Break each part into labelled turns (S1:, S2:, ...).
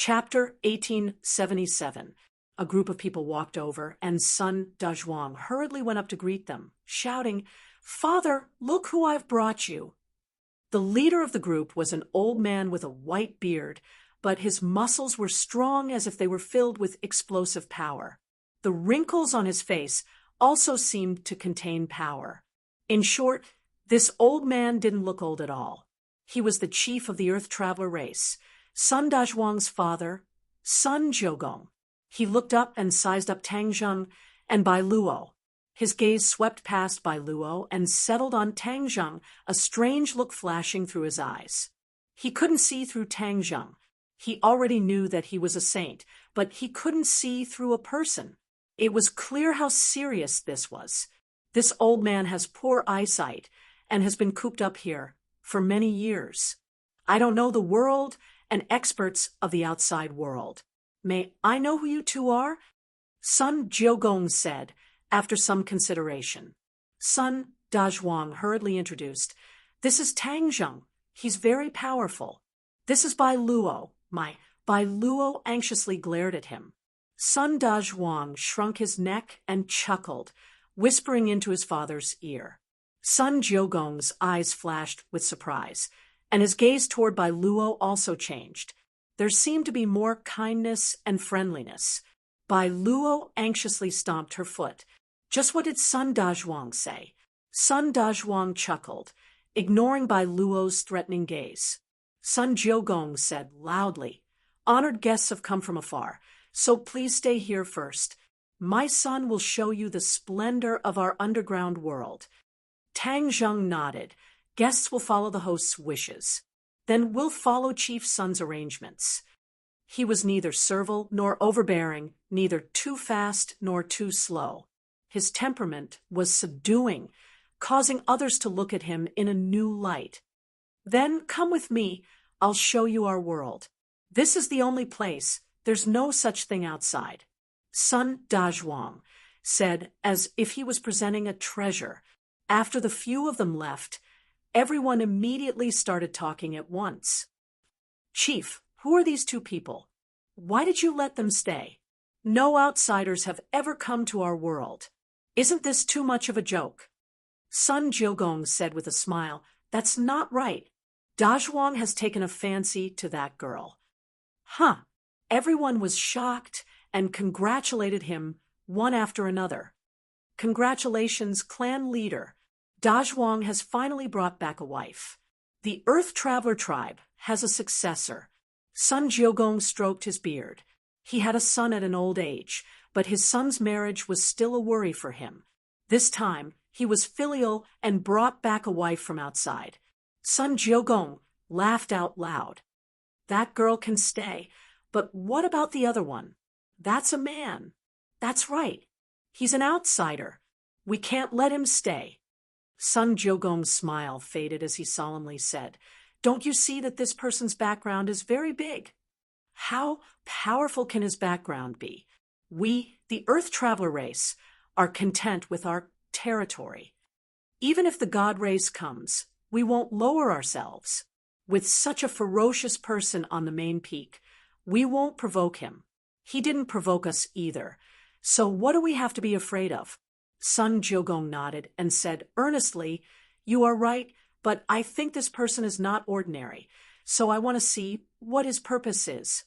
S1: Chapter 1877. A group of people walked over, and Sun Dazhuang hurriedly went up to greet them, shouting, "Father, look who I've brought you." The leader of the group was an old man with a white beard, but his muscles were strong as if they were filled with explosive power. The wrinkles on his face also seemed to contain power. In short, this old man didn't look old at all. He was the chief of the Earth Traveler race, Sun Dazhuang's father, Sun Jiugong. He looked up and sized up Tang Zheng and Bai Luo. His gaze swept past Bai Luo and settled on Tang Zheng, a strange look flashing through his eyes. He couldn't see through Tang Zheng. He already knew that he was a saint, but he couldn't see through a person. It was clear how serious this was. This old man has poor eyesight and has been cooped up here for many years. I don't know the world and experts of the outside world. May I know who you two are? Sun Jiugong said, after some consideration. Sun Dazhuang hurriedly introduced, "This is Tang Zheng. He's very powerful. This is Bai Luo." Bai Luo anxiously glared at him. Sun Dazhuang shrunk his neck and chuckled, whispering into his father's ear. Sun Jiugong's eyes flashed with surprise, and his gaze toward Bai Luo also changed. There seemed to be more kindness and friendliness. Bai Luo anxiously stomped her foot. Just what did Sun Dazhuang say? Sun Dazhuang chuckled, ignoring Bai Luo's threatening gaze. Sun Jiugong said loudly, "Honored guests have come from afar, so please stay here first. My son will show you the splendor of our underground world." Tang Zheng nodded. "Guests will follow the host's wishes. Then we'll follow Chief Sun's arrangements." He was neither servile nor overbearing, neither too fast nor too slow. His temperament was subduing, causing others to look at him in a new light. "Then come with me. I'll show you our world. This is the only place. There's no such thing outside," Sun Dazhuang said, as if he was presenting a treasure. After the few of them left, everyone immediately started talking at once. "Chief, who are these two people? Why did you let them stay? No outsiders have ever come to our world. Isn't this too much of a joke?" Sun Jiugong said with a smile, "That's not right. Dazhuang has taken a fancy to that girl." "Huh." Everyone was shocked and congratulated him one after another. "Congratulations, clan leader. Dazhuang has finally brought back a wife. The Earth Traveler tribe has a successor." Sun Jiugong stroked his beard. He had a son at an old age, but his son's marriage was still a worry for him. This time, he was filial and brought back a wife from outside. Sun Jiugong laughed out loud. "That girl can stay, but what about the other one? That's a man. That's right. He's an outsider. We can't let him stay." Sun Jiugong's smile faded as he solemnly said, "Don't you see that this person's background is very big? How powerful can his background be? We, the Earth Traveler race, are content with our territory. Even if the God race comes, we won't lower ourselves. With such a ferocious person on the main peak, we won't provoke him. He didn't provoke us either. So what do we have to be afraid of?" Sun Jiugong nodded and said earnestly, "You are right, but I think this person is not ordinary, so I want to see what his purpose is."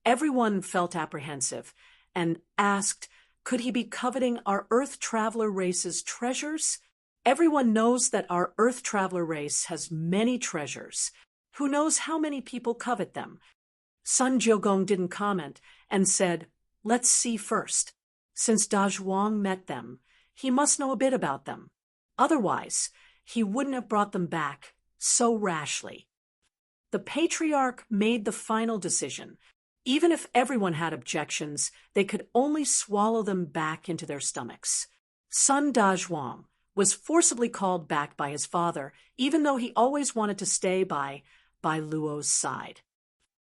S1: Everyone felt apprehensive and asked, could he be coveting our Earth Traveler race's treasures? Everyone knows that our Earth Traveler race has many treasures. Who knows how many people covet them? Sun Jiugong didn't comment and said, "Let's see first. Since Dazhuang met them, he must know a bit about them. Otherwise, he wouldn't have brought them back so rashly." The patriarch made the final decision. Even if everyone had objections, they could only swallow them back into their stomachs. Sun Dazhuang was forcibly called back by his father, even though he always wanted to stay by Bai Luo's side.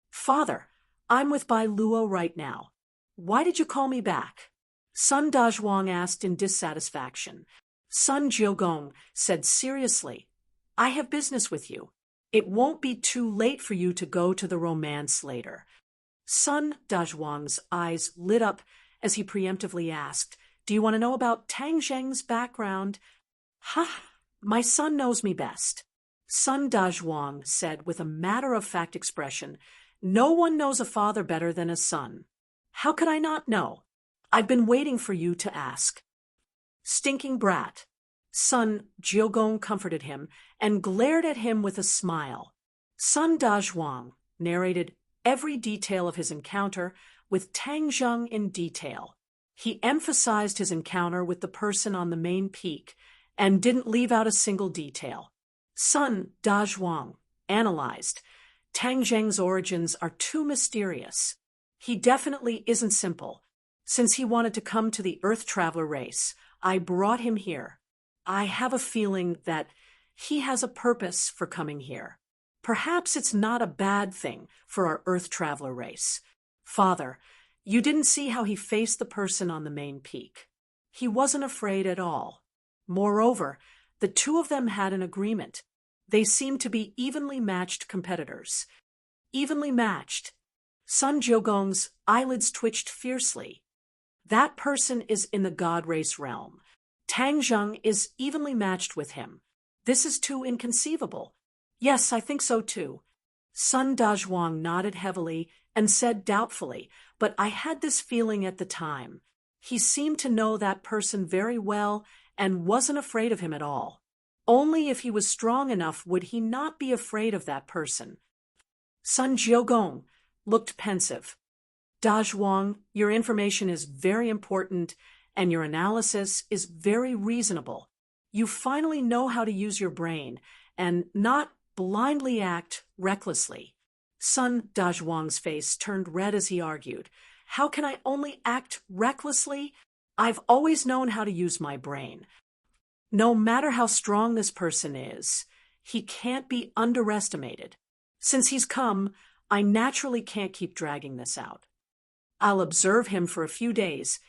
S1: "Father, I'm with Bai Luo right now. Why did you call me back?" Sun Dazhuang asked in dissatisfaction. Sun Jiugong said seriously, "I have business with you. It won't be too late for you to go to the romance later." Sun Dazhuang's eyes lit up as he preemptively asked, "Do you want to know about Tang Zheng's background?" "Ha! My son knows me best," Sun Dazhuang said with a matter-of-fact expression. "No one knows a father better than a son." "How could I not know? I've been waiting for you to ask." "Stinking brat." Sun Jiugong comforted him and glared at him with a smile. Sun Dazhuang narrated every detail of his encounter with Tang Zheng in detail. He emphasized his encounter with the person on the main peak and didn't leave out a single detail. Sun Dazhuang analyzed, "Tang Zheng's origins are too mysterious. He definitely isn't simple. Since he wanted to come to the Earth Traveler race, I brought him here. I have a feeling that he has a purpose for coming here. Perhaps it's not a bad thing for our Earth Traveler race. Father, you didn't see how he faced the person on the main peak. He wasn't afraid at all. Moreover, the two of them had an agreement. They seemed to be evenly matched competitors." "Evenly matched?" Sun Jiugong's eyelids twitched fiercely. "That person is in the God race realm. Tang Zheng is evenly matched with him. This is too inconceivable." "Yes, I think so too." Sun Dazhuang nodded heavily and said doubtfully, "But I had this feeling at the time. He seemed to know that person very well and wasn't afraid of him at all. Only if he was strong enough would he not be afraid of that person." Sun Jiugong looked pensive. "Dazhuang, your information is very important and your analysis is very reasonable. You finally know how to use your brain and not blindly act recklessly." Sun Dazhuang's face turned red as he argued, "How can I only act recklessly? I've always known how to use my brain. No matter how strong this person is, he can't be underestimated. Since he's come, I naturally can't keep dragging this out. I'll observe him for a few days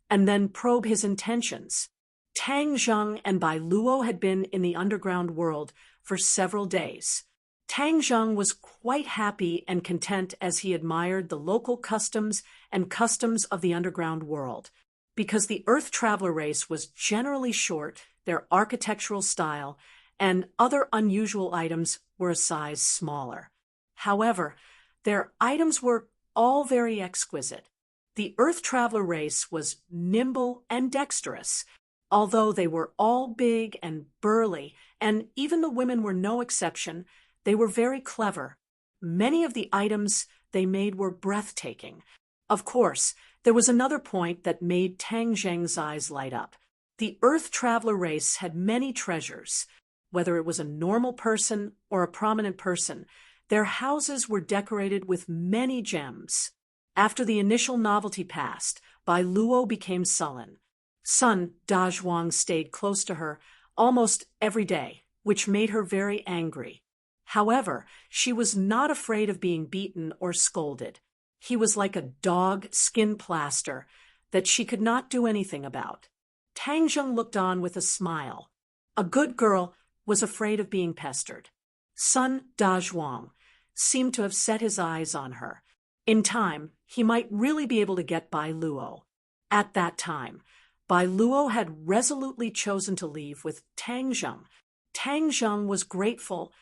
S1: and then probe his intentions." Tang Zheng and Bai Luo had been in the underground world for several days. Tang Zheng was quite happy and content as he admired the local customs and customs of the underground world. Because the Earth Traveler race was generally short, their architectural style and other unusual items were a size smaller. However, their items were all very exquisite. The Earth Traveler race was nimble and dexterous, although they were all big and burly, and even the women were no exception. They were very clever. Many of the items they made were breathtaking. Of course, there was another point that made Tang Zheng's eyes light up. The Earth Traveler race had many treasures. Whether it was a normal person or a prominent person, their houses were decorated with many gems. After the initial novelty passed, Bai Luo became sullen. Sun Dazhuang stayed close to her almost every day, which made her very angry. However, she was not afraid of being beaten or scolded. He was like a dog skin plaster that she could not do anything about. Tang Zheng looked on with a smile. A good girl was afraid of being pestered. Sun Dazhuang seemed to have set his eyes on her. In time, he might really be able to get Bai Luo. At that time, Bai Luo had resolutely chosen to leave with Tang Zheng. Tang Zheng was grateful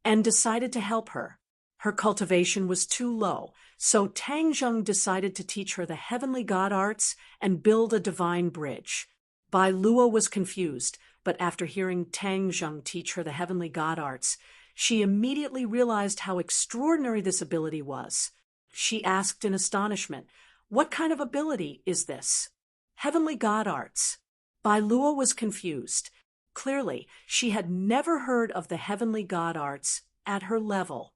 S1: and decided to help her. Her cultivation was too low, so Tang Zheng decided to teach her the heavenly god arts and build a divine bridge. Bai Luo was confused, but after hearing Tang Zheng teach her the heavenly god arts, she immediately realized how extraordinary this ability was. She asked in astonishment, "What kind of ability is this?" "Heavenly god arts." Bai Luo was confused. Clearly, she had never heard of the heavenly god arts at her level.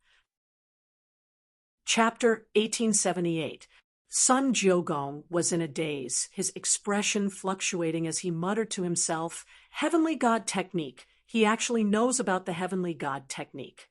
S1: Chapter 1878. Sun Jiugong was in a daze, his expression fluctuating as he muttered to himself, "Heavenly god technique. He actually knows about the heavenly god technique."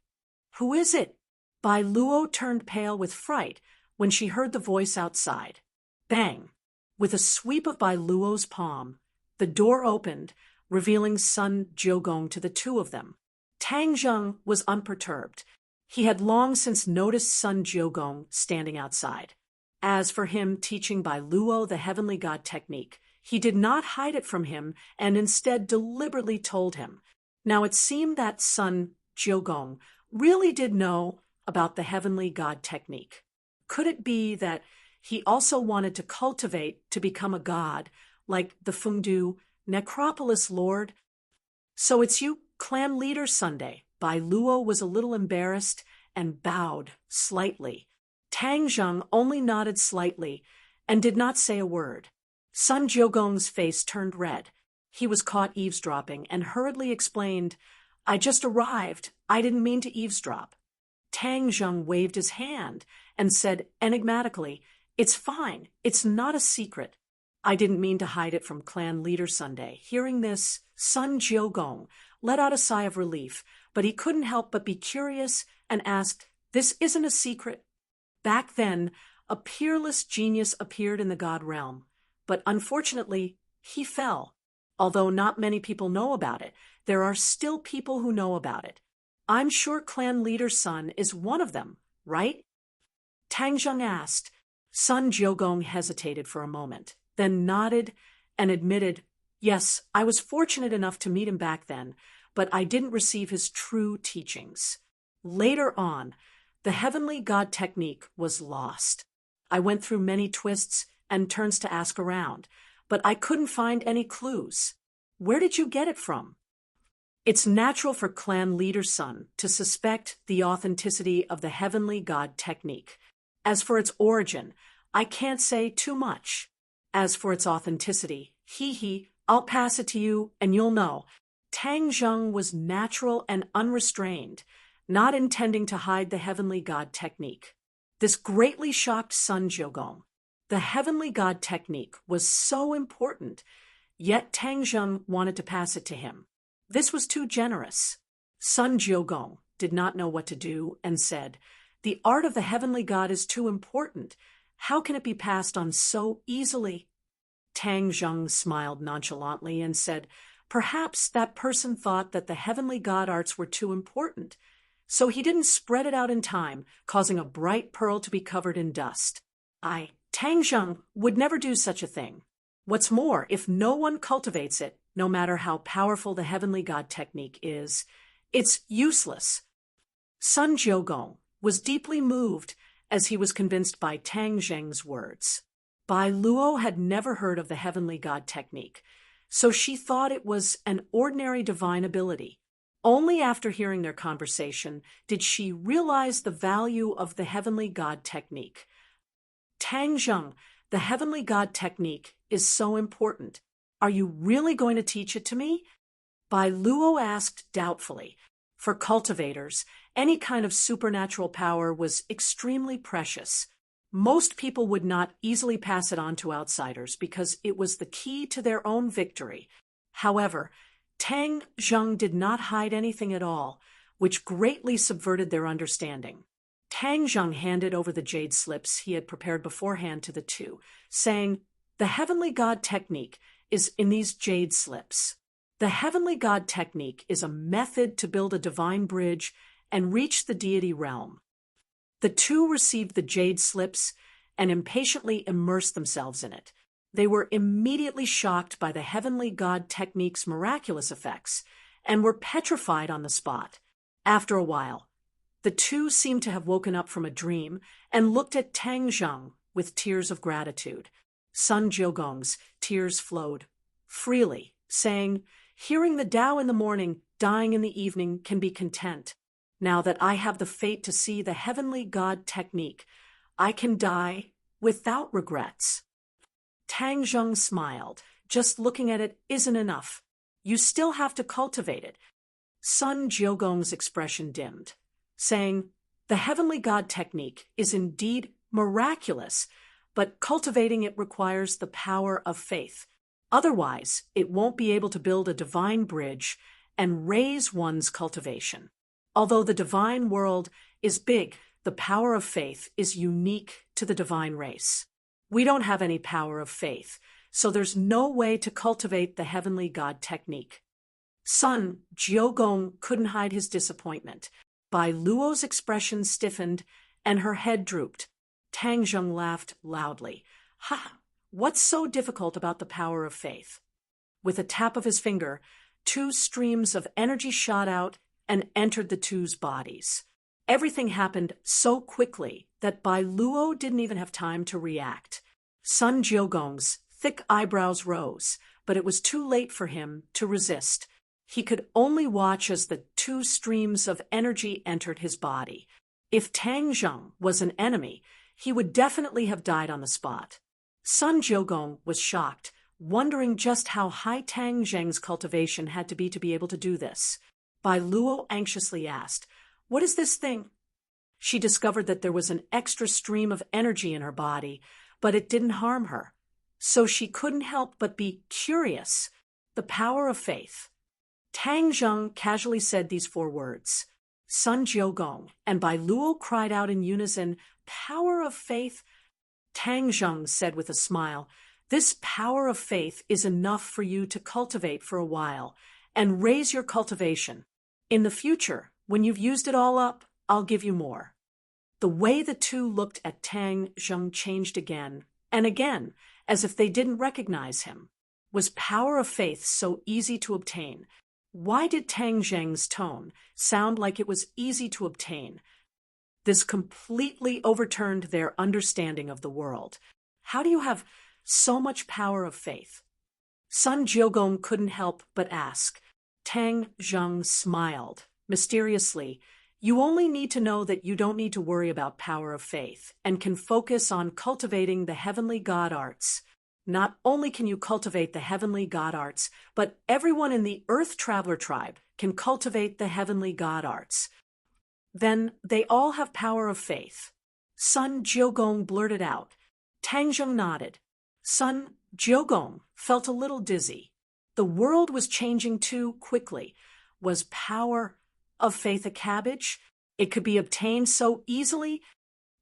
S1: "Who is it?" Bai Luo turned pale with fright when she heard the voice outside. Bang! With a sweep of Bai Luo's palm, the door opened, revealing Sun Jiugong to the two of them. Tang Zheng was unperturbed. He had long since noticed Sun Jiugong standing outside. As for him teaching by Luo the heavenly god technique, he did not hide it from him and instead deliberately told him. Now it seemed that Sun Jiugong really did know about the heavenly god technique. Could it be that he also wanted to cultivate to become a god, like the Fengdu necropolis lord? So it's you, clan leader Sunday. Bai Luo was a little embarrassed and bowed slightly. Tang Zheng only nodded slightly and did not say a word. Sun Jiugong's face turned red. He was caught eavesdropping and hurriedly explained, "I just arrived. I didn't mean to eavesdrop." Tang Zheng waved his hand and said enigmatically, "It's fine. It's not a secret. I didn't mean to hide it from clan leader Sunday." Hearing this, Sun Jiugong let out a sigh of relief, but he couldn't help but be curious and asked, "This isn't a secret?" Back then, a peerless genius appeared in the god realm, but unfortunately, he fell. Although not many people know about it, there are still people who know about it. I'm sure clan leader's son is one of them, right? Tang Zheng asked. Sun Jiugong hesitated for a moment, then nodded and admitted, "Yes, I was fortunate enough to meet him back then, but I didn't receive his true teachings. Later on, the heavenly god technique was lost. I went through many twists and turns to ask around, but I couldn't find any clues. Where did you get it from?" It's natural for clan leader's son to suspect the authenticity of the heavenly god technique. As for its origin, I can't say too much. As for its authenticity, I'll pass it to you and you'll know. Tang Zheng was natural and unrestrained, not intending to hide the heavenly god technique. This greatly shocked Sun Jiugong. The heavenly god technique was so important, yet Tang Zheng wanted to pass it to him. This was too generous. Sun Jiugong did not know what to do and said, "The art of the heavenly god is too important. How can it be passed on so easily?" Tang Zheng smiled nonchalantly and said, "Perhaps that person thought that the heavenly god arts were too important, so he didn't spread it out in time, causing a bright pearl to be covered in dust. Tang Zheng would never do such a thing. What's more, if no one cultivates it, no matter how powerful the heavenly god technique is, it's useless." Sun Jiugong was deeply moved as he was convinced by Tang Zheng's words. Bai Luo had never heard of the heavenly god technique, so she thought it was an ordinary divine ability. Only after hearing their conversation did she realize the value of the heavenly god technique. "Tang Zheng, the heavenly god technique is so important. Are you really going to teach it to me?" Bai Luo asked doubtfully. For cultivators, any kind of supernatural power was extremely precious. Most people would not easily pass it on to outsiders because it was the key to their own victory. However, Tang Zheng did not hide anything at all, which greatly subverted their understanding. Tang Zheng handed over the jade slips he had prepared beforehand to the two, saying, "The heavenly god technique is in these jade slips. The heavenly god technique is a method to build a divine bridge and reach the deity realm." The two received the jade slips and impatiently immersed themselves in it. They were immediately shocked by the heavenly god technique's miraculous effects and were petrified on the spot. After a while, the two seemed to have woken up from a dream and looked at Tang Zheng with tears of gratitude. Sun Jiugong's tears flowed freely, saying, "Hearing the Tao in the morning, dying in the evening can be content. Now that I have the fate to see the heavenly god technique, I can die without regrets." Tang Zheng smiled. "Just looking at it isn't enough. You still have to cultivate it." Sun Jiugong's expression dimmed, saying, "The heavenly god technique is indeed miraculous, but cultivating it requires the power of faith. Otherwise, it won't be able to build a divine bridge and raise one's cultivation. Although the divine world is big, the power of faith is unique to the divine race. We don't have any power of faith, so there's no way to cultivate the heavenly god technique." Sun Jiugong couldn't hide his disappointment. Bai Luo's expression stiffened and her head drooped. Tang Zheng laughed loudly. Ha! What's so difficult about the power of faith? With a tap of his finger, two streams of energy shot out and entered the two's bodies. Everything happened so quickly that Bai Luo didn't even have time to react. Sun Jiugong's thick eyebrows rose, but it was too late for him to resist. He could only watch as the two streams of energy entered his body. If Tang Zheng was an enemy, he would definitely have died on the spot. Sun Jiugong was shocked, wondering just how high Tang Zheng's cultivation had to be able to do this. Bai Luo anxiously asked, "What is this thing?" She discovered that there was an extra stream of energy in her body, but it didn't harm her. So she couldn't help but be curious. The power of faith. Tang Zheng casually said these four words. Sun Jiugong and Bai Luo cried out in unison, "Power of faith?" Tang Zheng said with a smile, "This power of faith is enough for you to cultivate for a while and raise your cultivation. In the future, when you've used it all up, I'll give you more." The way the two looked at Tang Zheng changed again and again, as if they didn't recognize him. Was power of faith so easy to obtain? Why did Tang Zheng's tone sound like it was easy to obtain? This completely overturned their understanding of the world. How do you have so much power of faith? Sun Jiugong couldn't help but ask. Tang Zheng smiled mysteriously. "You only need to know that you don't need to worry about power of faith and can focus on cultivating the heavenly God arts. Not only can you cultivate the heavenly God arts, but everyone in the Earth Traveler tribe can cultivate the heavenly God arts. Then they all have power of faith." Sun Jiugong blurted out. Tang Zheng nodded. Sun Jiugong felt a little dizzy. The world was changing too quickly. Was power of faith a cabbage? It could be obtained so easily?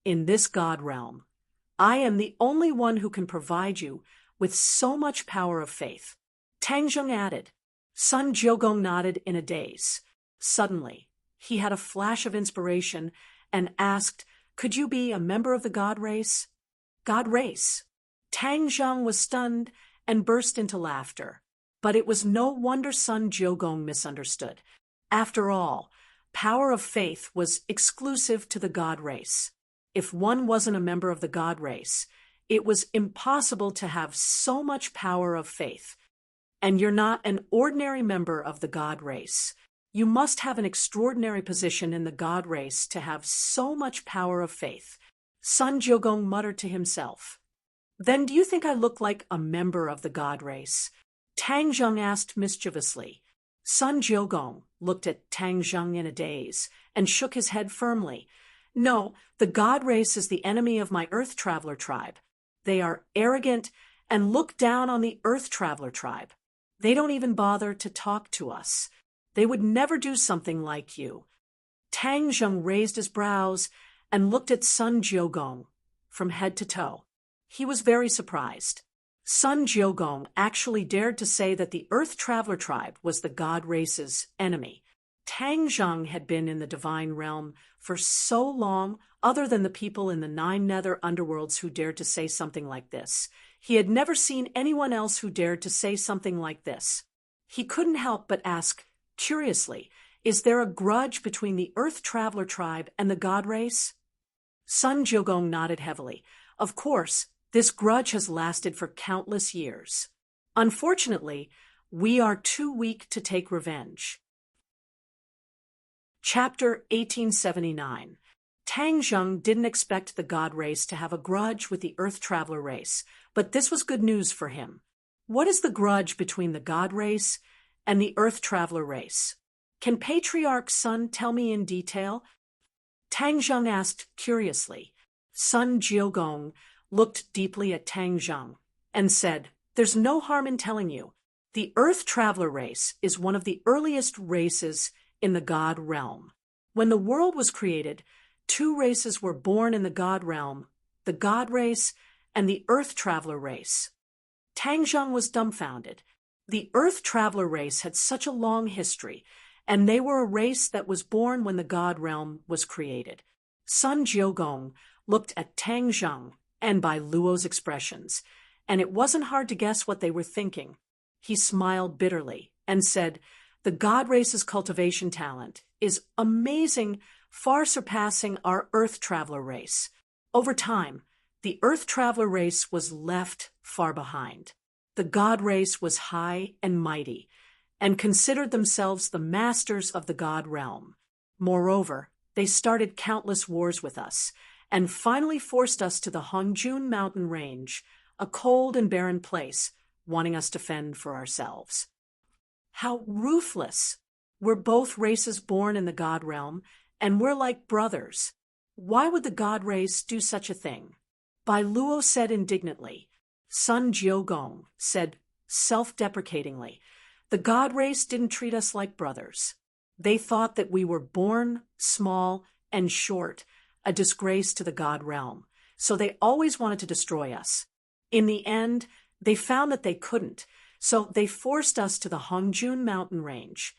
S1: In this God realm, I am the only one who can provide you with so much power of faith. Tang Zheng added. Sun Jiugong nodded in a daze. Suddenly, he had a flash of inspiration and asked, "Could you be a member of the God race?" God race? Tang Zheng was stunned and burst into laughter. But it was no wonder Sun Jiugong misunderstood. After all, power of faith was exclusive to the God race. If one wasn't a member of the God race, it was impossible to have so much power of faith. And you're not an ordinary member of the God race. You must have an extraordinary position in the God race to have so much power of faith. Sun Jiugong muttered to himself. Then do you think I look like a member of the God race? Tang Zheng asked mischievously. Sun Jiugong looked at Tang Zheng in a daze and shook his head firmly. No, the God race is the enemy of my Earth Traveler tribe. They are arrogant and look down on the Earth Traveler tribe. They don't even bother to talk to us. They would never do something like you. Tang Zheng raised his brows and looked at Sun Jiugong from head to toe. He was very surprised. Sun Jiugong actually dared to say that the Earth Traveler tribe was the God race's enemy. Tang Zheng had been in the divine realm for so long, other than the people in the 9 nether underworlds who dared to say something like this. He had never seen anyone else who dared to say something like this. He couldn't help but ask, curiously, is there a grudge between the Earth Traveler tribe and the God race? Sun Jiugong nodded heavily. Of course, this grudge has lasted for countless years. Unfortunately, we are too weak to take revenge. Chapter 1879. Tang Zheng didn't expect the God race to have a grudge with the Earth Traveler race, but this was good news for him. What is the grudge between the God race and the Earth Traveler race? Can Patriarch Sun tell me in detail? Tang Zheng asked curiously. Sun Jiugong looked deeply at Tang Zheng and said, "There's no harm in telling you. The Earth Traveler race is one of the earliest races in the God realm. When the world was created, 2 races were born in the God realm, the God race and the Earth Traveler race." Tang Zheng was dumbfounded. The Earth Traveler race had such a long history, and they were a race that was born when the God realm was created. Sun Jiugong looked at Tang Zheng and Bai Luo's expressions, and it wasn't hard to guess what they were thinking. He smiled bitterly and said, "The God race's cultivation talent is amazing, far surpassing our Earth Traveler race. Over time, the Earth Traveler race was left far behind. The God race was high and mighty, and considered themselves the masters of the God realm. Moreover, they started countless wars with us, and finally forced us to the Hongjun mountain range, a cold and barren place, wanting us to fend for ourselves. How ruthless! We're both races born in the God realm, and we're like brothers. Why would the God race do such a thing?" Bai Luo said indignantly. Sun Jiugong said self-deprecatingly, "The God race didn't treat us like brothers. They thought that we were born small and short, a disgrace to the God realm, so they always wanted to destroy us. In the end, they found that they couldn't, so they forced us to the Hongjun mountain range,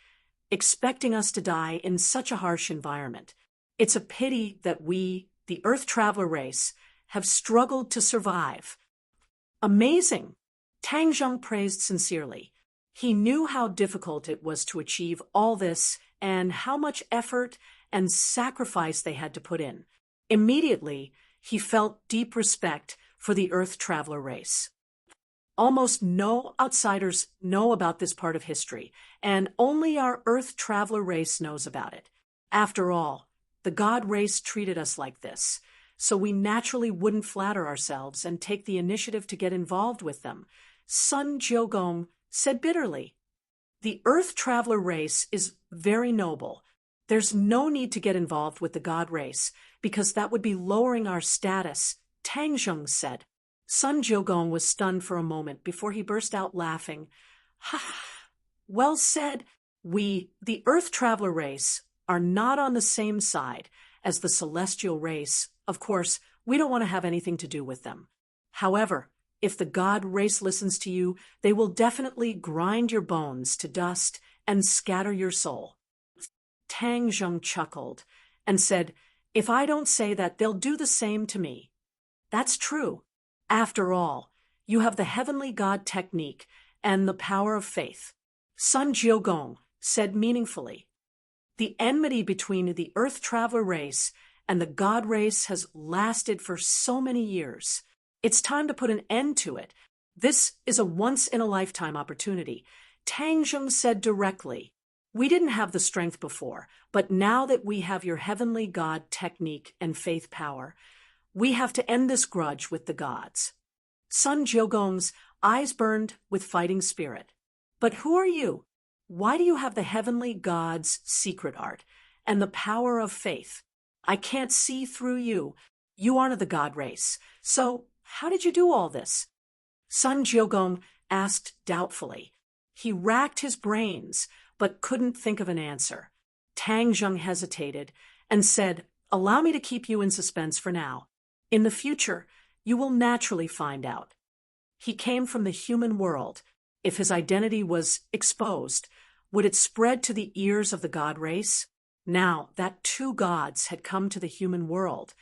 S1: expecting us to die in such a harsh environment. It's a pity that we, the Earth Traveler race, have struggled to survive." Amazing! Tang Zheng praised sincerely. He knew how difficult it was to achieve all this and how much effort and sacrifice they had to put in. Immediately, he felt deep respect for the Earth Traveler race. Almost no outsiders know about this part of history, and only our Earth Traveler race knows about it. After all, the God race treated us like this, so we naturally wouldn't flatter ourselves and take the initiative to get involved with them, Sun Jiugong said bitterly. "The Earth Traveler race is very noble. There's no need to get involved with the God race, because that would be lowering our status," Tang Zheng said. Sun Jiugong was stunned for a moment before he burst out laughing. "Ha! Well said. We, the Earth Traveler race, are not on the same side as the Celestial race. Of course, we don't want to have anything to do with them. However, if the God race listens to you, they will definitely grind your bones to dust and scatter your soul." Tang Zheng chuckled and said, "If I don't say that, they'll do the same to me." "That's true. After all, you have the heavenly God technique and the power of faith," Sun Jiugong said meaningfully. "The enmity between the Earth Traveler race and the God race has lasted for so many years. It's time to put an end to it. This is a once-in-a-lifetime opportunity," Tang Zheng said directly. "We didn't have the strength before, but now that we have your heavenly God technique and faith power, we have to end this grudge with the gods." Sun Jiugong's eyes burned with fighting spirit. "But who are you? Why do you have the heavenly God's secret art and the power of faith? I can't see through you. You aren't of the God race. So how did you do all this?" Sun Jiugong asked doubtfully. He racked his brains, but couldn't think of an answer. Tang Zheng hesitated and said, "Allow me to keep you in suspense for now. In the future, you will naturally find out. He came from the human world. If his identity was exposed, would it spread to the ears of the God race? Now that two gods had come to the human world,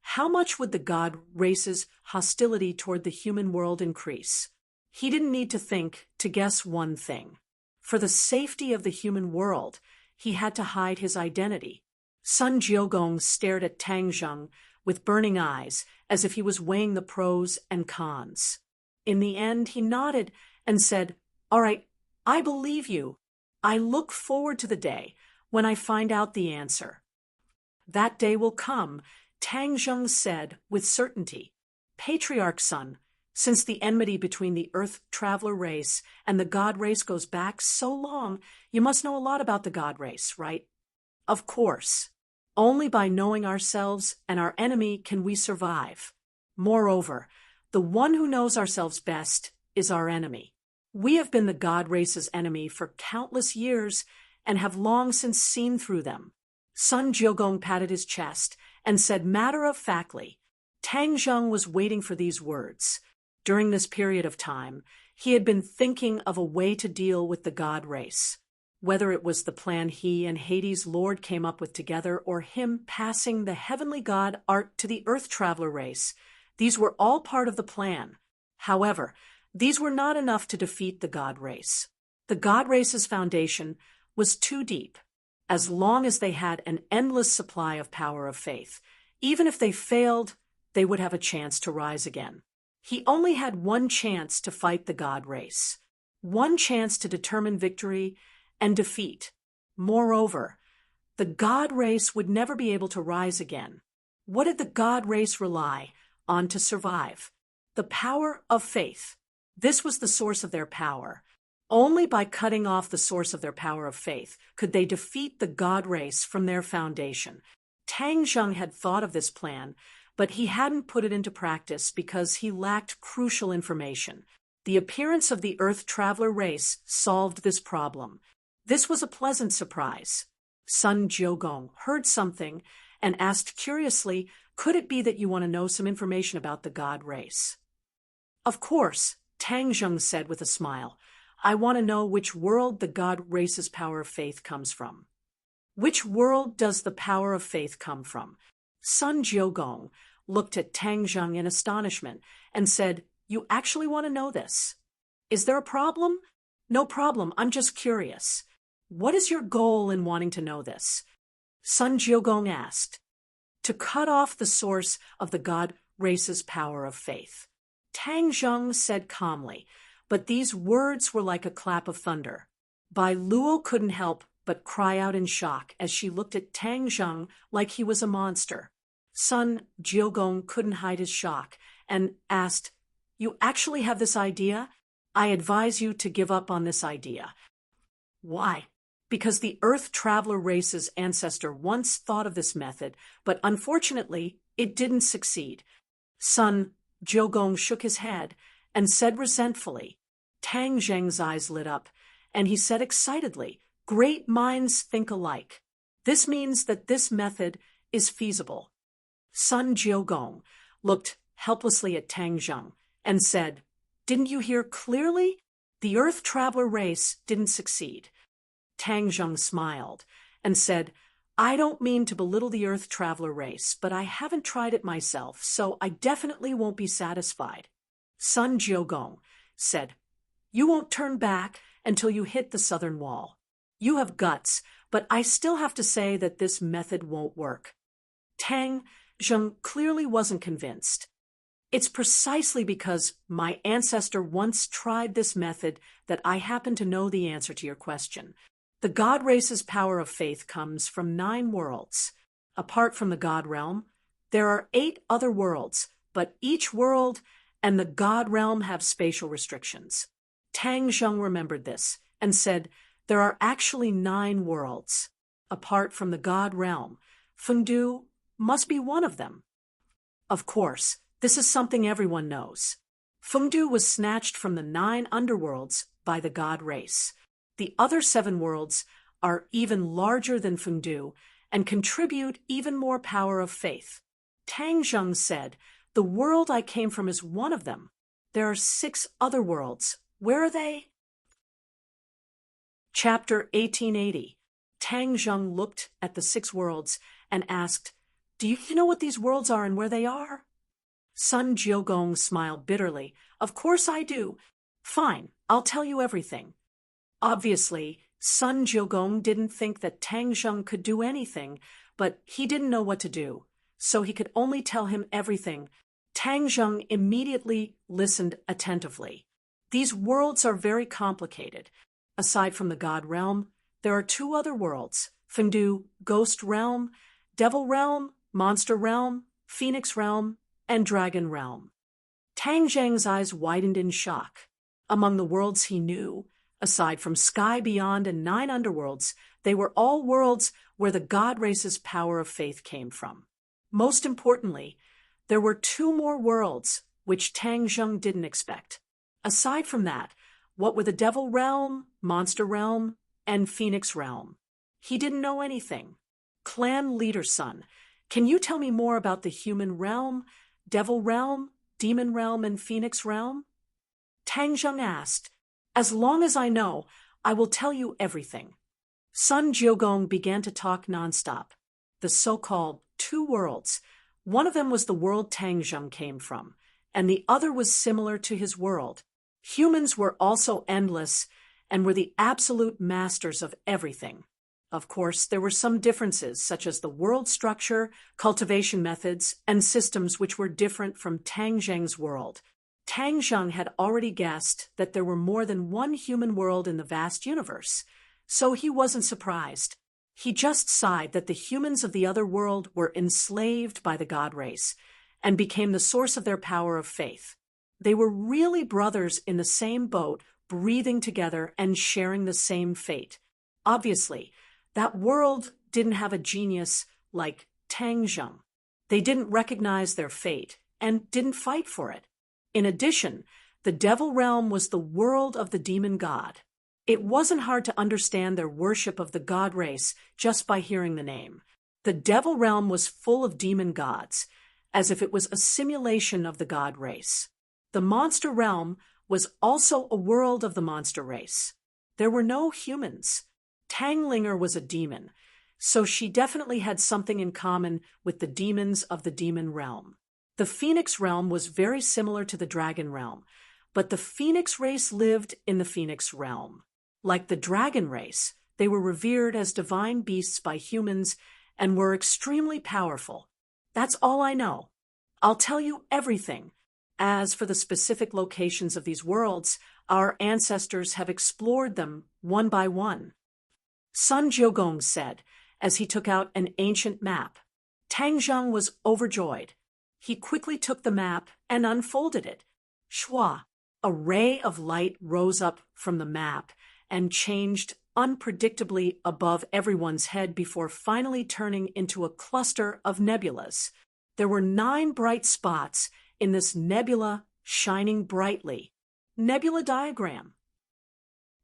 S1: how much would the God race's hostility toward the human world increase?" He didn't need to think to guess one thing. For the safety of the human world, he had to hide his identity. Sun Jiugong stared at Tang Zheng with burning eyes, as if he was weighing the pros and cons. In the end, he nodded and said, "All right, I believe you. I look forward to the day when I find out the answer." "That day will come," Tang Zheng said with certainty. "Patriarch Sun, since the enmity between the Earth Traveler race and the God race goes back so long, you must know a lot about the God race, right?" "Of course. Only by knowing ourselves and our enemy can we survive. Moreover, the one who knows ourselves best is our enemy. We have been the God race's enemy for countless years and have long since seen through them." Sun Jiugong patted his chest and said matter-of-factly. Tang Zheng was waiting for these words. During this period of time, he had been thinking of a way to deal with the God race. whether it was the plan he and Hades' lord came up with together or him passing the heavenly god Art to the Earth Traveler race. These were all part of the plan. However, these were not enough to defeat the god race. The god race's foundation was too deep. As long as they had an endless supply of power of faith, even if they failed, they would have a chance to rise again. He only had one chance to fight the god race, one chance to determine victory and defeat. Moreover, the god race would never be able to rise again. What did the god race rely on to survive? The power of faith. This was the source of their power. Only by cutting off the source of their power of faith could they defeat the god race from their foundation. Tang Zheng had thought of this plan, but he hadn't put it into practice because he lacked crucial information. The appearance of the Earth Traveler race solved this problem. This was a pleasant surprise. Sun Jiugong heard something and asked curiously, "Could it be that you want to know some information about the god race?" "Of course," Tang Zheng said with a smile. "I want to know which world the god race's power of faith comes from." "Which world does the power of faith come from?" Sun Jiugong looked at Tang Zheng in astonishment and said, "You actually want to know this? Is there a problem?" "No problem, I'm just curious." "What is your goal in wanting to know this?" Sun Jiugong asked. "To cut off the source of the god race's power of faith." Tang Zheng said calmly, but these words were like a clap of thunder. Bai Luo couldn't help but cry out in shock as she looked at Tang Zheng like he was a monster. Sun Jiugong couldn't hide his shock and asked, "You actually have this idea? I advise you to give up on this idea." "Why?" "Because the Earth Traveler race's ancestor once thought of this method, but unfortunately, it didn't succeed." Sun Jiugong shook his head and said resentfully. Tang Zheng's eyes lit up, and he said excitedly, "Great minds think alike. This means that this method is feasible." Sun Jiugong looked helplessly at Tang Zheng and said, "Didn't you hear clearly? The Earth Traveler race didn't succeed." Tang Zheng smiled and said, "I don't mean to belittle the Earth Traveler race, but I haven't tried it myself, so I definitely won't be satisfied." Sun Jiugong said, "You won't turn back until you hit the southern wall. You have guts, but I still have to say that this method won't work." Tang Zheng clearly wasn't convinced. "It's precisely because my ancestor once tried this method that I happen to know the answer to your question. The god race's power of faith comes from 9 worlds. Apart from the god realm, there are 8 other worlds, but each world and the god realm have spatial restrictions." Tang Zheng remembered this and said, "There are actually 9 worlds. Apart from the god realm, Fengdu must be one of them." Of course, this is something everyone knows. Fengdu was snatched from the 9 underworlds by the god race. The other 7 worlds are even larger than Fengdu and contribute even more power of faith. Tang Zheng said, "The world I came from is one of them. There are 6 other worlds. Where are they?" Chapter 1880. Tang Zheng looked at the 6 worlds and asked, "Do you know what these worlds are and where they are?" Sun Jiugong smiled bitterly. "Of course I do. Fine, I'll tell you everything." Obviously, Sun Jiugong didn't think that Tang Zheng could do anything, but he didn't know what to do, so he could only tell him everything. Tang Zheng immediately listened attentively. These worlds are very complicated. Aside from the god realm, there are 2 other worlds: Fengdu, Ghost Realm, Devil Realm, Monster Realm, Phoenix Realm, and Dragon Realm. Tang Zheng's eyes widened in shock. Among the worlds he knew, aside from Sky Beyond and 9 underworlds, they were all worlds where the god race's power of faith came from. Most importantly, there were 2 more worlds which Tang Zheng didn't expect. Aside from that, what were the Devil Realm, Monster Realm, and Phoenix Realm? He didn't know anything. Clan Leader Son, can you tell me more about the Human Realm, Devil Realm, Demon Realm, and Phoenix Realm? Tang Zheng asked. "As long as I know, I will tell you everything." Sun Jiugong began to talk nonstop. The so-called two worlds. One of them was the world Tang Zheng came from, and the other was similar to his world. Humans were also endless and were the absolute masters of everything. Of course, there were some differences, such as the world structure, cultivation methods, and systems which were different from Tang Zheng's world. Tang Zheng had already guessed that there were more than one human world in the vast universe, so he wasn't surprised. He just sighed that the humans of the other world were enslaved by the god race and became the source of their power of faith. They were really brothers in the same boat, breathing together and sharing the same fate. Obviously, that world didn't have a genius like Tang Zheng. They didn't recognize their fate and didn't fight for it. In addition, the Devil Realm was the world of the demon god. It wasn't hard to understand their worship of the god race just by hearing the name. The Devil Realm was full of demon gods, as if it was a simulation of the god race. The Monster Realm was also a world of the monster race. There were no humans. Tanglinger was a demon, so she definitely had something in common with the demons of the demon realm. The Phoenix Realm was very similar to the Dragon Realm, but the Phoenix race lived in the Phoenix Realm. Like the Dragon race, they were revered as divine beasts by humans and were extremely powerful. That's all I know. I'll tell you everything. As for the specific locations of these worlds, our ancestors have explored them one by one. Sun Jiugong said, as he took out an ancient map. Tang Zheng was overjoyed. He quickly took the map and unfolded it. Shwa, a ray of light rose up from the map and changed unpredictably above everyone's head before finally turning into a cluster of nebulas. There were 9 bright spots in this nebula shining brightly. Nebula diagram.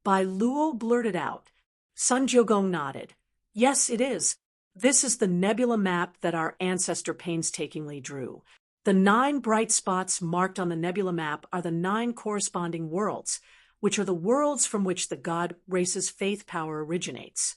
S1: Bai Luo blurted out. Sun Jiugong nodded. Yes, it is. This is the nebula map that our ancestor painstakingly drew. The 9 bright spots marked on the nebula map are the 9 corresponding worlds, which are the worlds from which the god race's faith power originates.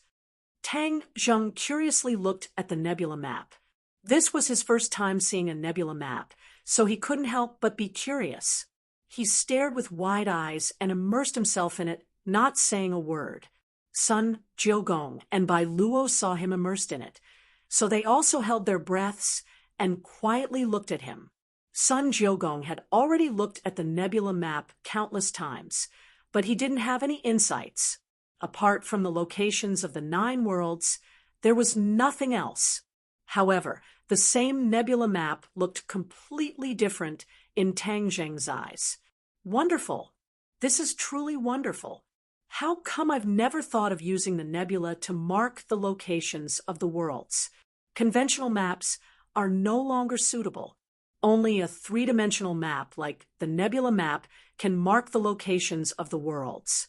S1: Tang Zheng curiously looked at the nebula map. This was his first time seeing a nebula map, so he couldn't help but be curious. He stared with wide eyes and immersed himself in it, not saying a word. Sun Jiugong and Bai Luo saw him immersed in it, so they also held their breaths and quietly looked at him. Sun Jiugong had already looked at the nebula map countless times, but he didn't have any insights. Apart from the locations of the 9 worlds, there was nothing else. However, the same nebula map looked completely different in Tang Zheng's eyes. Wonderful. This is truly wonderful. How come I've never thought of using the nebula to mark the locations of the worlds? Conventional maps are no longer suitable. Only a 3-dimensional map like the nebula map can mark the locations of the worlds.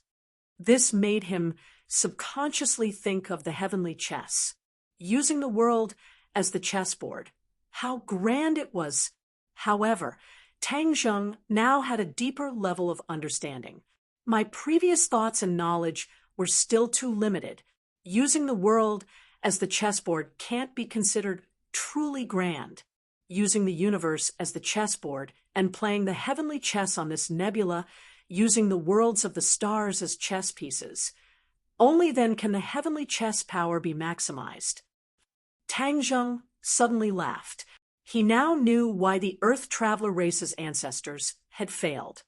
S1: This made him subconsciously think of the heavenly chess, using the world as the chessboard. How grand it was! However, Tang Zheng now had a deeper level of understanding. My previous thoughts and knowledge were still too limited. Using the world as the chessboard can't be considered truly grand. Using the universe as the chessboard and playing the heavenly chess on this nebula, using the worlds of the stars as chess pieces. Only then can the heavenly chess power be maximized. Tang Zheng suddenly laughed. He now knew why the Earth Traveler race's ancestors had failed.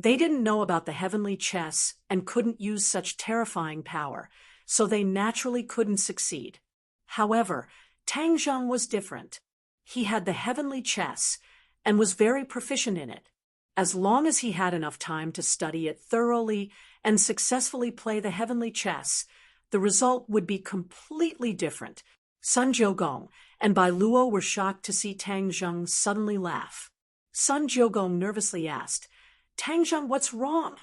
S1: They didn't know about the heavenly chess and couldn't use such terrifying power, so they naturally couldn't succeed. However, Tang Zheng was different. He had the heavenly chess and was very proficient in it. As long as he had enough time to study it thoroughly and successfully play the heavenly chess, the result would be completely different. Sun Jiugong and Bai Luo were shocked to see Tang Zheng suddenly laugh. Sun Jiugong nervously asked, Tang Zheng, what's wrong?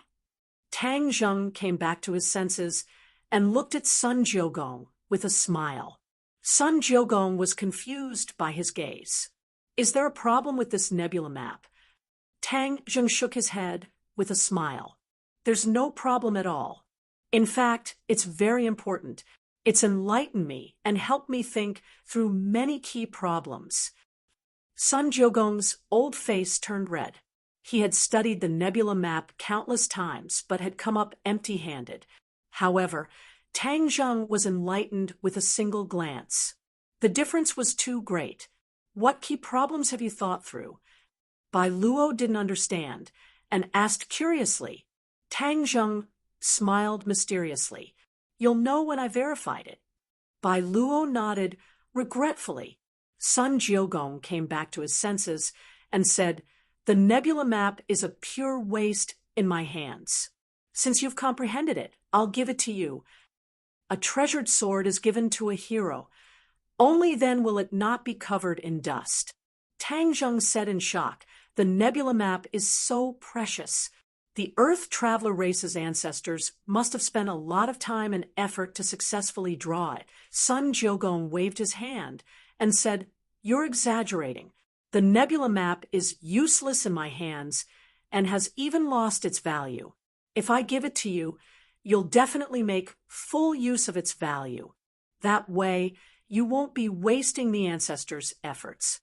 S1: Tang Zheng came back to his senses and looked at Sun Jiugong with a smile. Sun Jiugong was confused by his gaze. Is there a problem with this nebula map? Tang Zheng shook his head with a smile. There's no problem at all. In fact, it's very important. It's enlightened me and helped me think through many key problems. Sun Jiugong's old face turned red. He had studied the nebula map countless times, but had come up empty-handed. However, Tang Zheng was enlightened with a single glance. The difference was too great. What key problems have you thought through? Bai Luo didn't understand and asked curiously. Tang Zheng smiled mysteriously. You'll know when I verified it. Bai Luo nodded regretfully. Sun Jiugong came back to his senses and said, the nebula map is a pure waste in my hands. Since you've comprehended it, I'll give it to you. A treasured sword is given to a hero. Only then will it not be covered in dust. Tang Zheng said in shock, the nebula map is so precious. The Earth Traveler race's ancestors must have spent a lot of time and effort to successfully draw it. Sun Jiugong waved his hand and said, you're exaggerating. The nebula map is useless in my hands and has even lost its value. If I give it to you, you'll definitely make full use of its value. That way, you won't be wasting the ancestors' efforts.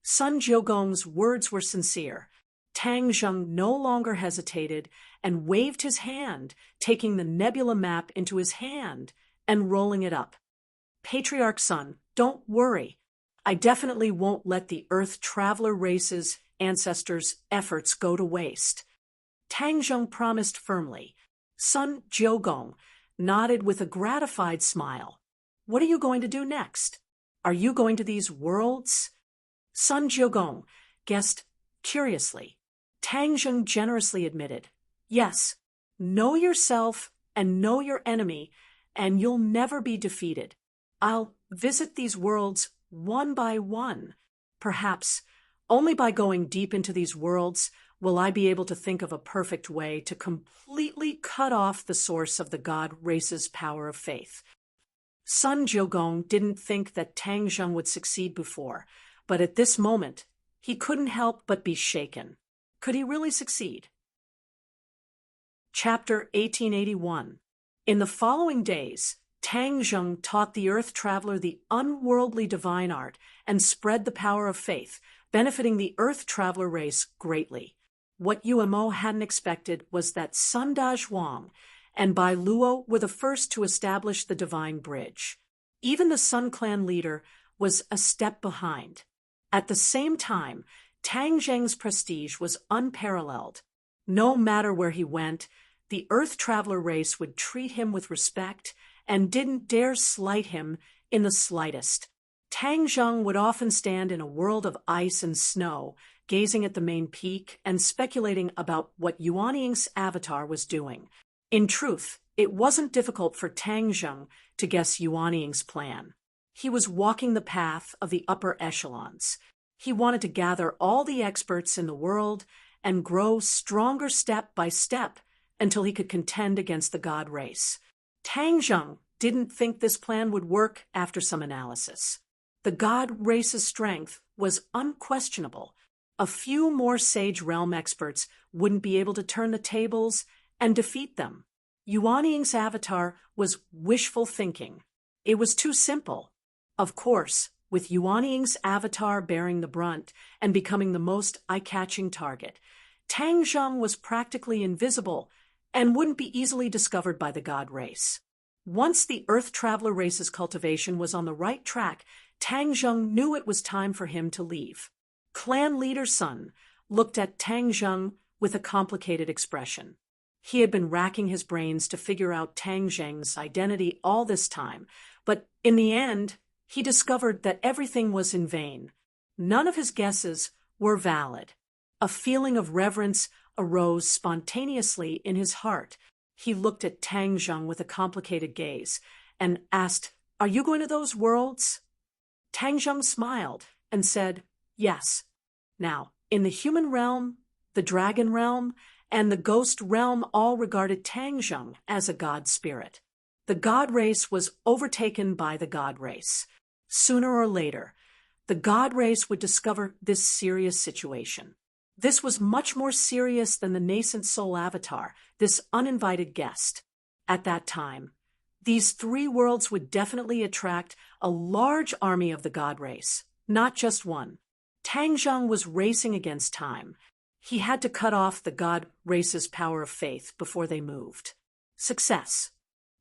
S1: Sun Jiugong's words were sincere. Tang Zheng no longer hesitated and waved his hand, taking the nebula map into his hand and rolling it up. Patriarch Sun, don't worry. I definitely won't let the Earth Traveler race's ancestors' efforts go to waste. Tang Zheng promised firmly. Sun Jiugong nodded with a gratified smile. What are you going to do next? Are you going to these worlds? Sun Jiugong guessed curiously. Tang Zheng generously admitted, yes, know yourself and know your enemy, and you'll never be defeated. I'll visit these worlds one by one. Perhaps only by going deep into these worlds will I be able to think of a perfect way to completely cut off the source of the God race's power of faith. Sun Jiugong didn't think that Tang Zheng would succeed before, but at this moment, he couldn't help but be shaken. Could he really succeed? Chapter 1881. In the following days, Tang Zheng taught the Earth Traveler the unworldly divine art and spread the power of faith, benefiting the Earth Traveler race greatly. What UMO hadn't expected was that Sun Dazhuang and Bai Luo were the first to establish the divine bridge. Even the Sun Clan leader was a step behind. At the same time, Tang Zheng's prestige was unparalleled. No matter where he went, the Earth Traveler race would treat him with respect and didn't dare slight him in the slightest. Tang Zheng would often stand in a world of ice and snow, gazing at the main peak and speculating about what Yuan Ying's avatar was doing. In truth, it wasn't difficult for Tang Zheng to guess Yuan Ying's plan. He was walking the path of the upper echelons. He wanted to gather all the experts in the world and grow stronger step by step until he could contend against the God race. Tang Zheng didn't think this plan would work after some analysis. The God race's strength was unquestionable. A few more Sage Realm experts wouldn't be able to turn the tables and defeat them. Yuan Ying's avatar was wishful thinking. It was too simple. Of course, with Yuan Ying's avatar bearing the brunt and becoming the most eye-catching target, Tang Zheng was practically invisible and wouldn't be easily discovered by the God race. Once the Earth Traveler race's cultivation was on the right track, Tang Zheng knew it was time for him to leave. Clan leader Sun looked at Tang Zheng with a complicated expression. He had been racking his brains to figure out Tang Zheng's identity all this time, but in the end, he discovered that everything was in vain. None of his guesses were valid. A feeling of reverence arose spontaneously in his heart. He looked at Tang Zheng with a complicated gaze and asked, "Are you going to those worlds?" Tang Zheng smiled and said, "Yes." Now, in the human realm, the dragon realm, and the ghost realm all regarded Tang Zheng as a god spirit. The god race was overtaken by the god race. Sooner or later, the god race would discover this serious situation. This was much more serious than the nascent soul avatar, this uninvited guest. At that time, These three worlds would definitely attract a large army of the god race, not just one. Tang Zheng was racing against time. He had to cut off the god race's power of faith before they moved. Success.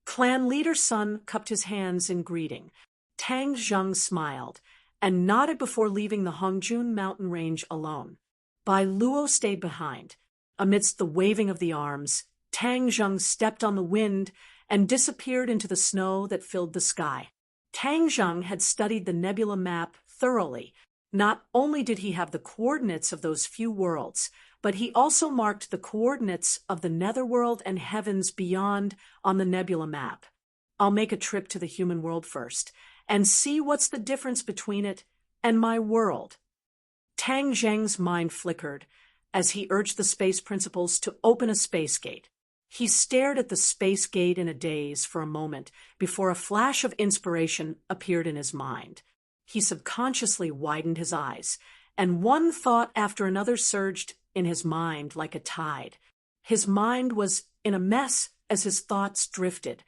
S1: Clan leader's son cupped his hands in greeting. Tang Zheng smiled and nodded before leaving the Hongjun mountain range alone. Bai Luo stayed behind. Amidst the waving of the arms, Tang Zheng stepped on the wind and disappeared into the snow that filled the sky. Tang Zheng had studied the nebula map thoroughly. Not only did he have the coordinates of those few worlds, but he also marked the coordinates of the netherworld and heavens beyond on the nebula map. I'll make a trip to the human world first and see what's the difference between it and my world. Tang Zheng's mind flickered as he urged the space principals to open a space gate. He stared at the space gate in a daze for a moment before a flash of inspiration appeared in his mind. He subconsciously widened his eyes, and one thought after another surged in his mind like a tide. His mind was in a mess as his thoughts drifted.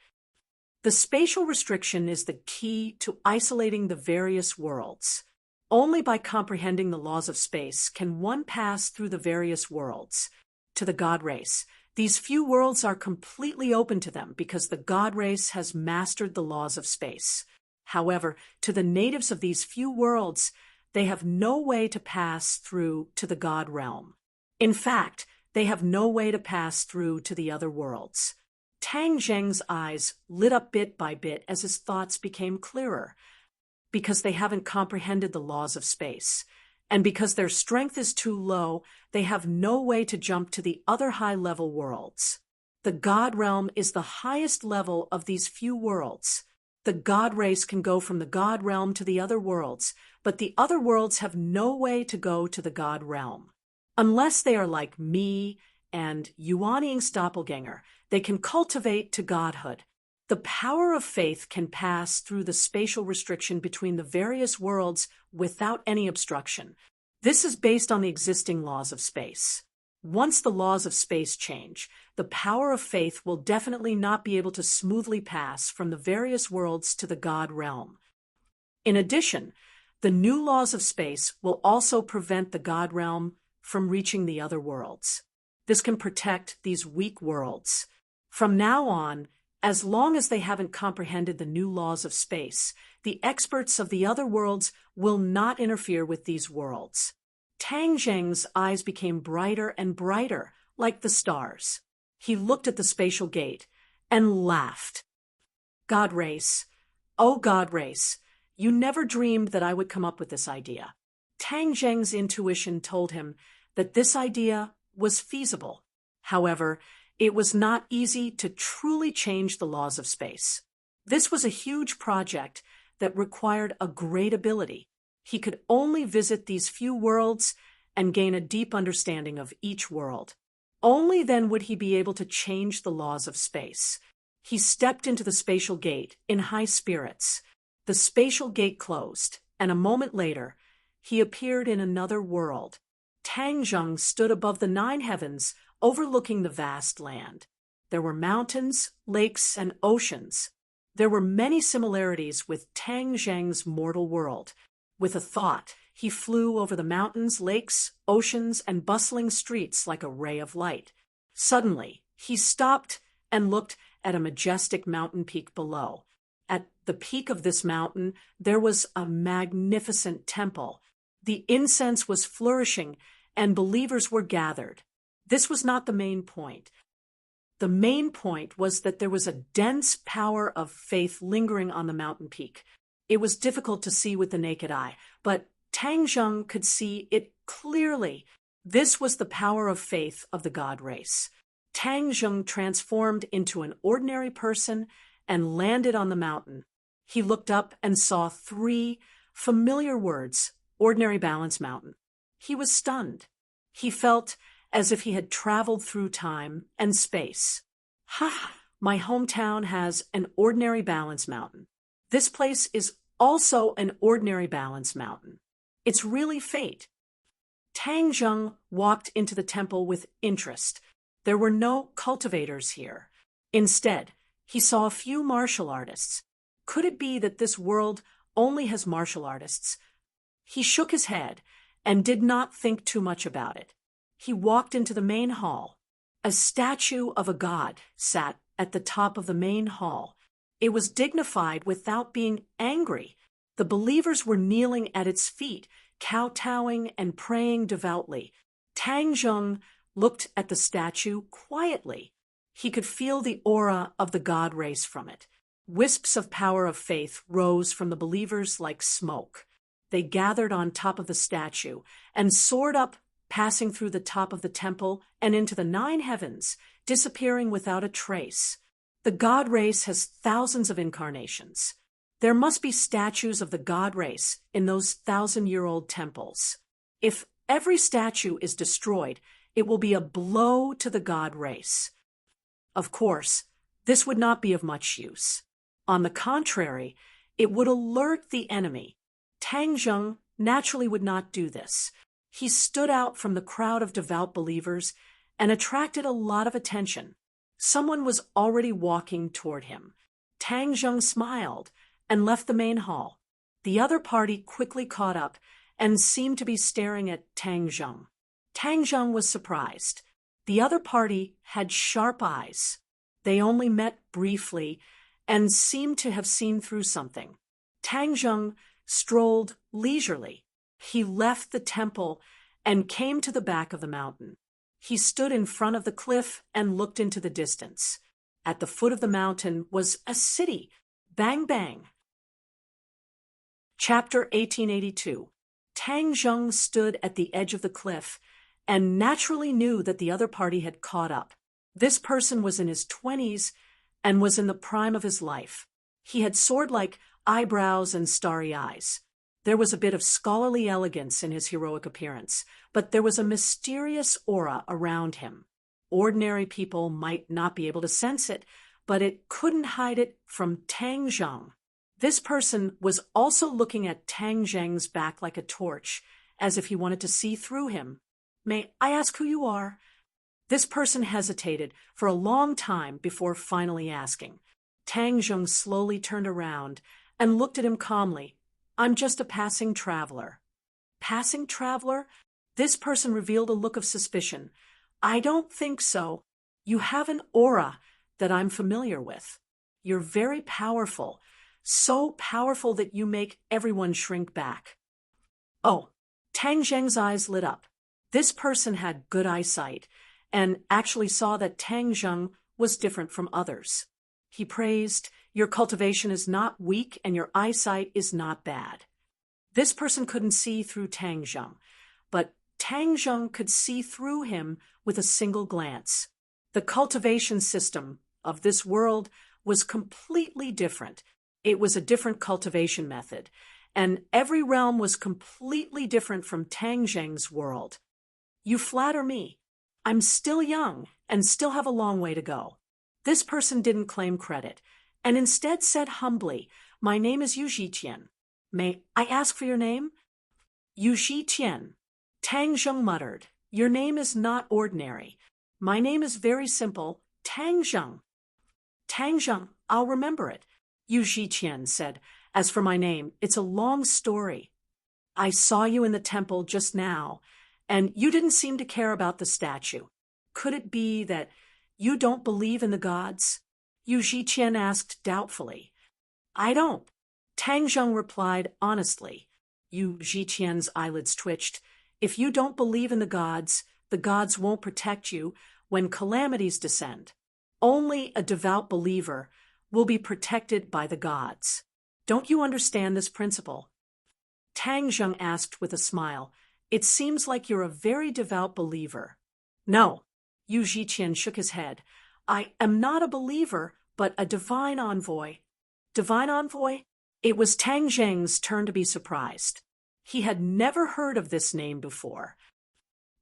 S1: The spatial restriction is the key to isolating the various worlds. Only by comprehending the laws of space can one pass through the various worlds. To the god race, these few worlds are completely open to them because the god race has mastered the laws of space. However, to the natives of these few worlds, they have no way to pass through to the god realm. In fact, they have no way to pass through to the other worlds. Tang Zheng's eyes lit up bit by bit as his thoughts became clearer. Because they haven't comprehended the laws of space, and because their strength is too low, they have no way to jump to the other high-level worlds. The god realm is the highest level of these few worlds. The god race can go from the god realm to the other worlds, but the other worlds have no way to go to the god realm. Unless they are like me and Yuan Ying's doppelganger, they can cultivate to godhood. The power of faith can pass through the spatial restriction between the various worlds without any obstruction. This is based on the existing laws of space. Once the laws of space change, the power of faith will definitely not be able to smoothly pass from the various worlds to the god realm. In addition, the new laws of space will also prevent the god realm from reaching the other worlds. This can protect these weak worlds. From now on, as long as they haven't comprehended the new laws of space, the experts of the other worlds will not interfere with these worlds. Tang Zheng's eyes became brighter and brighter, like the stars. He looked at the spatial gate and laughed. God race, oh God race, you never dreamed that I would come up with this idea. Tang Zheng's intuition told him that this idea was feasible. However, it was not easy to truly change the laws of space. This was a huge project that required a great ability. He could only visit these few worlds and gain a deep understanding of each world. Only then would he be able to change the laws of space. He stepped into the spatial gate in high spirits. The spatial gate closed, and a moment later, he appeared in another world. Tang Zheng stood above the 9 heavens, overlooking the vast land. There were mountains, lakes, and oceans. There were many similarities with Tang Zheng's mortal world. With a thought, he flew over the mountains, lakes, oceans, and bustling streets like a ray of light. Suddenly, he stopped and looked at a majestic mountain peak below. At the peak of this mountain, there was a magnificent temple. The incense was flourishing, and believers were gathered. This was not the main point. The main point was that there was a dense power of faith lingering on the mountain peak. It was difficult to see with the naked eye, but Tang Zheng could see it clearly. This was the power of faith of the god race. Tang Zheng transformed into an ordinary person and landed on the mountain. He looked up and saw 3 familiar words, ordinary balance mountain. He was stunned. He felt as if he had traveled through time and space. Ha! My hometown has an ordinary balance mountain. This place is also an ordinary balance mountain. It's really fate. Tang Zheng walked into the temple with interest. There were no cultivators here. Instead, He saw a few martial artists. Could it be that this world only has martial artists? He shook his head and did not think too much about it. He walked into the main hall. A statue of a god sat at the top of the main hall. It was dignified without being angry. The believers were kneeling at its feet, kowtowing and praying devoutly. Tang Zheng looked at the statue quietly. He could feel the aura of the god race from it. Wisps of power of faith rose from the believers like smoke. They gathered on top of the statue and soared up, passing through the top of the temple and into the 9 heavens, disappearing without a trace. The god race has thousands of incarnations. There must be statues of the god race in those 1,000-year-old temples. If every statue is destroyed, it will be a blow to the god race. Of course, this would not be of much use. On the contrary, it would alert the enemy. Tang Zheng naturally would not do this. He stood out from the crowd of devout believers and attracted a lot of attention. Someone was already walking toward him. Tang Zheng smiled and left the main hall. The other party quickly caught up and seemed to be staring at Tang Zheng. Tang Zheng was surprised. The other party had sharp eyes. They only met briefly and seemed to have seen through something. Tang Zheng strolled leisurely. He left the temple and came to the back of the mountain. He stood in front of the cliff and looked into the distance. At the foot of the mountain was a city. Bang bang. Chapter 1882. Tang Zheng stood at the edge of the cliff and naturally knew that the other party had caught up. This person was in his 20s and was in the prime of his life. He had sword-like eyebrows and starry eyes. There was a bit of scholarly elegance in his heroic appearance, but there was a mysterious aura around him. Ordinary people might not be able to sense it, but it couldn't hide it from Tang Zheng. This person was also looking at Tang Zheng's back like a torch, as if he wanted to see through him. "May I ask who you are?" This person hesitated for a long time before finally asking. Tang Zheng slowly turned around and looked at him calmly. "I'm just a passing traveler." "Passing traveler?" This person revealed a look of suspicion. "I don't think so. You have an aura that I'm familiar with. You're very powerful, so powerful that you make everyone shrink back." Oh, Tang Zheng's eyes lit up. This person had good eyesight and actually saw that Tang Zheng was different from others. He praised, "Your cultivation is not weak and your eyesight is not bad." This person couldn't see through Tang Zheng, but Tang Zheng could see through him with a single glance. The cultivation system of this world was completely different. It was a different cultivation method, and every realm was completely different from Tang Zheng's world. "You flatter me. I'm still young and still have a long way to go." This person didn't claim credit, and instead said humbly, "My name is Yu Zhiqian. May I ask for your name?" "Yu Zhiqian." Tang Zheng muttered, "Your name is not ordinary. My name is very simple, Tang Zheng." "Tang Zheng, I'll remember it," Yu Zhiqian said. "As for my name, it's a long story. I saw you in the temple just now, and you didn't seem to care about the statue. Could it be that you don't believe in the gods?" Yu Zhiqian asked doubtfully. "I don't." Tang Zheng replied honestly. Yu Zhiqian's eyelids twitched. "If you don't believe in the gods won't protect you when calamities descend. Only a devout believer will be protected by the gods. Don't you understand this principle?" Tang Zheng asked with a smile, "It seems like you're a very devout believer." "No." Yu Zhiqian shook his head. "I am not a believer, but a divine envoy." "Divine envoy?" It was Tang Zheng's turn to be surprised. He had never heard of this name before.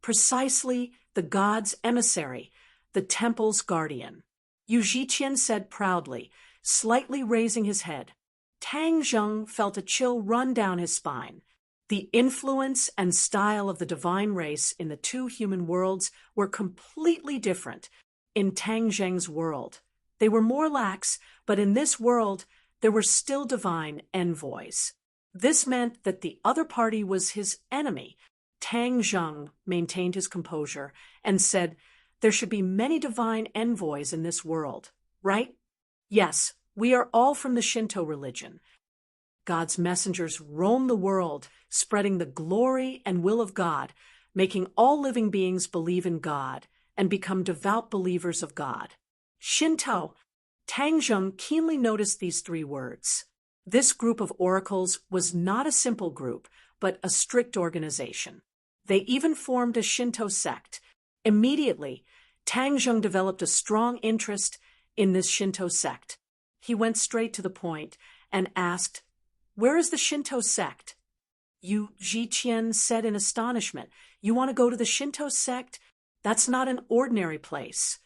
S1: "Precisely the god's emissary, the temple's guardian," Yu Zhiqian said proudly, slightly raising his head. Tang Zheng felt a chill run down his spine. The influence and style of the divine race in the two human worlds were completely different. In Tang Zheng's world, They were more lax, but in this world, there were still divine envoys. This meant that the other party was his enemy. Tang Zheng maintained his composure and said, "There should be many divine envoys in this world, right? Yes, we are all from the Shinto religion. God's messengers roam the world, spreading the glory and will of God, making all living beings believe in God and become devout believers of God." Shinto. Tang Zheng keenly noticed these three words. This group of oracles was not a simple group, but a strict organization. They even formed a Shinto sect. Immediately, Tang Zheng developed a strong interest in this Shinto sect. He went straight to the point and asked, "Where is the Shinto sect?" Yu Zhiqian said in astonishment, "You want to go to the Shinto sect? That's not an ordinary place.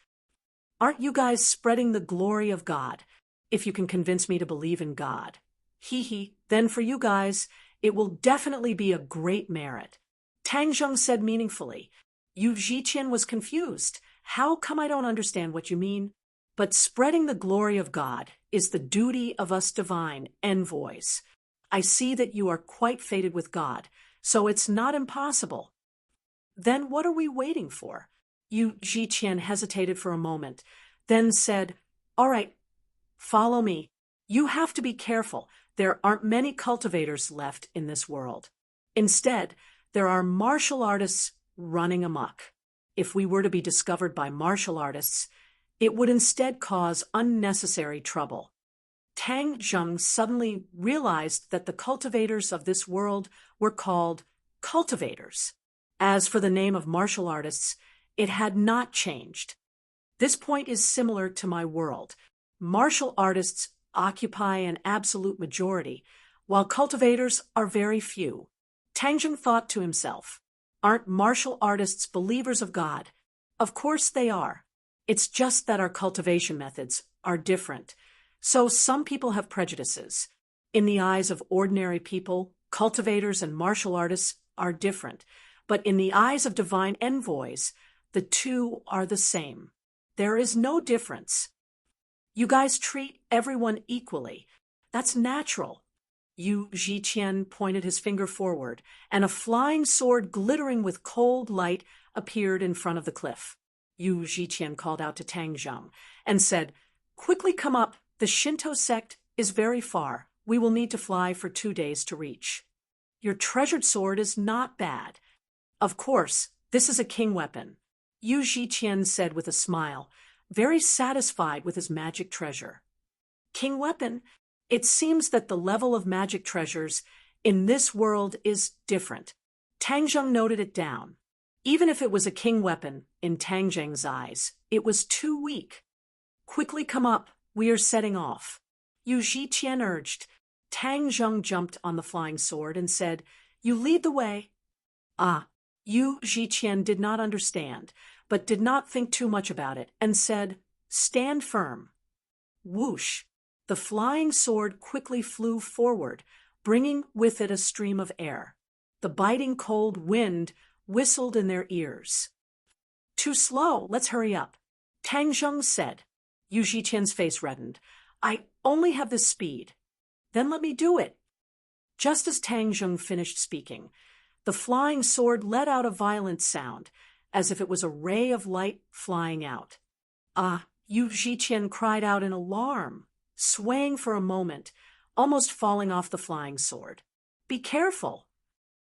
S1: Aren't you guys spreading the glory of God? If you can convince me to believe in God. Hee, then for you guys, it will definitely be a great merit." Tang Zheng said meaningfully. Yu Zhiqian was confused. "How come I don't understand what you mean?" "But spreading the glory of God is the duty of us divine envoys. I see that you are quite fated with God, so it's not impossible." "Then what are we waiting for?" Yu Zhiqian hesitated for a moment, then said, "All right, follow me. You have to be careful. There aren't many cultivators left in this world. Instead, there are martial artists running amok. If we were to be discovered by martial artists, it would instead cause unnecessary trouble." Tang Zheng suddenly realized that the cultivators of this world were called cultivators. As for the name of martial artists, it had not changed. This point is similar to my world. Martial artists occupy an absolute majority, while cultivators are very few. Tang Zheng thought to himself, "Aren't martial artists believers of God? Of course they are. It's just that our cultivation methods are different. So some people have prejudices. In the eyes of ordinary people, cultivators and martial artists are different. But in the eyes of divine envoys, the two are the same. There is no difference. You guys treat everyone equally. That's natural." Yu Zhiqian pointed his finger forward, and a flying sword glittering with cold light appeared in front of the cliff. Yu Zhiqian called out to Tang Zheng and said, "Quickly come up. The Shinto sect is very far. We will need to fly for 2 days to reach. Your treasured sword is not bad. Of course, this is a king weapon," Yu Zhiqian said with a smile, very satisfied with his magic treasure. "King weapon? It seems that the level of magic treasures in this world is different." Tang Zheng noted it down. Even if it was a king weapon, in Tang Zheng's eyes, it was too weak. "Quickly come up. We are setting off," Yu Zhiqian urged. Tang Zheng jumped on the flying sword and said, "You lead the way." Yu Zhiqian did not understand, but did not think too much about it, and said, "Stand firm." Whoosh! The flying sword quickly flew forward, bringing with it a stream of air. The biting cold wind whistled in their ears. "Too slow, let's hurry up," Tang Zheng said. Yu Zhiqian's face reddened. "I only have this speed." "Then let me do it." Just as Tang Zheng finished speaking, the flying sword let out a violent sound, as if it was a ray of light flying out. Yu Zhiqian cried out in alarm, swaying for a moment, almost falling off the flying sword. "Be careful,"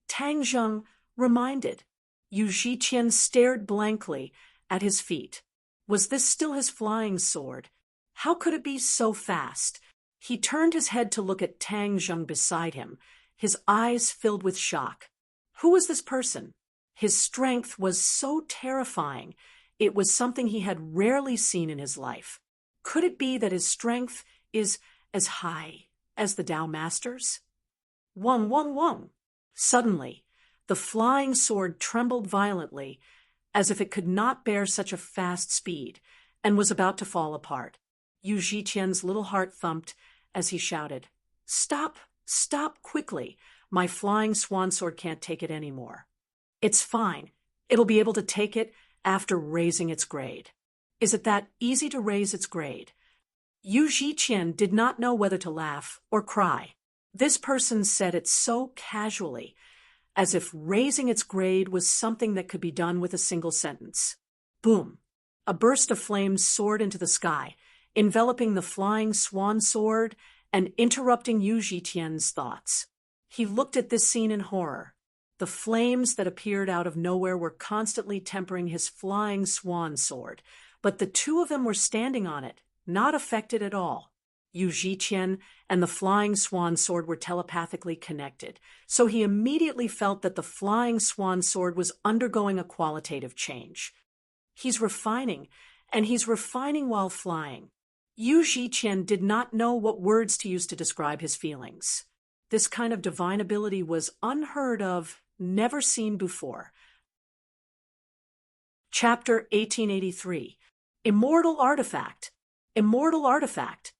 S1: Tang Zheng reminded. Yu Zhiqian stared blankly at his feet. Was this still his flying sword? How could it be so fast? He turned his head to look at Tang Zheng beside him, his eyes filled with shock. Who was this person? His strength was so terrifying. It was something he had rarely seen in his life. Could it be that his strength is as high as the Tao Masters? Wong. Suddenly, the flying sword trembled violently, as if it could not bear such a fast speed, and was about to fall apart. Yu Zhiqian's little heart thumped as he shouted, Stop quickly. My flying swan sword can't take it anymore." "It's fine. It'll be able to take it after raising its grade." "Is it that easy to raise its grade?" Yu Zhiqian did not know whether to laugh or cry. This person said it so casually, as if raising its grade was something that could be done with a single sentence. Boom! A burst of flames soared into the sky, enveloping the flying swan sword and interrupting Yu Zhiqian's thoughts. He looked at this scene in horror. The flames that appeared out of nowhere were constantly tempering his flying swan sword, but the two of them were standing on it, not affected at all. Yu Zhiqian and the flying swan sword were telepathically connected, so he immediately felt that the flying swan sword was undergoing a qualitative change. He's refining, and he's refining while flying. Yu Zhiqian did not know what words to use to describe his feelings. This kind of divine ability was unheard of, never seen before. Chapter 1883. Immortal Artifact. Immortal Artifact.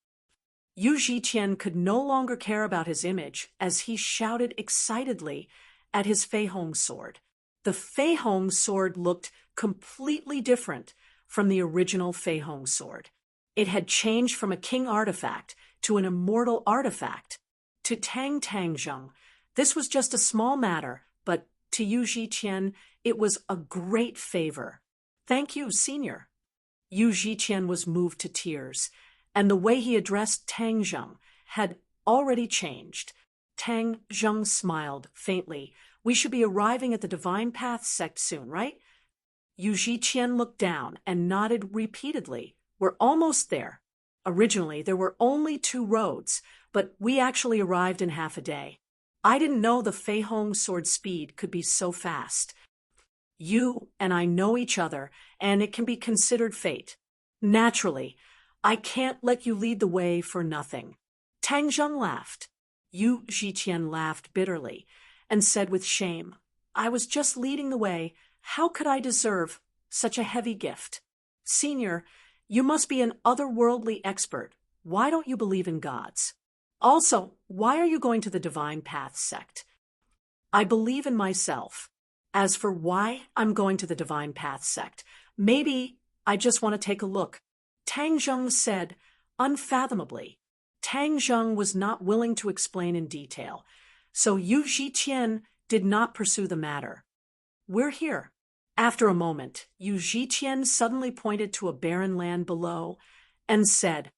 S1: Yu Zhiqian could no longer care about his image as he shouted excitedly at his Fei Hong sword. The Fei Hong sword looked completely different from the original Fei Hong sword. It had changed from a king artifact to an immortal artifact. To Tang Zheng, this was just a small matter, but to Yu Zhiqian, it was a great favor. Thank you, senior. Yu Zhiqian was moved to tears, and the way he addressed Tang Zheng had already changed. Tang Zheng smiled faintly. We should be arriving at the Divine Path sect soon, right? Yu Zhiqian looked down and nodded repeatedly. We're almost there. Originally, there were only 2 roads, but we actually arrived in half a day. I didn't know the Fei Hong sword speed could be so fast. You and I know each other, and it can be considered fate. Naturally, I can't let you lead the way for nothing. Tang Zheng laughed. Yu Zhiqian laughed bitterly and said with shame, I was just leading the way. How could I deserve such a heavy gift? Senior, you must be an otherworldly expert. Why don't you believe in gods? Also, why are you going to the Divine Path sect? I believe in myself. As for why I'm going to the Divine Path sect, maybe I just want to take a look. Tang Zheng said, unfathomably. Tang Zheng was not willing to explain in detail, so Yu Zhiqian did not pursue the matter. We're here. After a moment, Yu Zhiqian suddenly pointed to a barren land below and said,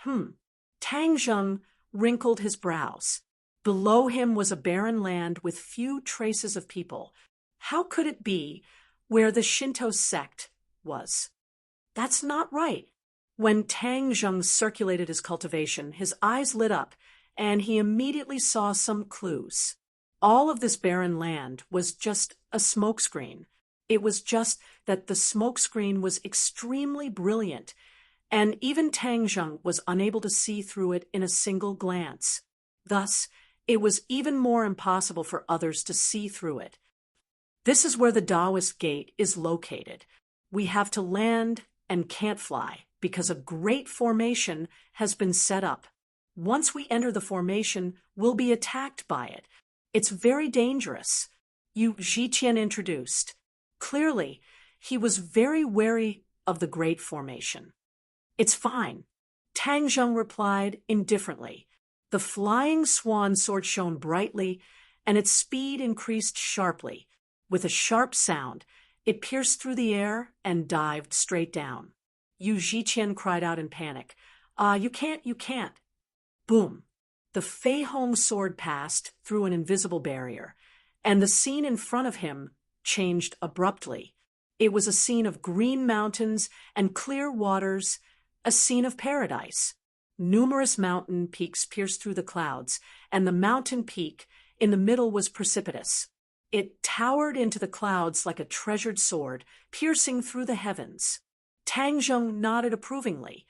S1: Tang Zheng wrinkled his brows. Below him was a barren land with few traces of people. How could it be where the Shinto sect was? That's not right. When Tang Zheng circulated his cultivation, his eyes lit up, and he immediately saw some clues. All of this barren land was just a smokescreen. It was just that the smokescreen was extremely brilliant, and even Tang Zheng was unable to see through it in a single glance. Thus, it was even more impossible for others to see through it. This is where the Taoist gate is located. We have to land and can't fly because a great formation has been set up. Once we enter the formation, we'll be attacked by it. It's very dangerous. Yu Zhiqian introduced. Clearly, he was very wary of the great formation. It's fine. Tang Zheng replied indifferently. The flying swan sword shone brightly, and its speed increased sharply. With a sharp sound, it pierced through the air and dived straight down. Yu Zhiqian cried out in panic. You can't. Boom. The Fei Hong sword passed through an invisible barrier, and the scene in front of him changed abruptly. It was a scene of green mountains and clear waters, a scene of paradise. Numerous mountain peaks pierced through the clouds, and the mountain peak in the middle was precipitous. It towered into the clouds like a treasured sword, piercing through the heavens. Tang Zheng nodded approvingly.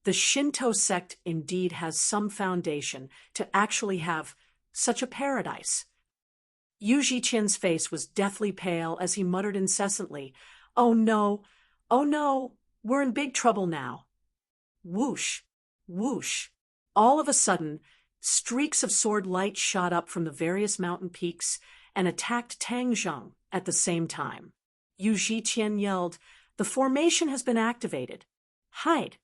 S1: The Shinto sect indeed has some foundation to actually have such a paradise. Yu Zhiqian's face was deathly pale as he muttered incessantly, oh no, we're in big trouble now. Whoosh, whoosh. All of a sudden, streaks of sword light shot up from the various mountain peaks and attacked Tang Zheng at the same time. Yu Zhiqian yelled, the formation has been activated. Hide.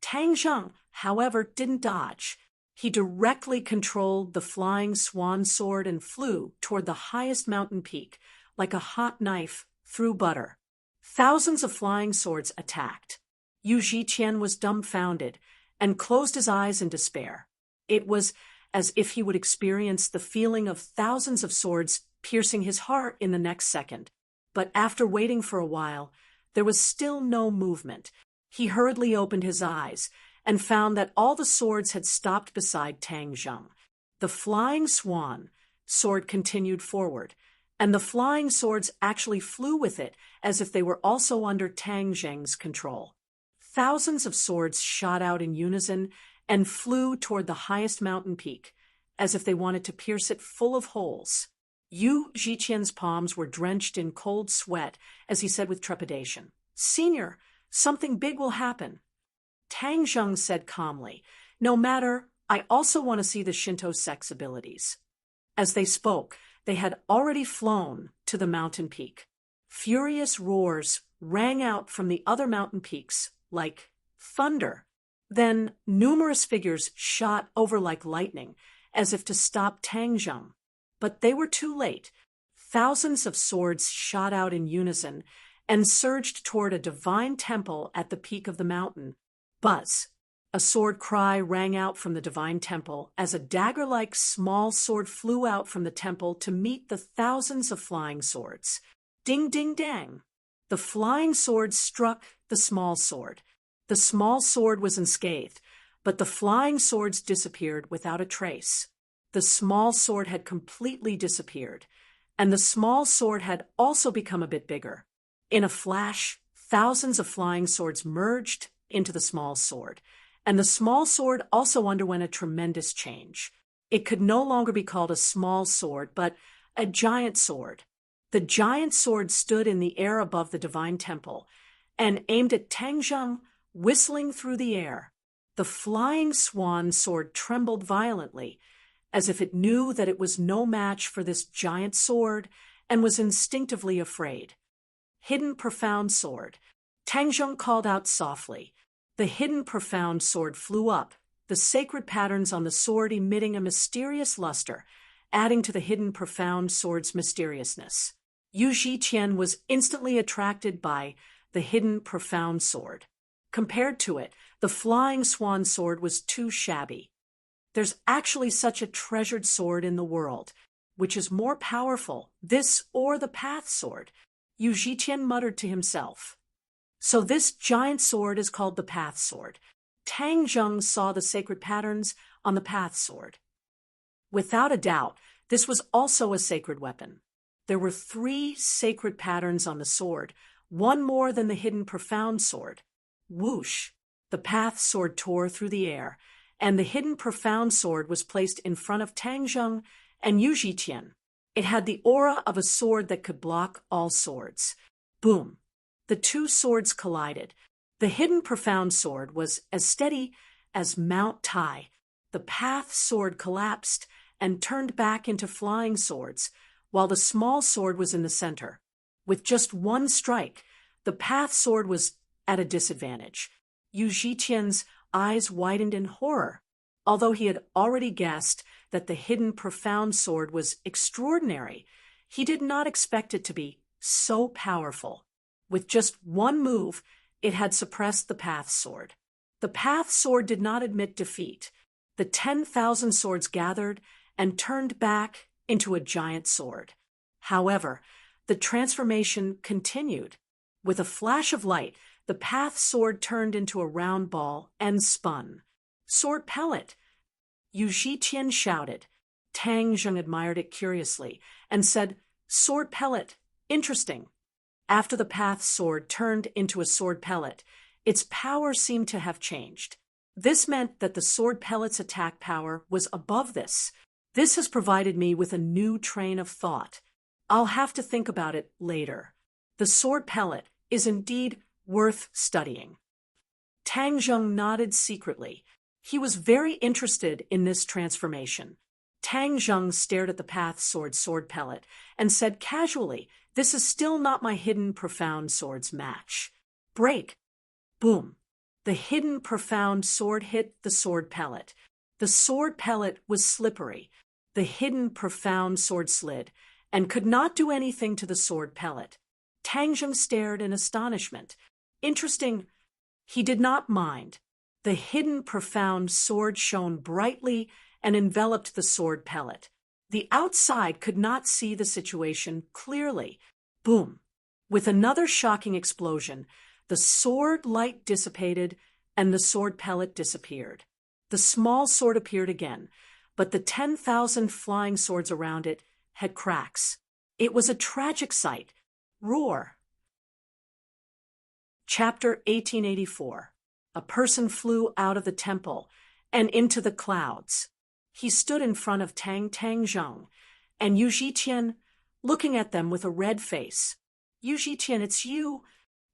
S1: Tang Zheng, however, didn't dodge. He directly controlled the flying swan sword and flew toward the highest mountain peak, like a hot knife through butter. Thousands of flying swords attacked. Yu Zhiqian was dumbfounded and closed his eyes in despair. It was as if he would experience the feeling of thousands of swords piercing his heart in the next second. But after waiting for a while, there was still no movement. He hurriedly opened his eyes and found that all the swords had stopped beside Tang Zheng. The flying swan sword continued forward, and the flying swords actually flew with it as if they were also under Tang Zheng's control. Thousands of swords shot out in unison and flew toward the highest mountain peak, as if they wanted to pierce it full of holes. Yu Zhiqian's palms were drenched in cold sweat as he said with trepidation, "Senior, something big will happen." Tang Zheng said calmly, "No matter, I also want to see the Shinto sect's abilities." As they spoke, they had already flown to the mountain peak. Furious roars rang out from the other mountain peaks like thunder. Then numerous figures shot over like lightning, as if to stop Tang Zheng. But they were too late. Thousands of swords shot out in unison and surged toward a divine temple at the peak of the mountain. Buzz! A sword cry rang out from the divine temple as a dagger-like small sword flew out from the temple to meet the thousands of flying swords. Ding, ding, dang! The flying sword struck the small sword. The small sword was unscathed, but the flying swords disappeared without a trace. The small sword had completely disappeared, and the small sword had also become a bit bigger. In a flash, thousands of flying swords merged into the small sword, and the small sword also underwent a tremendous change. It could no longer be called a small sword, but a giant sword. The giant sword stood in the air above the divine temple and aimed at Tang Zheng, whistling through the air. The flying swan sword trembled violently, as if it knew that it was no match for this giant sword and was instinctively afraid. Hidden profound sword. Tang Zheng called out softly. The hidden profound sword flew up, the sacred patterns on the sword emitting a mysterious luster, adding to the hidden profound sword's mysteriousness. Yu Zhiqian was instantly attracted by the hidden profound sword. Compared to it, the flying swan sword was too shabby. There's actually such a treasured sword in the world. Which is more powerful, this or the path sword? Yu Zhiqian muttered to himself. So this giant sword is called the path sword. Tang Zheng saw the sacred patterns on the path sword. Without a doubt, this was also a sacred weapon. There were 3 sacred patterns on the sword, one more than the hidden profound sword. Whoosh! The path sword tore through the air, and the hidden profound sword was placed in front of Tang Zheng and Yu Zhiqian. It had the aura of a sword that could block all swords. Boom! The 2 swords collided. The hidden profound sword was as steady as Mount Tai. The path sword collapsed and turned back into flying swords, while the small sword was in the center. With just one strike, the path sword was at a disadvantage. Yu Zhiqian's eyes widened in horror. Although he had already guessed that the hidden profound sword was extraordinary, he did not expect it to be so powerful. With just one move, it had suppressed the path sword. The path sword did not admit defeat. The 10,000 swords gathered and turned back into a giant sword. However, the transformation continued. With a flash of light, the path sword turned into a round ball and spun. Sword pellet! Yu Zhiqian shouted. Tang Zheng admired it curiously and said, "Sword pellet, interesting." After the path sword turned into a sword pellet, its power seemed to have changed. This meant that the sword pellet's attack power was above this. This has provided me with a new train of thought. I'll have to think about it later. The sword pellet is indeed worth studying. Tang Zheng nodded secretly. He was very interested in this transformation. Tang Zheng stared at the path sword pellet and said casually, "This is still not my hidden profound sword's match." Break! Boom! The hidden, profound sword hit the sword pellet. The sword pellet was slippery. The hidden, profound sword slid, and could not do anything to the sword pellet. Tang Zheng stared in astonishment. Interesting. He did not mind. The hidden, profound sword shone brightly and enveloped the sword pellet. The outside could not see the situation clearly. Boom! With another shocking explosion, the sword light dissipated and the sword pellet disappeared. The small sword appeared again, but the 10,000 flying swords around it had cracks. It was a tragic sight. Roar! Chapter 1884. A person flew out of the temple and into the clouds. He stood in front of Tang Zheng and Yu Zhiqian, looking at them with a red face. Yu Zhiqian, it's you.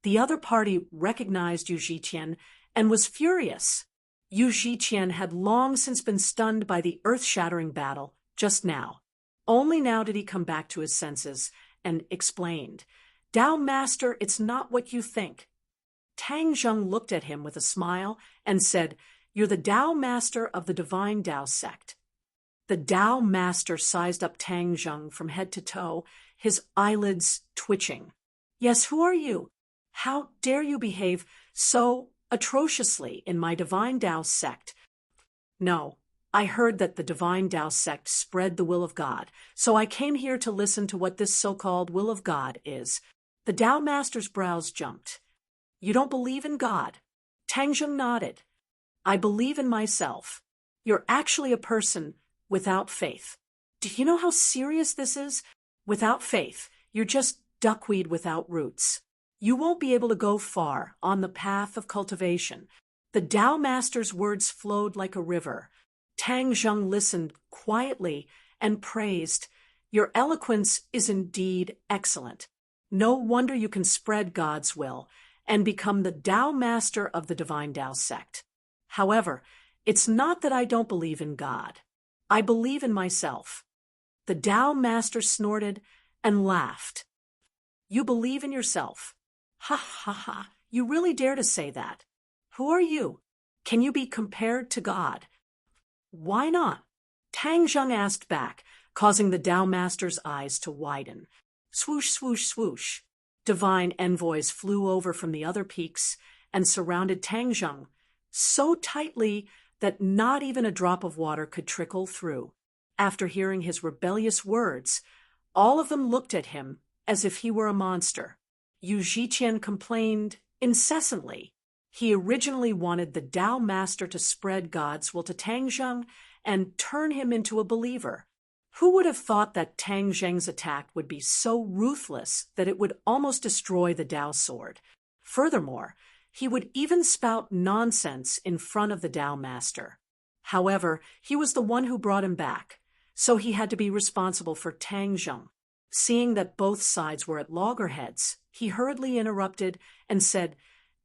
S1: The other party recognized Yu Zhiqian and was furious. Yu Zhiqian had long since been stunned by the earth-shattering battle just now. Only now did he come back to his senses and explained, "Tao Master, it's not what you think." Tang Zheng looked at him with a smile and said, "You're the Tao Master of the Divine Tao sect." The Tao Master sized up Tang Zheng from head to toe, his eyelids twitching. "Yes, who are you? How dare you behave so atrociously in my Divine Tao sect?" "No, I heard that the Divine Tao sect spread the will of God, so I came here to listen to what this so-called will of God is." The Tao Master's brows jumped. "You don't believe in God?" Tang Zheng nodded. "I believe in myself. You're actually a person without faith. Do you know how serious this is? Without faith, you're just duckweed without roots. You won't be able to go far on the path of cultivation." The Tao Master's words flowed like a river. Tang Zheng listened quietly and praised, "Your eloquence is indeed excellent. No wonder you can spread God's will and become the Tao Master of the Divine Tao sect. However, it's not that I don't believe in God. I believe in myself." The Tao Master snorted and laughed. "You believe in yourself? Ha ha ha, you really dare to say that? Who are you? Can you be compared to God?" "Why not?" Tang Zheng asked back, causing the Tao Master's eyes to widen. Swoosh, swoosh, swoosh. Divine envoys flew over from the other peaks and surrounded Tang Zheng so tightly that not even a drop of water could trickle through. After hearing his rebellious words, all of them looked at him as if he were a monster. Yu Zhiqian complained incessantly. He originally wanted the Tao Master to spread God's will to Tang Zheng and turn him into a believer. Who would have thought that Tang Zheng's attack would be so ruthless that it would almost destroy the Tao sword? Furthermore, he would even spout nonsense in front of the Tao Master. However, he was the one who brought him back, so he had to be responsible for Tang Zheng. Seeing that both sides were at loggerheads, he hurriedly interrupted and said,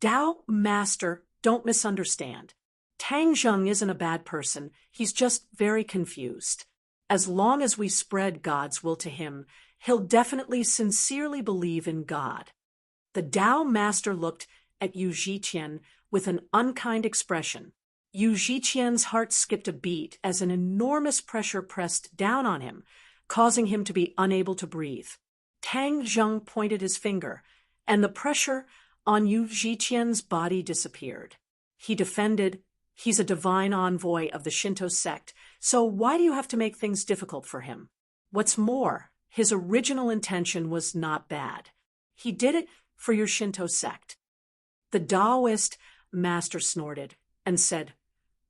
S1: "Tao Master, don't misunderstand. Tang Zheng isn't a bad person, he's just very confused. As long as we spread God's will to him, he'll definitely sincerely believe in God." The Tao Master looked at Yu Zhiqian with an unkind expression. Yu Zhiqian's heart skipped a beat as an enormous pressure pressed down on him, causing him to be unable to breathe. Tang Zheng pointed his finger, and the pressure on Yu Zhiqian's body disappeared. He defended, "He's a divine envoy of the Shinto sect, so why do you have to make things difficult for him? What's more, his original intention was not bad. He did it for your Shinto sect." The Taoist master snorted and said,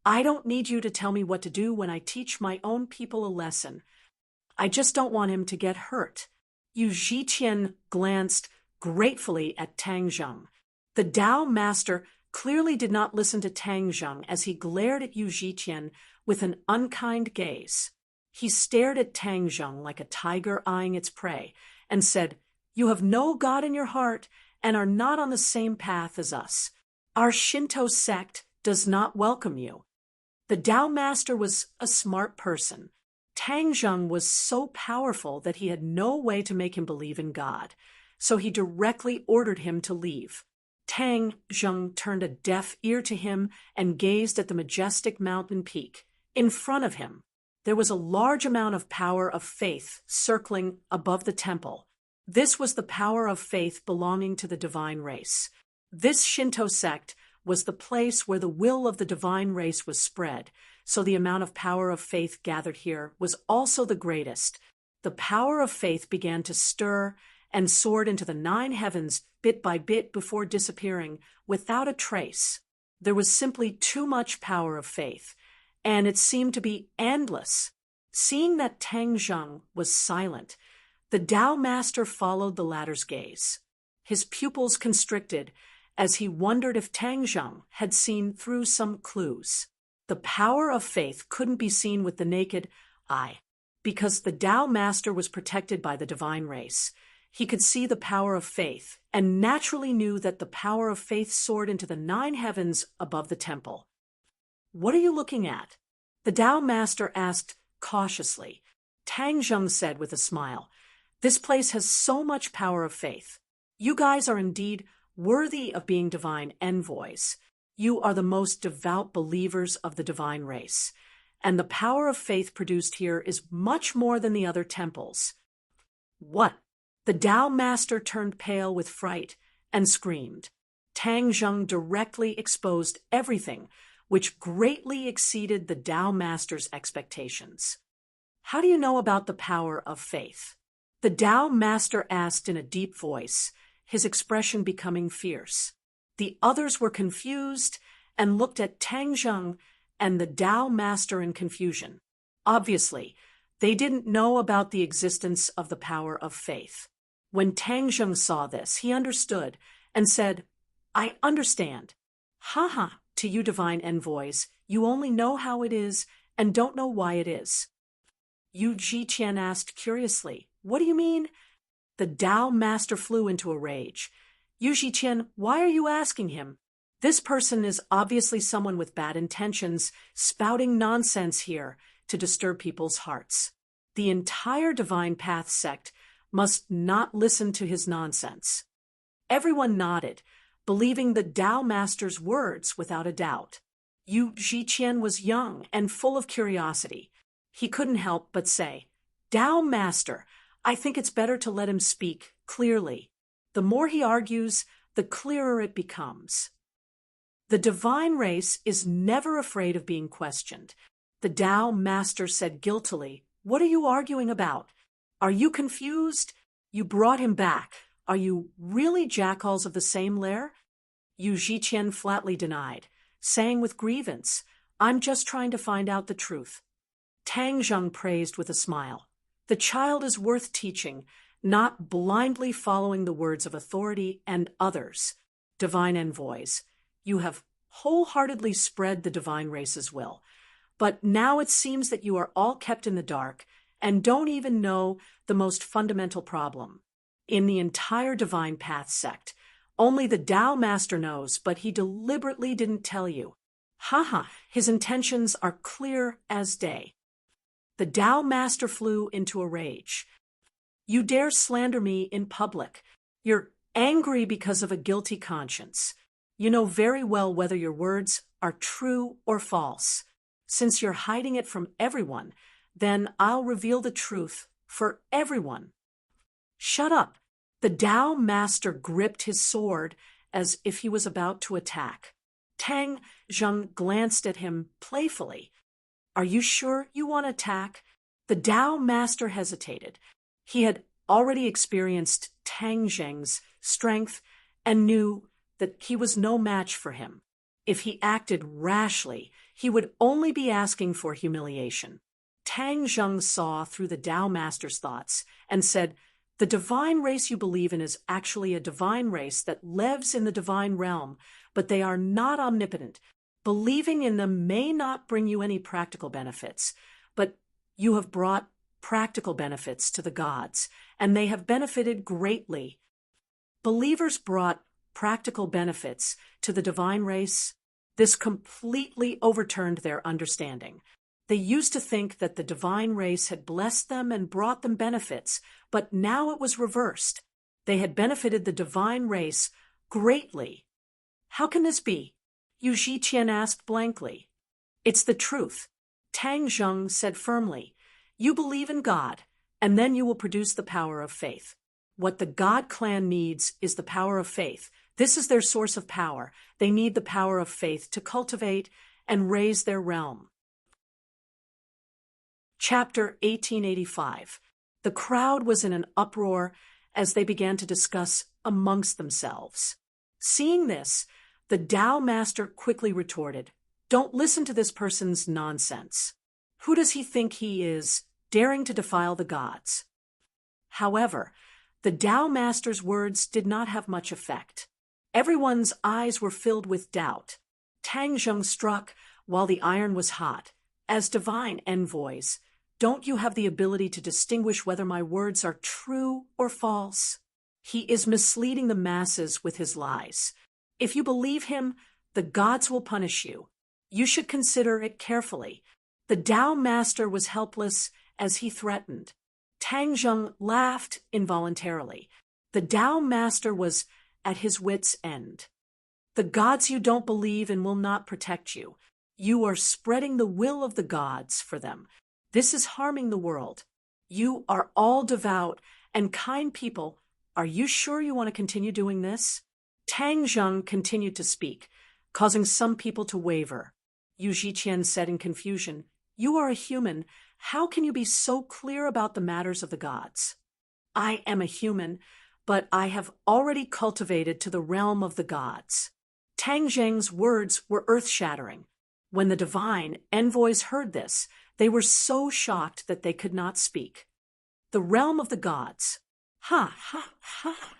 S1: "I don't need you to tell me what to do when I teach my own people a lesson. I just don't want him to get hurt." Yu Zhiqian glanced gratefully at Tang Zheng. The Tao Master clearly did not listen to Tang Zheng as he glared at Yu Zhiqian with an unkind gaze. He stared at Tang Zheng like a tiger eyeing its prey and said, "You have no God in your heart and are not on the same path as us. Our Shinto sect does not welcome you." The Tao Master was a smart person. Tang Zheng was so powerful that he had no way to make him believe in God, so he directly ordered him to leave. Tang Zheng turned a deaf ear to him and gazed at the majestic mountain peak. In front of him, there was a large amount of power of faith circling above the temple. This was the power of faith belonging to the divine race. This Shinto sect was the place where the will of the divine race was spread, so the amount of power of faith gathered here was also the greatest. The power of faith began to stir and soared into the 9 heavens bit by bit before disappearing without a trace. There was simply too much power of faith, and it seemed to be endless. Seeing that Tang Zheng was silent, the Tao master followed the latter's gaze. His pupils constricted as he wondered if Tang Zheng had seen through some clues. The power of faith couldn't be seen with the naked eye, because the Tao master was protected by the divine race. He could see the power of faith, and naturally knew that the power of faith soared into the 9 heavens above the temple. "What are you looking at?" the Tao master asked cautiously. Tang Zheng said with a smile, "This place has so much power of faith. You guys are indeed worthy of being divine envoys. You are the most devout believers of the divine race, and the power of faith produced here is much more than the other temples." "What?" The Tao master turned pale with fright and screamed. Tang Zheng directly exposed everything, which greatly exceeded the Tao master's expectations. "How do you know about the power of faith?" the Tao master asked in a deep voice, his expression becoming fierce. The others were confused and looked at Tang Zheng and the Tao master in confusion. Obviously, they didn't know about the existence of the power of faith. When Tang Zheng saw this, he understood and said, "I understand. Ha, to you divine envoys, you only know how it is and don't know why it is." Yu Jiqian asked curiously, "What do you mean?" The Tao master flew into a rage. "Yu Jiqian, why are you asking him? This person is obviously someone with bad intentions, spouting nonsense here to disturb people's hearts. The entire Divine Path sect must not listen to his nonsense." Everyone nodded, believing the Tao master's words without a doubt. Yu Jiqian was young and full of curiosity. He couldn't help but say, "Tao master, I think it's better to let him speak clearly. The more he argues, the clearer it becomes." The divine race is never afraid of being questioned. The Tao master said guiltily, "What are you arguing about? Are you confused? You brought him back. Are you really jackals of the same lair?" Yu Jiqian flatly denied, saying with grievance, "I'm just trying to find out the truth." Tang Zheng praised with a smile. "The child is worth teaching, not blindly following the words of authority and others. Divine envoys, you have wholeheartedly spread the divine race's will, but now it seems that you are all kept in the dark and don't even know the most fundamental problem. In the entire Divine Path sect, only the Tao Master knows, but he deliberately didn't tell you. His intentions are clear as day." The Tao Master flew into a rage. "You dare slander me in public. You're angry because of a guilty conscience. You know very well whether your words are true or false. Since you're hiding it from everyone, then I'll reveal the truth for everyone." "Shut up." The Tao Master gripped his sword as if he was about to attack. Tang Zheng glanced at him playfully. "Are you sure you want to attack?" The Tao Master hesitated. He had already experienced Tang Zheng's strength and knew that he was no match for him. If he acted rashly, he would only be asking for humiliation. Tang Zheng saw through the Tao Master's thoughts and said, "The divine race you believe in is actually a divine race that lives in the divine realm, but they are not omnipotent. Believing in them may not bring you any practical benefits, but you have brought practical benefits to the gods, and they have benefited greatly." Believers brought practical benefits to the divine race. This completely overturned their understanding. They used to think that the divine race had blessed them and brought them benefits, but now it was reversed. They had benefited the divine race greatly How can this be? Yu Zhiqian asked blankly. It's the truth, Tang Zheng said firmly. You believe in God, and then you will produce the power of faith. What the God clan needs is the power of faith. This is their source of power. They need the power of faith to cultivate and raise their realm. Chapter 1885. The crowd was in an uproar as they began to discuss amongst themselves. Seeing this, the Tao master quickly retorted, "Don't listen to this person's nonsense. Who does he think he is, daring to defile the gods?" However, the Tao master's words did not have much effect. Everyone's eyes were filled with doubt. Tang Zheng struck while the iron was hot. As divine envoys, don't you have the ability to distinguish whether my words are true or false? He is misleading the masses with his lies. If you believe him, the gods will punish you. You should consider it carefully. The Tao master was helpless as he threatened. Tang Zheng laughed involuntarily. The Tao master was at his wits' end. The gods you don't believe in will not protect you. You are spreading the will of the gods for them. This is harming the world. You are all devout and kind people. Are you sure you want to continue doing this? Tang Zheng continued to speak, causing some people to waver. Yu Zhiqian said in confusion, "You are a human. How can you be so clear about the matters of the gods?" "I am a human, but I have already cultivated to the realm of the gods." Tang Zheng's words were earth-shattering. When the divine envoys heard this, they were so shocked that they could not speak. The realm of the gods. Ha, ha, ha.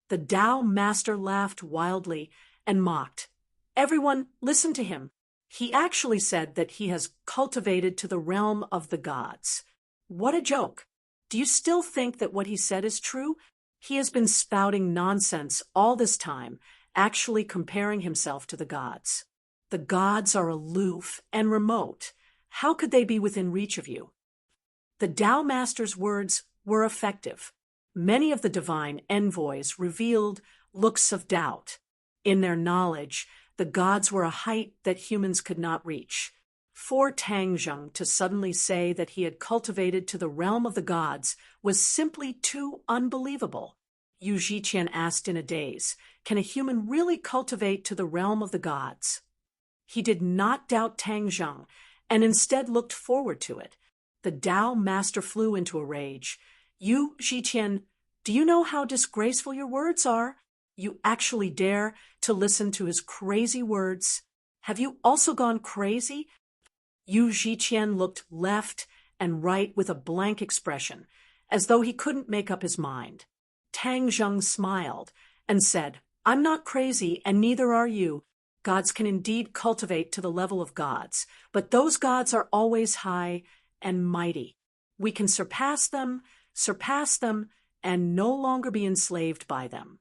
S1: The Tao master laughed wildly and mocked. Everyone, listen to him. He actually said that he has cultivated to the realm of the gods. What a joke. Do you still think that what he said is true? He has been spouting nonsense all this time, actually comparing himself to the gods. The gods are aloof and remote. How could they be within reach of you? The Tao master's words were effective. Many of the divine envoys revealed looks of doubt. In their knowledge, the gods were a height that humans could not reach. For Tang Zheng to suddenly say that he had cultivated to the realm of the gods was simply too unbelievable. Yu Zhiqian asked in a daze, "Can a human really cultivate to the realm of the gods?" He did not doubt Tang Zheng, and instead looked forward to it. The Tao master flew into a rage. "Yu Zhiqian, do you know how disgraceful your words are? You actually dare to listen to his crazy words. Have you also gone crazy?" Yu Zhiqian looked left and right with a blank expression, as though he couldn't make up his mind. Tang Zheng smiled and said, "I'm not crazy, and neither are you. Gods can indeed cultivate to the level of gods, but those gods are always high and mighty. We can surpass them, and no longer be enslaved by them."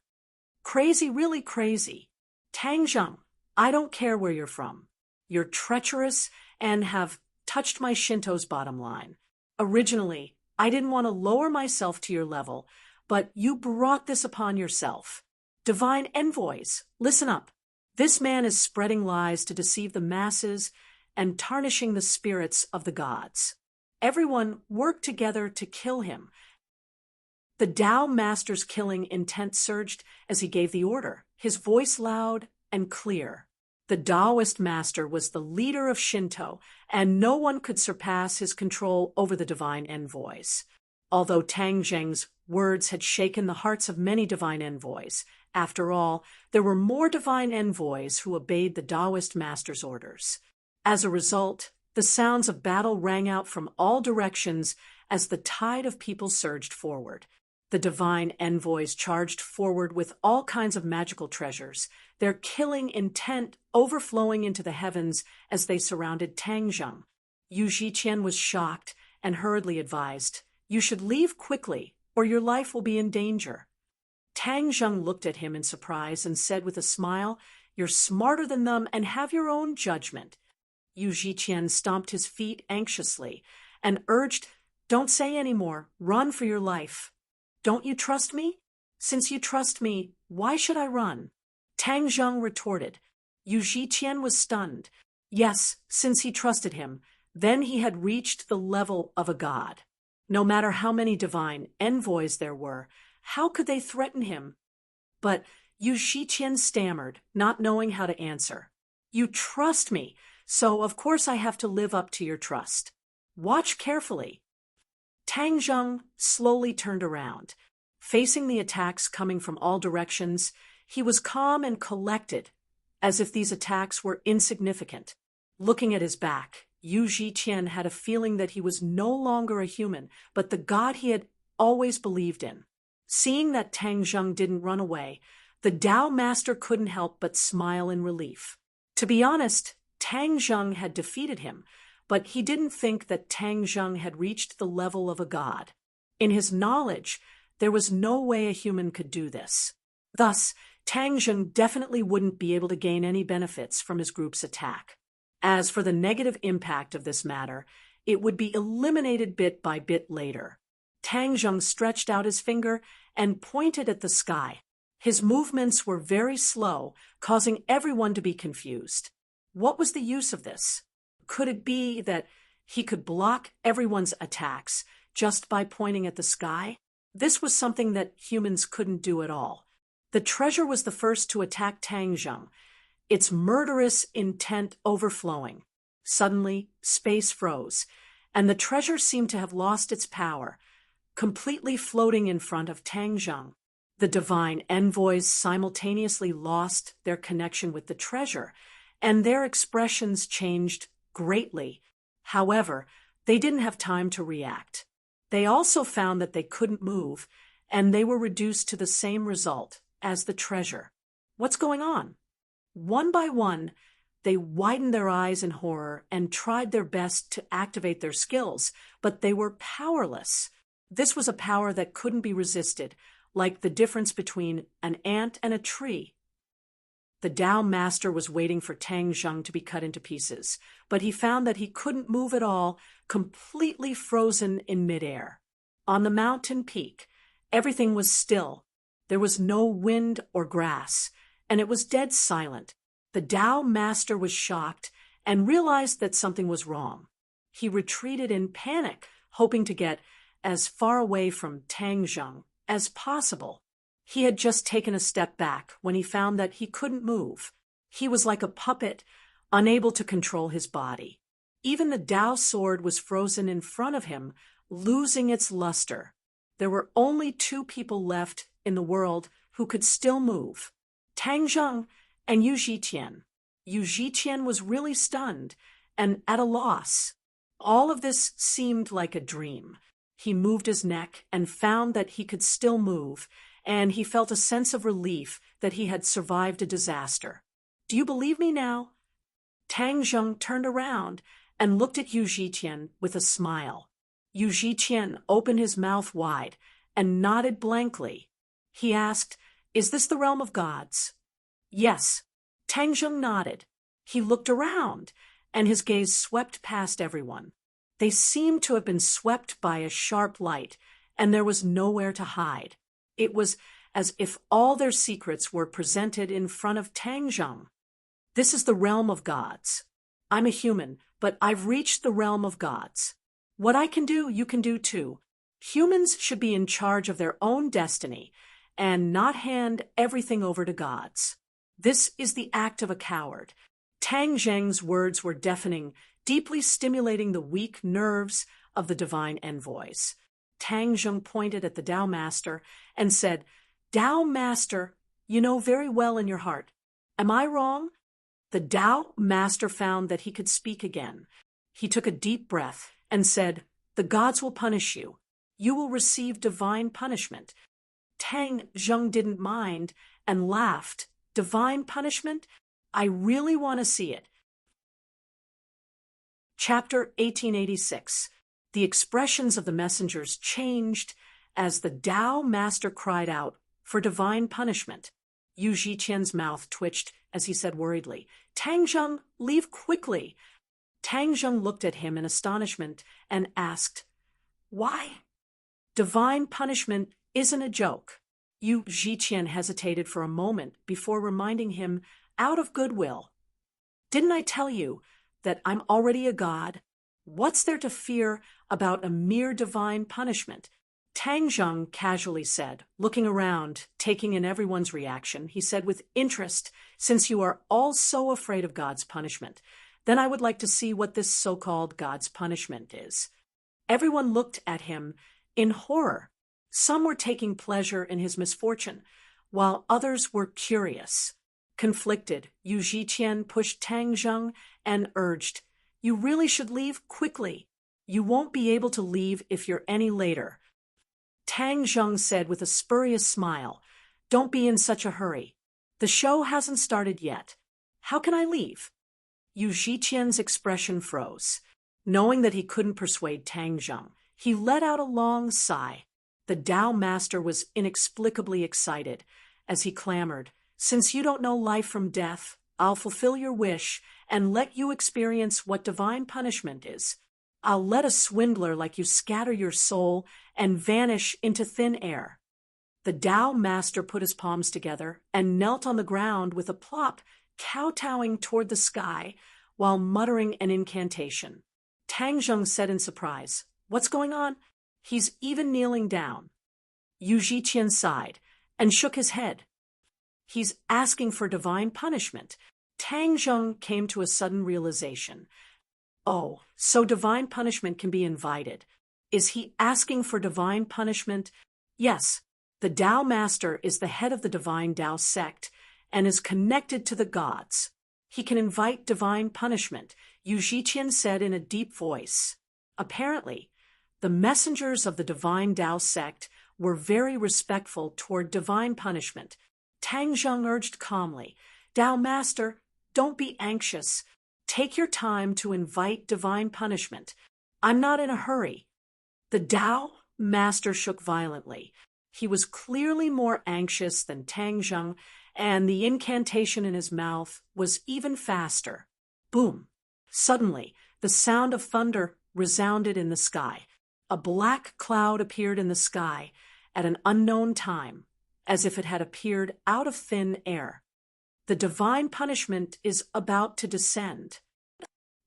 S1: Crazy, really crazy. Tang Zheng, I don't care where you're from. You're treacherous and have touched my Shinto's bottom line. Originally, I didn't want to lower myself to your level, but you brought this upon yourself. Divine envoys, listen up. This man is spreading lies to deceive the masses and tarnishing the spirits of the gods. Everyone work together to kill him. The Tao master's killing intent surged as he gave the order, his voice loud and clear. The Taoist master was the leader of Shinto, and no one could surpass his control over the divine envoys. Although Tang Zheng's words had shaken the hearts of many divine envoys, after all, there were more divine envoys who obeyed the Taoist master's orders. As a result, the sounds of battle rang out from all directions as the tide of people surged forward. The divine envoys charged forward with all kinds of magical treasures, their killing intent overflowing into the heavens as they surrounded Tang Zheng. Yu Zhiqian was shocked and hurriedly advised, "You should leave quickly, or your life will be in danger." Tang Zheng looked at him in surprise and said with a smile, "You're smarter than them and have your own judgment." Yu Zhiqian stomped his feet anxiously and urged, "Don't say any more. Run for your life." "Don't you trust me? Since you trust me, why should I run?" Tang Zheng retorted. Yu Zhiqian was stunned. Yes, since he trusted him, then he had reached the level of a god. No matter how many divine envoys there were, how could they threaten him? But Yu Zhiqian stammered, not knowing how to answer. You trust me, so of course I have to live up to your trust. Watch carefully. Tang Zheng slowly turned around. Facing the attacks coming from all directions, he was calm and collected, as if these attacks were insignificant. Looking at his back, Yu Zhiqian had a feeling that he was no longer a human, but the god he had always believed in. Seeing that Tang Zheng didn't run away, the Tao master couldn't help but smile in relief. To be honest, Tang Zheng had defeated him, but he didn't think that Tang Zheng had reached the level of a god. In his knowledge, there was no way a human could do this. Thus, Tang Zheng definitely wouldn't be able to gain any benefits from his group's attack. As for the negative impact of this matter, it would be eliminated bit by bit later. Tang Zheng stretched out his finger and pointed at the sky. His movements were very slow, causing everyone to be confused. What was the use of this? Could it be that he could block everyone's attacks just by pointing at the sky? This was something that humans couldn't do at all. The treasure was the first to attack Tang Zheng, its murderous intent overflowing. Suddenly, space froze, and the treasure seemed to have lost its power, completely floating in front of Tang Zheng. The divine envoys simultaneously lost their connection with the treasure, and their expressions changed greatly. However, they didn't have time to react. They also found that they couldn't move, and they were reduced to the same result as the treasure. What's going on? One by one, they widened their eyes in horror and tried their best to activate their skills, but they were powerless. This was a power that couldn't be resisted, like the difference between an ant and a tree. The Tao master was waiting for Tang Zheng to be cut into pieces, but he found that he couldn't move at all, completely frozen in midair. On the mountain peak, everything was still. There was no wind or grass, and it was dead silent. The Tao master was shocked and realized that something was wrong. He retreated in panic, hoping to get as far away from Tang Zheng as possible. He had just taken a step back when he found that he couldn't move. He was like a puppet, unable to control his body. Even the Tao sword was frozen in front of him, losing its luster. There were only two people left in the world who could still move: Tang Zheng and Yu Zhiqian. Yu Zhiqian was really stunned and at a loss. All of this seemed like a dream. He moved his neck and found that he could still move, and he felt a sense of relief that he had survived a disaster. Do you believe me now? Tang Zheng turned around and looked at Yu Zhiqian with a smile. Yu Zhiqian opened his mouth wide and nodded blankly. He asked, "Is this the realm of gods?" Yes. Tang Zheng nodded. He looked around, and his gaze swept past everyone. They seemed to have been swept by a sharp light, and there was nowhere to hide. It was as if all their secrets were presented in front of Tang Zheng. This is the realm of gods. I'm a human, but I've reached the realm of gods. What I can do, you can do too. Humans should be in charge of their own destiny and not hand everything over to gods. This is the act of a coward. Tang Zheng's words were deafening, deeply stimulating the weak nerves of the divine envoys. Tang Zheng pointed at the Tao master and said, "Tao master, you know very well in your heart. Am I wrong?" The Tao master found that he could speak again. He took a deep breath and said, "The gods will punish you. You will receive divine punishment." Tang Zheng didn't mind and laughed. Divine punishment? I really want to see it. Chapter 1886. The expressions of the messengers changed as the Tao master cried out for divine punishment. Yu Zhiqian's mouth twitched as he said worriedly, "Tang Zheng, leave quickly." Tang Zheng looked at him in astonishment and asked, "Why?" "Divine punishment isn't a joke. Yu Zhiqian hesitated for a moment before reminding him out of goodwill. Didn't I tell you that I'm already a god? What's there to fear about a mere divine punishment? Tang Zheng casually said, looking around, taking in everyone's reaction. He said with interest, since you are all so afraid of God's punishment, then I would like to see what this so-called God's punishment is. Everyone looked at him in horror. Some were taking pleasure in his misfortune, while others were curious. Conflicted, Yu Zhiqian pushed Tang Zheng and urged, "You really should leave quickly. You won't be able to leave if you're any later." Tang Zheng said with a spurious smile, "Don't be in such a hurry. The show hasn't started yet. How can I leave?" Yu Zhiqian's expression froze. Knowing that he couldn't persuade Tang Zheng, he let out a long sigh. The Tao master was inexplicably excited as he clamored, "Since you don't know life from death, I'll fulfill your wish and let you experience what divine punishment is. I'll let a swindler like you scatter your soul and vanish into thin air." The Tao master put his palms together and knelt on the ground with a plop, kowtowing toward the sky while muttering an incantation. Tang Zheng said in surprise, "What's going on?" "He's even kneeling down." Yu Zhiqian sighed and shook his head. "He's asking for divine punishment." Tang Zheng came to a sudden realization. Oh, so divine punishment can be invited. Is he asking for divine punishment? Yes, the Tao master is the head of the divine Tao sect and is connected to the gods. He can invite divine punishment, Yu Zhiqian said in a deep voice. Apparently, the messengers of the divine Tao sect were very respectful toward divine punishment. Tang Zheng urged calmly, "Tao master, don't be anxious. Take your time to invite divine punishment. I'm not in a hurry." The Tao master shook violently. He was clearly more anxious than Tang Zheng, and the incantation in his mouth was even faster. Boom! Suddenly, the sound of thunder resounded in the sky. A black cloud appeared in the sky at an unknown time, as if it had appeared out of thin air. The divine punishment is about to descend.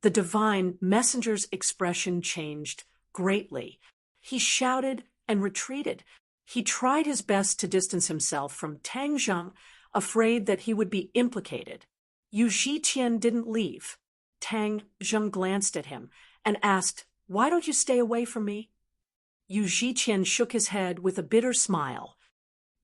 S1: The divine messenger's expression changed greatly. He shouted and retreated. He tried his best to distance himself from Tang Zheng, afraid that he would be implicated. Yu Zhiqian didn't leave. Tang Zheng glanced at him and asked, "Why don't you stay away from me?" Yu Zhiqian shook his head with a bitter smile.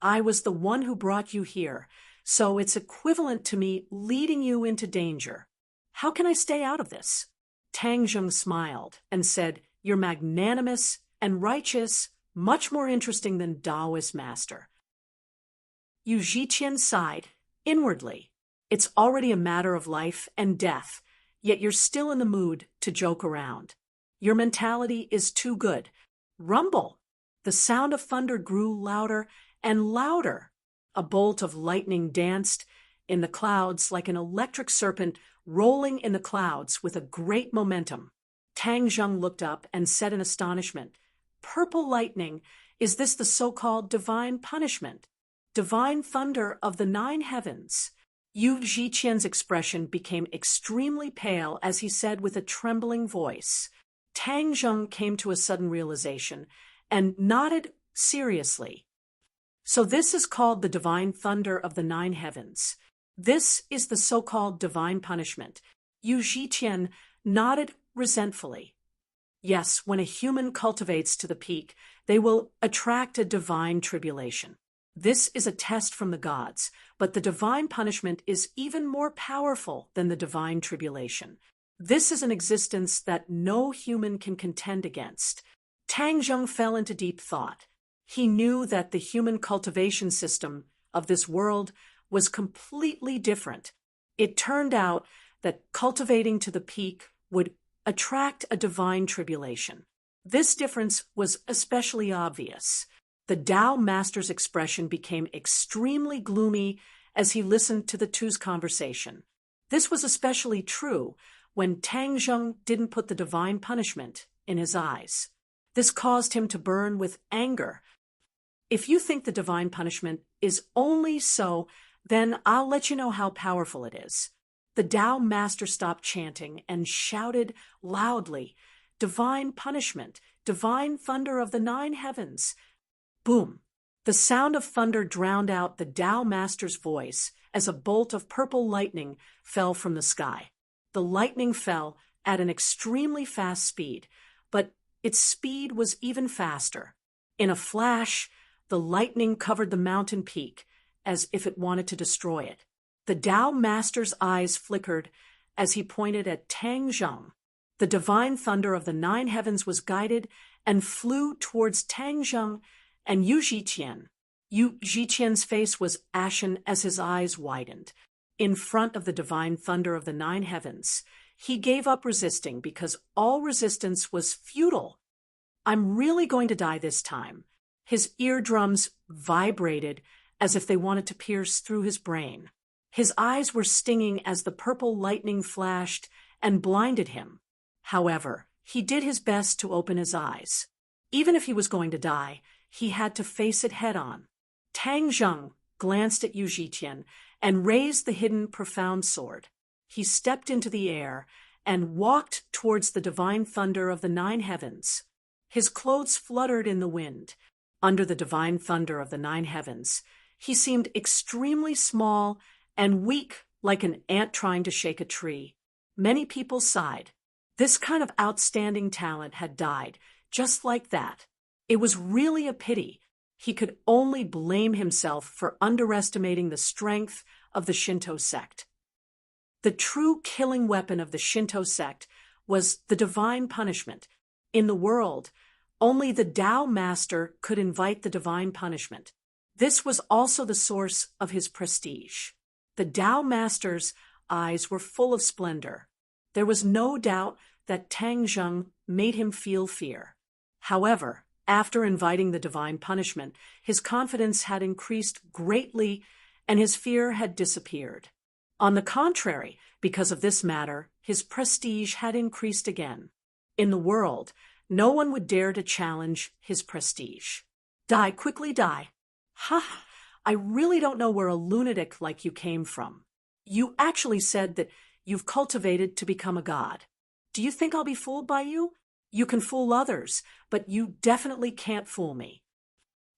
S1: "I was the one who brought you here, so it's equivalent to me leading you into danger. How can I stay out of this?" Tang Zheng smiled and said, "You're magnanimous and righteous, much more interesting than Taoist master." Yu Zhiqian sighed inwardly. It's already a matter of life and death, yet you're still in the mood to joke around. Your mentality is too good. Rumble! The sound of thunder grew louder and louder. A bolt of lightning danced in the clouds like an electric serpent rolling in the clouds with a great momentum. Tang Zheng looked up and said in astonishment, "Purple lightning, is this the so-called divine punishment? Divine thunder of the 9 heavens?" Yu Zhiqian's expression became extremely pale as he said with a trembling voice. Tang Zheng came to a sudden realization and nodded seriously. "So this is called the divine thunder of the 9 heavens. This is the so-called divine punishment." Yu Zhiqian nodded resentfully. "Yes, when a human cultivates to the peak, they will attract a divine tribulation. This is a test from the gods, but the divine punishment is even more powerful than the divine tribulation. This is an existence that no human can contend against." Tang Zheng fell into deep thought. He knew that the human cultivation system of this world was completely different. It turned out that cultivating to the peak would attract a divine tribulation. This difference was especially obvious. The Tao master's expression became extremely gloomy as he listened to the two's conversation. This was especially true when Tang Zheng didn't put the divine punishment in his eyes. This caused him to burn with anger. If you think the divine punishment is only so, then I'll let you know how powerful it is. The Tao master stopped chanting and shouted loudly, "Divine punishment, divine thunder of the 9 heavens." Boom! The sound of thunder drowned out the Tao master's voice as a bolt of purple lightning fell from the sky. The lightning fell at an extremely fast speed, but its speed was even faster. In a flash, the lightning covered the mountain peak as if it wanted to destroy it. The Tao master's eyes flickered as he pointed at Tang Zheng. The divine thunder of the 9 heavens was guided and flew towards Tang Zheng and Yu Zhiqian. Yu Zhiqian's face was ashen as his eyes widened. In front of the divine thunder of the 9 heavens, he gave up resisting because all resistance was futile. "I'm really going to die this time." His eardrums vibrated as if they wanted to pierce through his brain. His eyes were stinging as the purple lightning flashed and blinded him. However, he did his best to open his eyes. Even if he was going to die, he had to face it head-on. Tang Zheng glanced at Yu Zhiqian and raised the hidden profound sword. He stepped into the air and walked towards the divine thunder of the 9 heavens. His clothes fluttered in the wind. Under the divine thunder of the 9 heavens, he seemed extremely small and weak, like an ant trying to shake a tree. Many people sighed. This kind of outstanding talent had died, just like that. It was really a pity. He could only blame himself for underestimating the strength of the Shinto sect. The true killing weapon of the Shinto sect was the divine punishment. In the world, only the Tao master could invite the divine punishment. This was also the source of his prestige. The Tao master's eyes were full of splendor. There was no doubt that Tang Zheng made him feel fear. However, after inviting the divine punishment, his confidence had increased greatly and his fear had disappeared. On the contrary, because of this matter, his prestige had increased again. In the world, no one would dare to challenge his prestige. "Die, quickly die." "Ha! I really don't know where a lunatic like you came from. You actually said that you've cultivated to become a god. Do you think I'll be fooled by you? You can fool others, but you definitely can't fool me."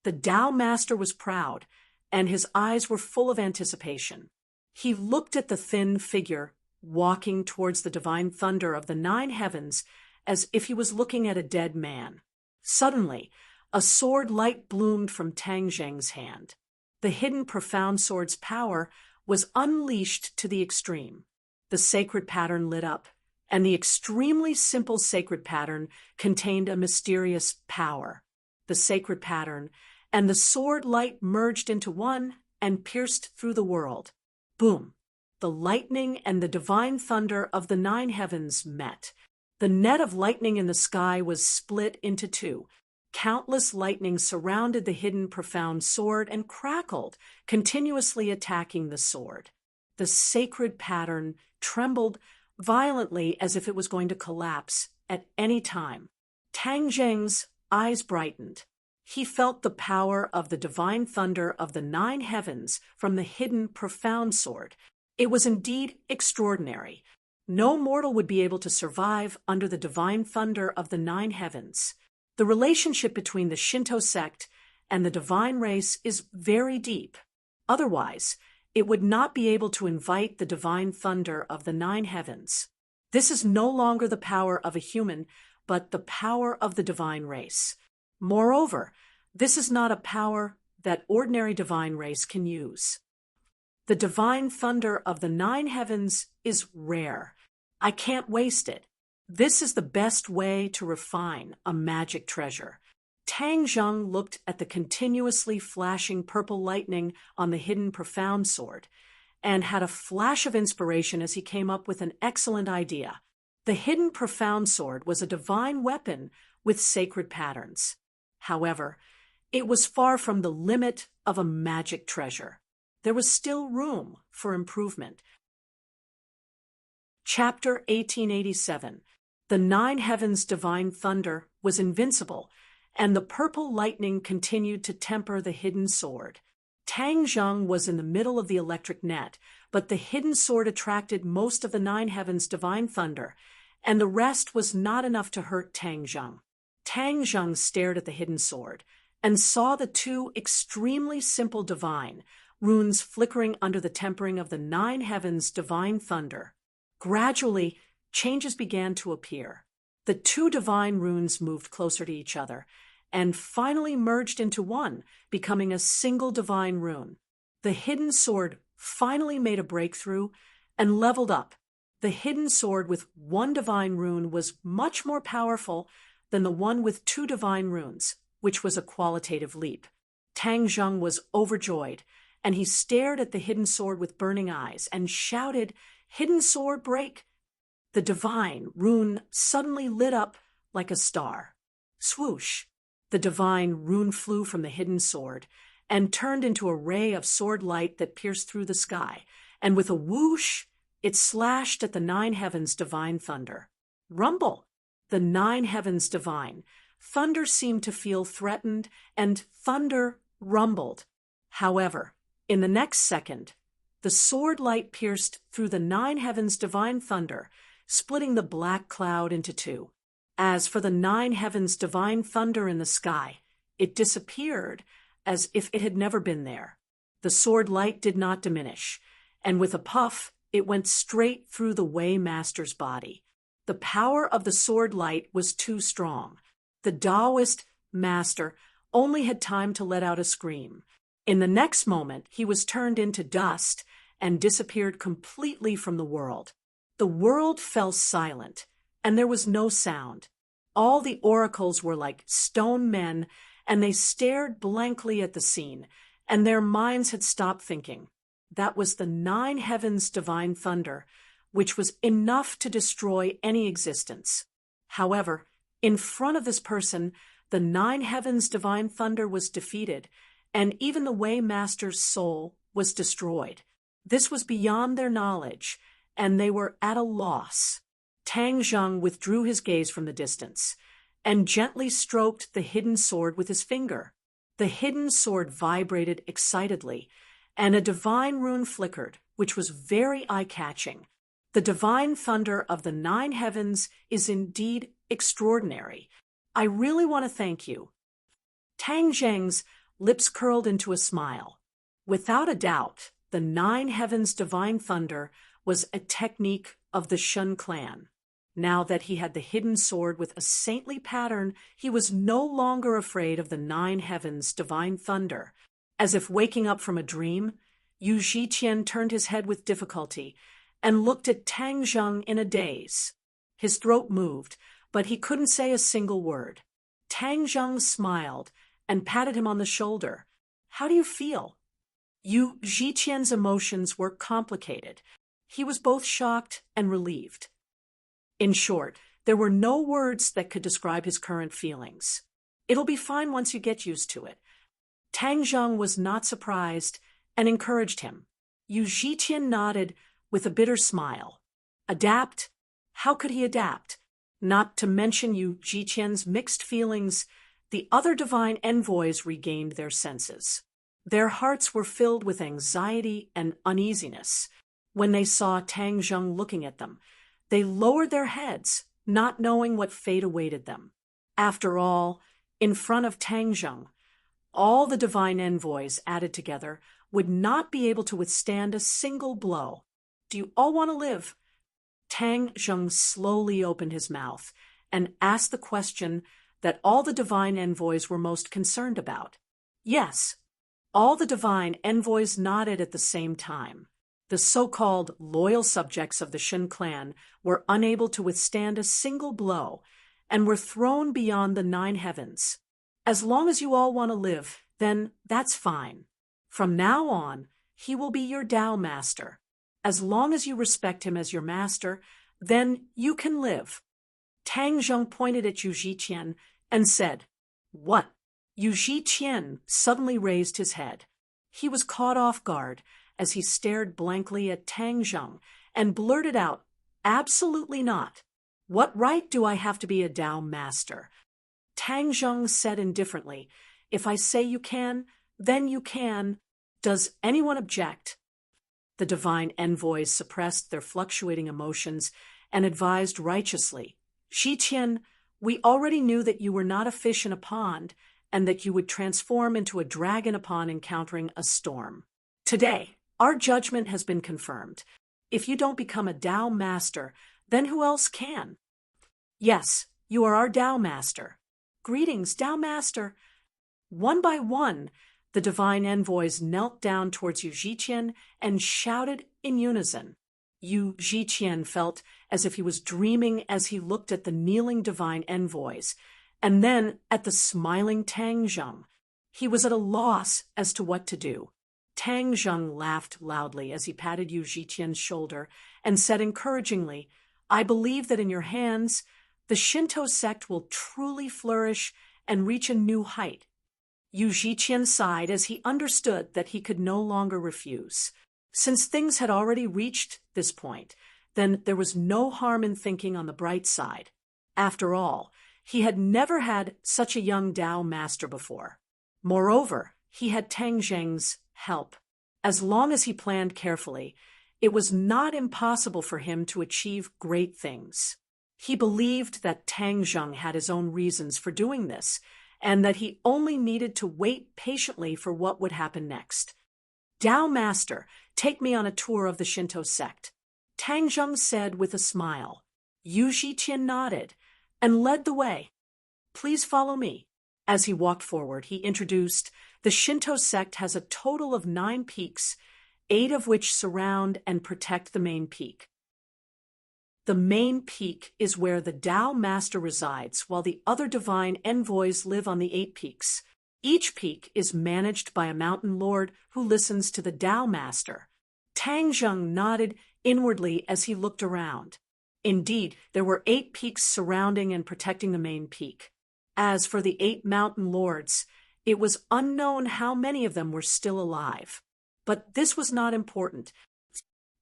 S1: The Tao master was proud, and his eyes were full of anticipation. He looked at the thin figure walking towards the divine thunder of the 9 heavens as if he was looking at a dead man. Suddenly, a sword light bloomed from Tang Zheng's hand. The hidden profound sword's power was unleashed to the extreme. The sacred pattern lit up, and the extremely simple sacred pattern contained a mysterious power. The sacred pattern and the sword light merged into one and pierced through the world. Boom! The lightning and the divine thunder of the 9 heavens met. The net of lightning in the sky was split into two. Countless lightning surrounded the hidden profound sword and crackled, continuously attacking the sword. The sacred pattern trembled violently as if it was going to collapse at any time. Tang Zheng's eyes brightened. He felt the power of the divine thunder of the 9 heavens from the hidden profound sword. It was indeed extraordinary. No mortal would be able to survive under the divine thunder of the 9 heavens. The relationship between the Shinto sect and the divine race is very deep. Otherwise, it would not be able to invite the divine thunder of the 9 heavens. This is no longer the power of a human, but the power of the divine race. Moreover, this is not a power that ordinary divine race can use. The divine thunder of the 9 heavens is rare. I can't waste it. This is the best way to refine a magic treasure. Tang Zheng looked at the continuously flashing purple lightning on the hidden profound sword and had a flash of inspiration as he came up with an excellent idea. The hidden profound sword was a divine weapon with sacred patterns. However, it was far from the limit of a magic treasure. There was still room for improvement. Chapter 1887. The 9 heavens' divine thunder was invincible, and the purple lightning continued to temper the hidden sword. Tang Zheng was in the middle of the electric net, but the hidden sword attracted most of the nine heavens' divine thunder, and the rest was not enough to hurt Tang Zheng. Tang Zheng stared at the hidden sword and saw the two extremely simple divine runes flickering under the tempering of the nine heavens' divine thunder. Gradually, changes began to appear. The two divine runes moved closer to each other and finally merged into one, becoming a single divine rune. The hidden sword finally made a breakthrough and leveled up. The hidden sword with one divine rune was much more powerful than the one with two divine runes, which was a qualitative leap. Tang Zheng was overjoyed, and he stared at the hidden sword with burning eyes and shouted, "Hidden sword, break!" The divine rune suddenly lit up like a star. Swoosh! The divine rune flew from the hidden sword and turned into a ray of sword light that pierced through the sky, and with a whoosh, it slashed at the nine heavens' divine thunder. Rumble! The nine heavens' divine thunder seemed to feel threatened, and thunder rumbled. However, in the next second, the sword light pierced through the nine heavens' divine thunder, splitting the black cloud into two. As for the nine heavens' divine thunder in the sky, it disappeared as if it had never been there. The sword light did not diminish, and with a puff, it went straight through the Way Master's body. The power of the sword light was too strong. The Taoist master only had time to let out a scream. In the next moment, he was turned into dust and disappeared completely from the world. The world fell silent, and there was no sound. All the oracles were like stone men, and they stared blankly at the scene, and their minds had stopped thinking. That was the nine heavens' divine thunder, which was enough to destroy any existence. However, in front of this person, the nine heavens' divine thunder was defeated, and even the Way Master's soul was destroyed. This was beyond their knowledge, and they were at a loss. Tang Zheng withdrew his gaze from the distance and gently stroked the hidden sword with his finger. The hidden sword vibrated excitedly, and a divine rune flickered, which was very eye-catching. The divine thunder of the nine heavens is indeed extraordinary. I really want to thank you. Tang Zheng's lips curled into a smile. Without a doubt, the nine heavens' divine thunder was a technique of the Shun clan. Now that he had the hidden sword with a saintly pattern, he was no longer afraid of the nine heavens' divine thunder. As if waking up from a dream, Yu Zhiqian turned his head with difficulty and looked at Tang Zheng in a daze. His throat moved, but he couldn't say a single word. Tang Zheng smiled and patted him on the shoulder. "How do you feel?" Yu Zhiqian's emotions were complicated. He was both shocked and relieved. In short, there were no words that could describe his current feelings. "It'll be fine once you get used to it." Tang Zheng was not surprised and encouraged him. Yu Zhiqian nodded with a bitter smile. Adapt? How could he adapt? Not to mention Yu Zhiqian's mixed feelings, the other divine envoys regained their senses. Their hearts were filled with anxiety and uneasiness. When they saw Tang Zheng looking at them, they lowered their heads, not knowing what fate awaited them. After all, in front of Tang Zheng, all the divine envoys added together would not be able to withstand a single blow. "Do you all want to live?" Tang Zheng slowly opened his mouth and asked the question that all the divine envoys were most concerned about. Yes, all the divine envoys nodded at the same time. The so-called loyal subjects of the Shun clan were unable to withstand a single blow and were thrown beyond the nine heavens. "As long as you all want to live, then that's fine. From now on, he will be your Tao master. As long as you respect him as your master, then you can live." Tang Zheng pointed at Yu Zhiqian and said, "What?" Yu Zhiqian suddenly raised his head. He was caught off guard as he stared blankly at Tang Zheng and blurted out, "Absolutely not. What right do I have to be a Tao master?" Tang Zheng said indifferently, "If I say you can, then you can. Does anyone object?" The divine envoys suppressed their fluctuating emotions and advised righteously, "Xiqian, we already knew that you were not a fish in a pond and that you would transform into a dragon upon encountering a storm. Today, our judgment has been confirmed. If you don't become a Tao master, then who else can?" "Yes, you are our Tao master." "Greetings, Tao master." One by one, the divine envoys knelt down towards Yu Zhiqian and shouted in unison. Yu Zhiqian felt as if he was dreaming as he looked at the kneeling divine envoys, and then at the smiling Tang Zheng. He was at a loss as to what to do. Tang Zheng laughed loudly as he patted Yu Zhiqian's shoulder and said encouragingly, "I believe that in your hands, the Shinto sect will truly flourish and reach a new height." Yu Zhiqian sighed as he understood that he could no longer refuse. Since things had already reached this point, then there was no harm in thinking on the bright side. After all, he had never had such a young Tao master before. Moreover, he had Tang Zheng's help. As long as he planned carefully, it was not impossible for him to achieve great things. He believed that Tang Zheng had his own reasons for doing this, and that he only needed to wait patiently for what would happen next. "Tao Master, take me on a tour of the Shinto sect," Tang Zheng said with a smile. Yu Zhiqian nodded and led the way. "Please follow me." As he walked forward, he introduced, "The Shinto sect has a total of 9 peaks, 8 of which surround and protect the main peak. The main peak is where the Tao Master resides, while the other divine envoys live on the 8 peaks. Each peak is managed by a mountain lord who listens to the Tao Master." Tang Zheng nodded inwardly as he looked around. Indeed, there were 8 peaks surrounding and protecting the main peak. As for the 8 mountain lords, it was unknown how many of them were still alive. But this was not important.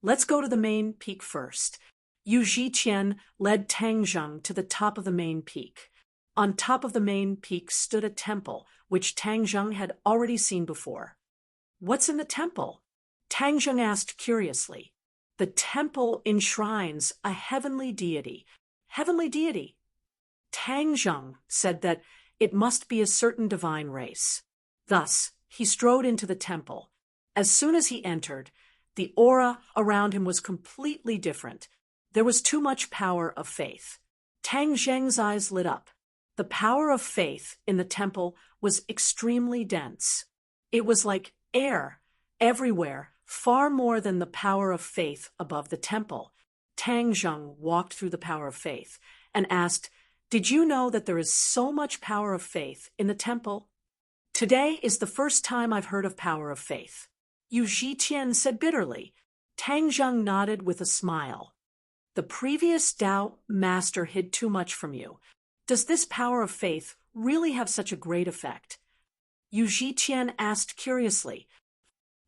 S1: "Let's go to the main peak first." Yu Zhiqian led Tang Zheng to the top of the main peak. On top of the main peak stood a temple, which Tang Zheng had already seen before. "What's in the temple?" Tang Zheng asked curiously. "The temple enshrines a heavenly deity." "Heavenly deity?" Tang Zheng said that it must be a certain divine race. Thus, he strode into the temple. As soon as he entered, the aura around him was completely different. There was too much power of faith. Tang Zheng's eyes lit up. The power of faith in the temple was extremely dense. It was like air everywhere, far more than the power of faith above the temple. Tang Zheng walked through the power of faith and asked, "Did you know that there is so much power of faith in the temple?" "Today is the first time I've heard of power of faith," Yu Zhiqian said bitterly. Tang Zheng nodded with a smile. "The previous Tao master hid too much from you. Does this power of faith really have such a great effect?" Yu Zhiqian asked curiously.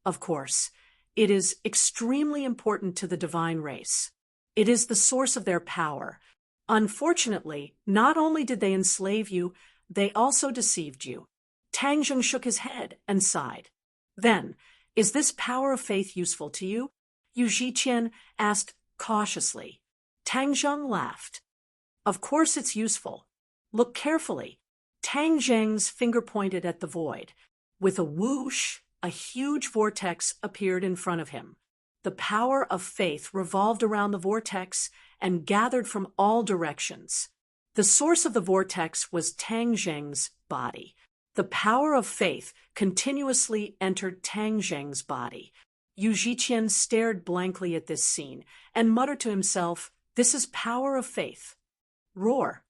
S1: "Of course, it is extremely important to the divine race. It is the source of their power. Unfortunately, not only did they enslave you, they also deceived you." Tang Zheng shook his head and sighed. "Then, is this power of faith useful to you?" Yu Zhiqian asked cautiously. Tang Zheng laughed. "Of course it's useful. Look carefully." Tang Zheng's finger pointed at the void. With a whoosh, a huge vortex appeared in front of him. The power of faith revolved around the vortex and gathered from all directions. The source of the vortex was Tang Zheng's body. The power of faith continuously entered Tang Zheng's body. Yu Zhiqian stared blankly at this scene and muttered to himself, "This is power of faith." Roar.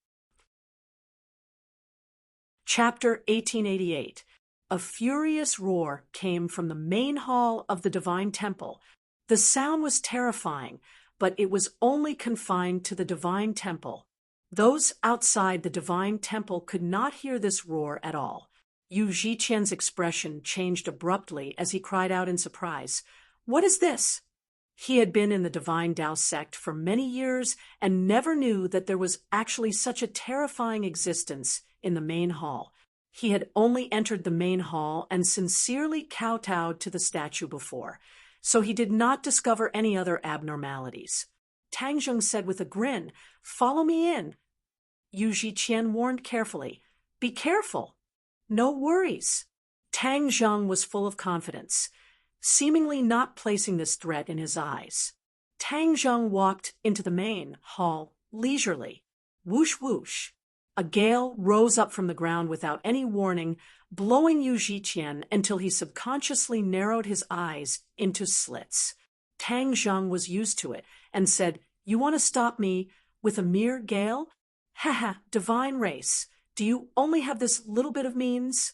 S1: Chapter 1888. A furious roar came from the main hall of the divine temple. The sound was terrifying, but it was only confined to the divine temple. Those outside the divine temple could not hear this roar at all. Yu Zhiqian's expression changed abruptly as he cried out in surprise, "What is this?" He had been in the divine Tao sect for many years and never knew that there was actually such a terrifying existence in the main hall. He had only entered the main hall and sincerely kowtowed to the statue before, so he did not discover any other abnormalities. Tang Zheng said with a grin, "Follow me in." Yu Zhiqian warned carefully, "Be careful." "No worries." Tang Zheng was full of confidence, seemingly not placing this threat in his eyes. Tang Zheng walked into the main hall leisurely. Whoosh whoosh. A gale rose up from the ground without any warning, blowing Yu Zhiqian until he subconsciously narrowed his eyes into slits. Tang Zheng was used to it and said, "You want to stop me with a mere gale? Haha, divine race. Do you only have this little bit of means?"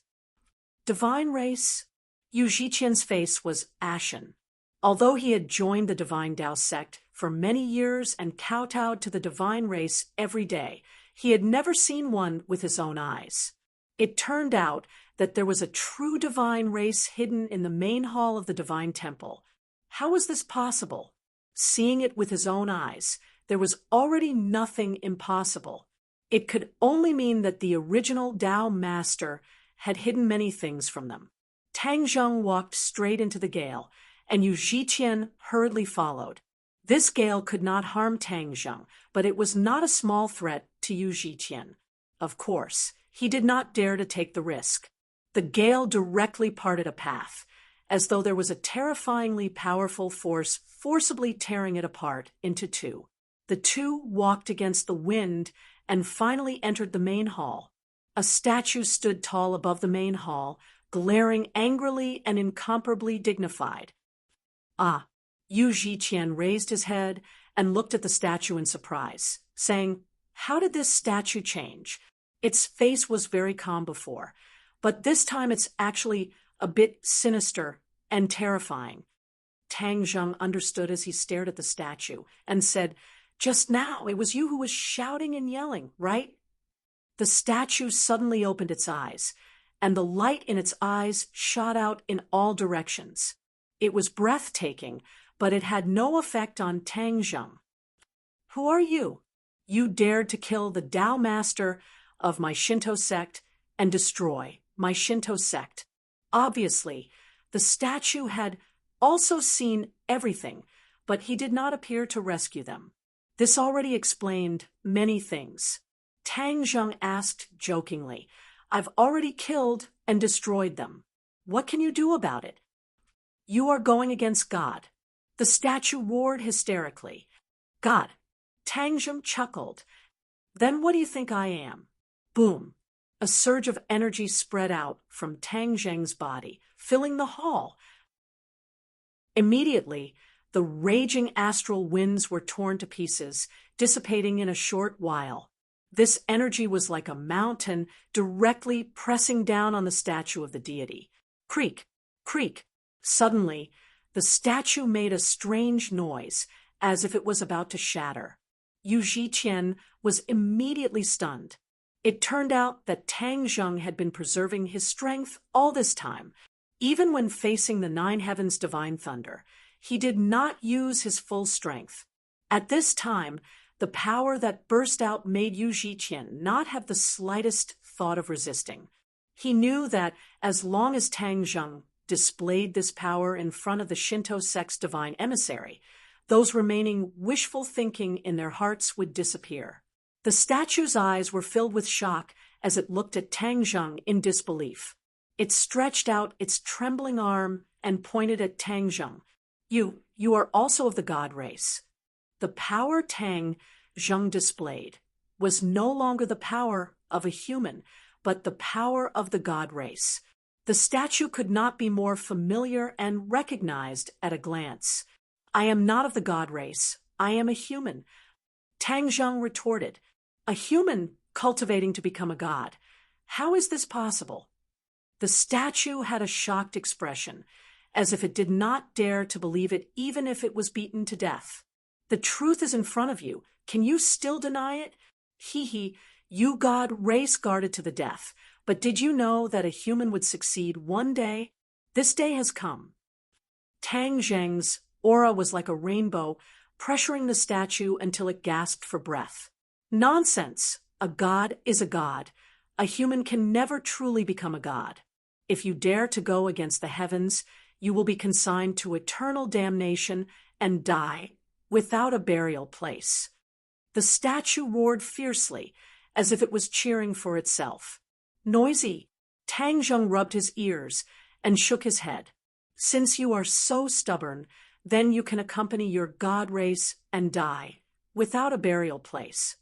S1: Divine race? Yu Zhiqian's face was ashen. Although he had joined the Divine Tao sect for many years and kowtowed to the divine race every day, he had never seen one with his own eyes. It turned out that there was a true divine race hidden in the main hall of the Divine Temple. How was this possible? Seeing it with his own eyes, there was already nothing impossible. It could only mean that the original Tao master had hidden many things from them. Tang Zheng walked straight into the gale, and Yu Zhiqian hurriedly followed. This gale could not harm Tang Zheng, but it was not a small threat to Yu Zhiqian. Of course, he did not dare to take the risk. The gale directly parted a path, as though there was a terrifyingly powerful force forcibly tearing it apart into two. The two walked against the wind and finally entered the main hall. A statue stood tall above the main hall, glaring angrily and incomparably dignified. "Ah." Yu Zhiqian raised his head and looked at the statue in surprise, saying, "How did this statue change? Its face was very calm before, but this time it's actually a bit sinister and terrifying." Tang Zheng understood as he stared at the statue and said, "Just now it was you who was shouting and yelling, right?" The statue suddenly opened its eyes, and the light in its eyes shot out in all directions. It was breathtaking, but it had no effect on Tang Zheng. "Who are you? You dared to kill the Tao master of my Shinto sect and destroy my Shinto sect." Obviously, the statue had also seen everything, but he did not appear to rescue them. This already explained many things. Tang Zheng asked jokingly, "I've already killed and destroyed them. What can you do about it?" "You are going against God." The statue roared hysterically. "God." Tang Zheng chuckled. "Then what do you think I am?" Boom. A surge of energy spread out from Tang Zheng's body, filling the hall. Immediately, the raging astral winds were torn to pieces, dissipating in a short while. This energy was like a mountain directly pressing down on the statue of the deity. Creak, creak. Suddenly, the statue made a strange noise, as if it was about to shatter. Yu Zhiqian was immediately stunned. It turned out that Tang Zheng had been preserving his strength all this time. Even when facing the Nine Heavens' divine thunder, he did not use his full strength. At this time, the power that burst out made Yu Zhiqian not have the slightest thought of resisting. He knew that as long as Tang Zheng displayed this power in front of the Shinto sect's divine emissary, those remaining wishful thinking in their hearts would disappear. The statue's eyes were filled with shock as it looked at Tang Zheng in disbelief. It stretched out its trembling arm and pointed at Tang Zheng. You are also of the god race." The power Tang Zheng displayed was no longer the power of a human, but the power of the god race. The statue could not be more familiar and recognized at a glance. "I am not of the god race. I am a human." Tang Zheng retorted, "A human cultivating to become a god. How is this possible?" The statue had a shocked expression, as if it did not dare to believe it even if it was beaten to death. "The truth is in front of you. Can you still deny it? Hee, you god race guarded to the death. But did you know that a human would succeed one day? This day has come." Tang Zheng's aura was like a rainbow, pressuring the statue until it gasped for breath. "Nonsense! A god is a god. A human can never truly become a god. If you dare to go against the heavens, you will be consigned to eternal damnation and die without a burial place. The statue roared fiercely, as if it was cheering for itself. Noisy, Tang Zheng rubbed his ears and shook his head. Since you are so stubborn, then you can accompany your god race and die, without a burial place.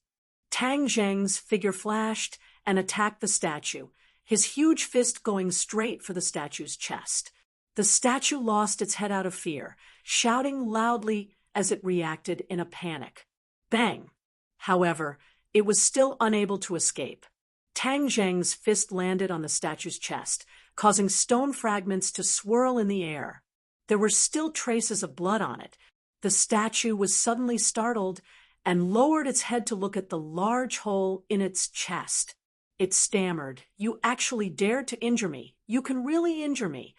S1: Tang Zheng's figure flashed and attacked the statue, his huge fist going straight for the statue's chest. The statue lost its head out of fear, shouting loudly as it reacted in a panic. Bang! However, it was still unable to escape. Tang Zheng's fist landed on the statue's chest, causing stone fragments to swirl in the air. There were still traces of blood on it. The statue was suddenly startled and lowered its head to look at the large hole in its chest. It stammered, "You actually dared to injure me. You can really injure me."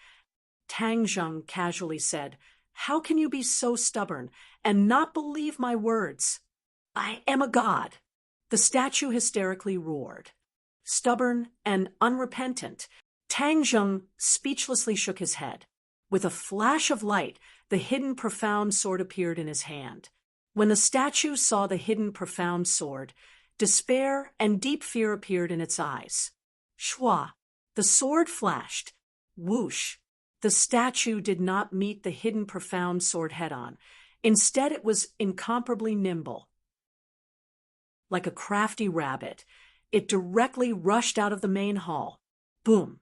S1: Tang Zheng casually said, "How can you be so stubborn and not believe my words? I am a god." The statue hysterically roared. Stubborn and unrepentant, Tang Zheng speechlessly shook his head. With a flash of light, the hidden profound sword appeared in his hand. When the statue saw the hidden profound sword, despair and deep fear appeared in its eyes. Shwa! The sword flashed. Whoosh! The statue did not meet the hidden profound sword head-on. Instead, it was incomparably nimble. Like a crafty rabbit, it directly rushed out of the main hall. Boom!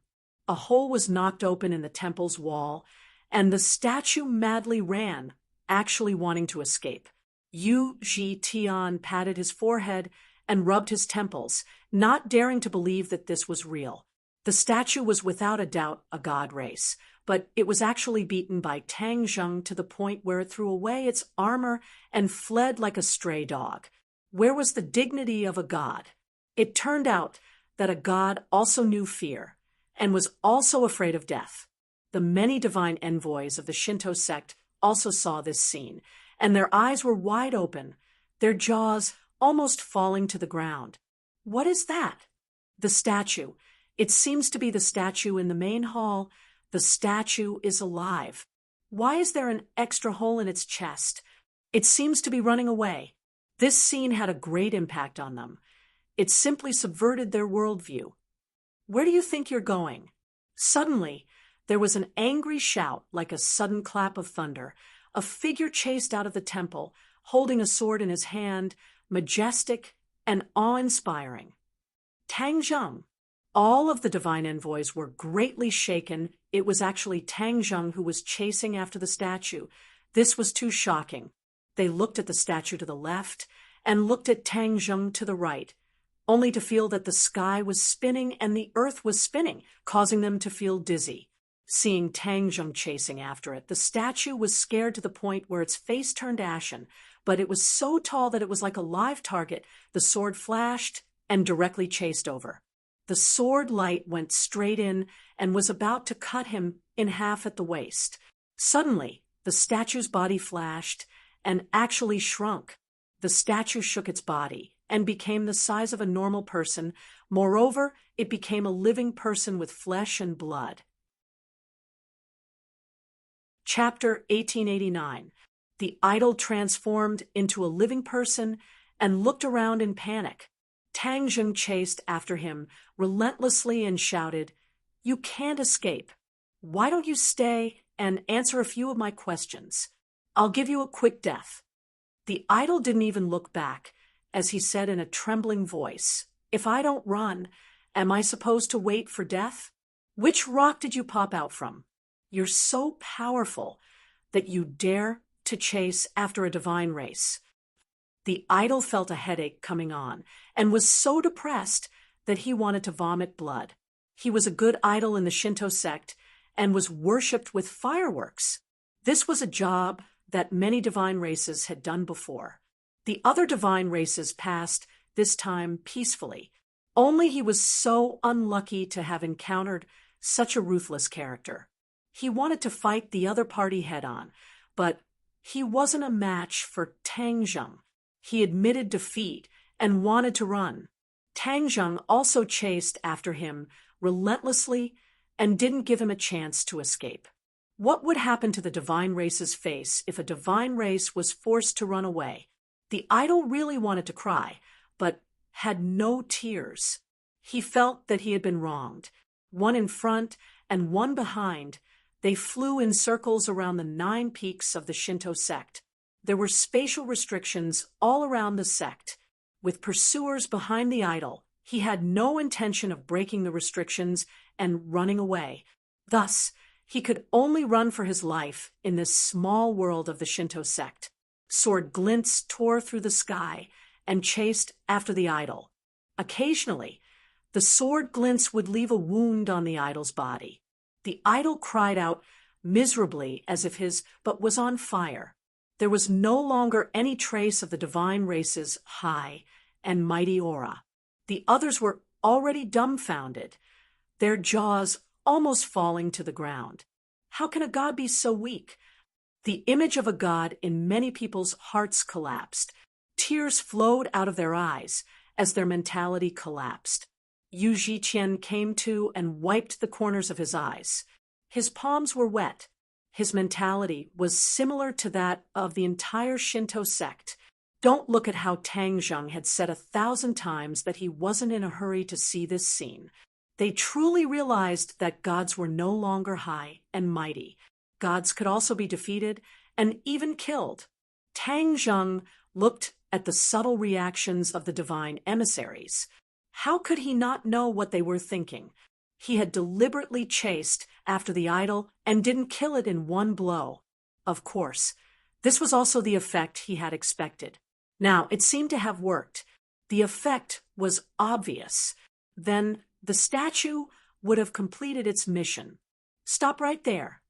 S1: A hole was knocked open in the temple's wall, and the statue madly ran, actually wanting to escape. Yu Ji Tian patted his forehead and rubbed his temples, not daring to believe that this was real. The statue was without a doubt a god race, but it was actually beaten by Tang Zheng to the point where it threw away its armor and fled like a stray dog. Where was the dignity of a god? It turned out that a god also knew fear and was also afraid of death. The many divine envoys of the Shinto sect also saw this scene, and their eyes were wide open, their jaws almost falling to the ground. What is that? The statue. It seems to be the statue in the main hall. The statue is alive. Why is there an extra hole in its chest? It seems to be running away. This scene had a great impact on them. It simply subverted their worldview. Where do you think you're going? Suddenly, there was an angry shout like a sudden clap of thunder. A figure chased out of the temple, holding a sword in his hand, majestic and awe-inspiring. Tang Zheng. All of the divine envoys were greatly shaken. It was actually Tang Zheng who was chasing after the statue. This was too shocking. They looked at the statue to the left and looked at Tang Zheng to the right, only to feel that the sky was spinning and the earth was spinning, causing them to feel dizzy. Seeing Tang Zheng chasing after it, the statue was scared to the point where its face turned ashen, but it was so tall that it was like a live target. The sword flashed and directly chased over. The sword light went straight in and was about to cut him in half at the waist. Suddenly, the statue's body flashed and actually shrunk. The statue shook its body and became the size of a normal person. Moreover, it became a living person with flesh and blood. Chapter 1889. The idol transformed into a living person and looked around in panic. Tang Zheng chased after him relentlessly and shouted, "You can't escape. Why don't you stay and answer a few of my questions? I'll give you a quick death." The idol didn't even look back, as he said in a trembling voice, "If I don't run, am I supposed to wait for death? Which rock did you pop out from? You're so powerful that you dare to chase after a divine race." The idol felt a headache coming on and was so depressed that he wanted to vomit blood. He was a good idol in the Shinto sect and was worshipped with fireworks. This was a job that many divine races had done before. The other divine races passed, this time peacefully. Only he was so unlucky to have encountered such a ruthless character. He wanted to fight the other party head-on, but he wasn't a match for Tang Zheng. He admitted defeat and wanted to run. Tang Zheng also chased after him relentlessly and didn't give him a chance to escape. What would happen to the divine race's face if a divine race was forced to run away? The idol really wanted to cry, but had no tears. He felt that he had been wronged. One in front and one behind, they flew in circles around the 9 peaks of the Shinto sect. There were spatial restrictions all around the sect. With pursuers behind the idol, he had no intention of breaking the restrictions and running away. Thus, he could only run for his life in this small world of the Shinto sect. Sword glints tore through the sky and chased after the idol. Occasionally, the sword glints would leave a wound on the idol's body. The idol cried out miserably as if his butt was on fire. There was no longer any trace of the divine race's high and mighty aura. The others were already dumbfounded, their jaws almost falling to the ground. How can a god be so weak? The image of a god in many people's hearts collapsed. Tears flowed out of their eyes as their mentality collapsed. Yu Zhiqian came to and wiped the corners of his eyes. His palms were wet. His mentality was similar to that of the entire Shinto sect. Don't look at how Tang Zheng had said 1,000 times that he wasn't in a hurry to see this scene. They truly realized that gods were no longer high and mighty. Gods could also be defeated and even killed. Tang Zheng looked at the subtle reactions of the divine emissaries. How could he not know what they were thinking? He had deliberately chased after the idol and didn't kill it in one blow. Of course, this was also the effect he had expected. Now, it seemed to have worked. The effect was obvious. Then the statue would have completed its mission. Stop right there.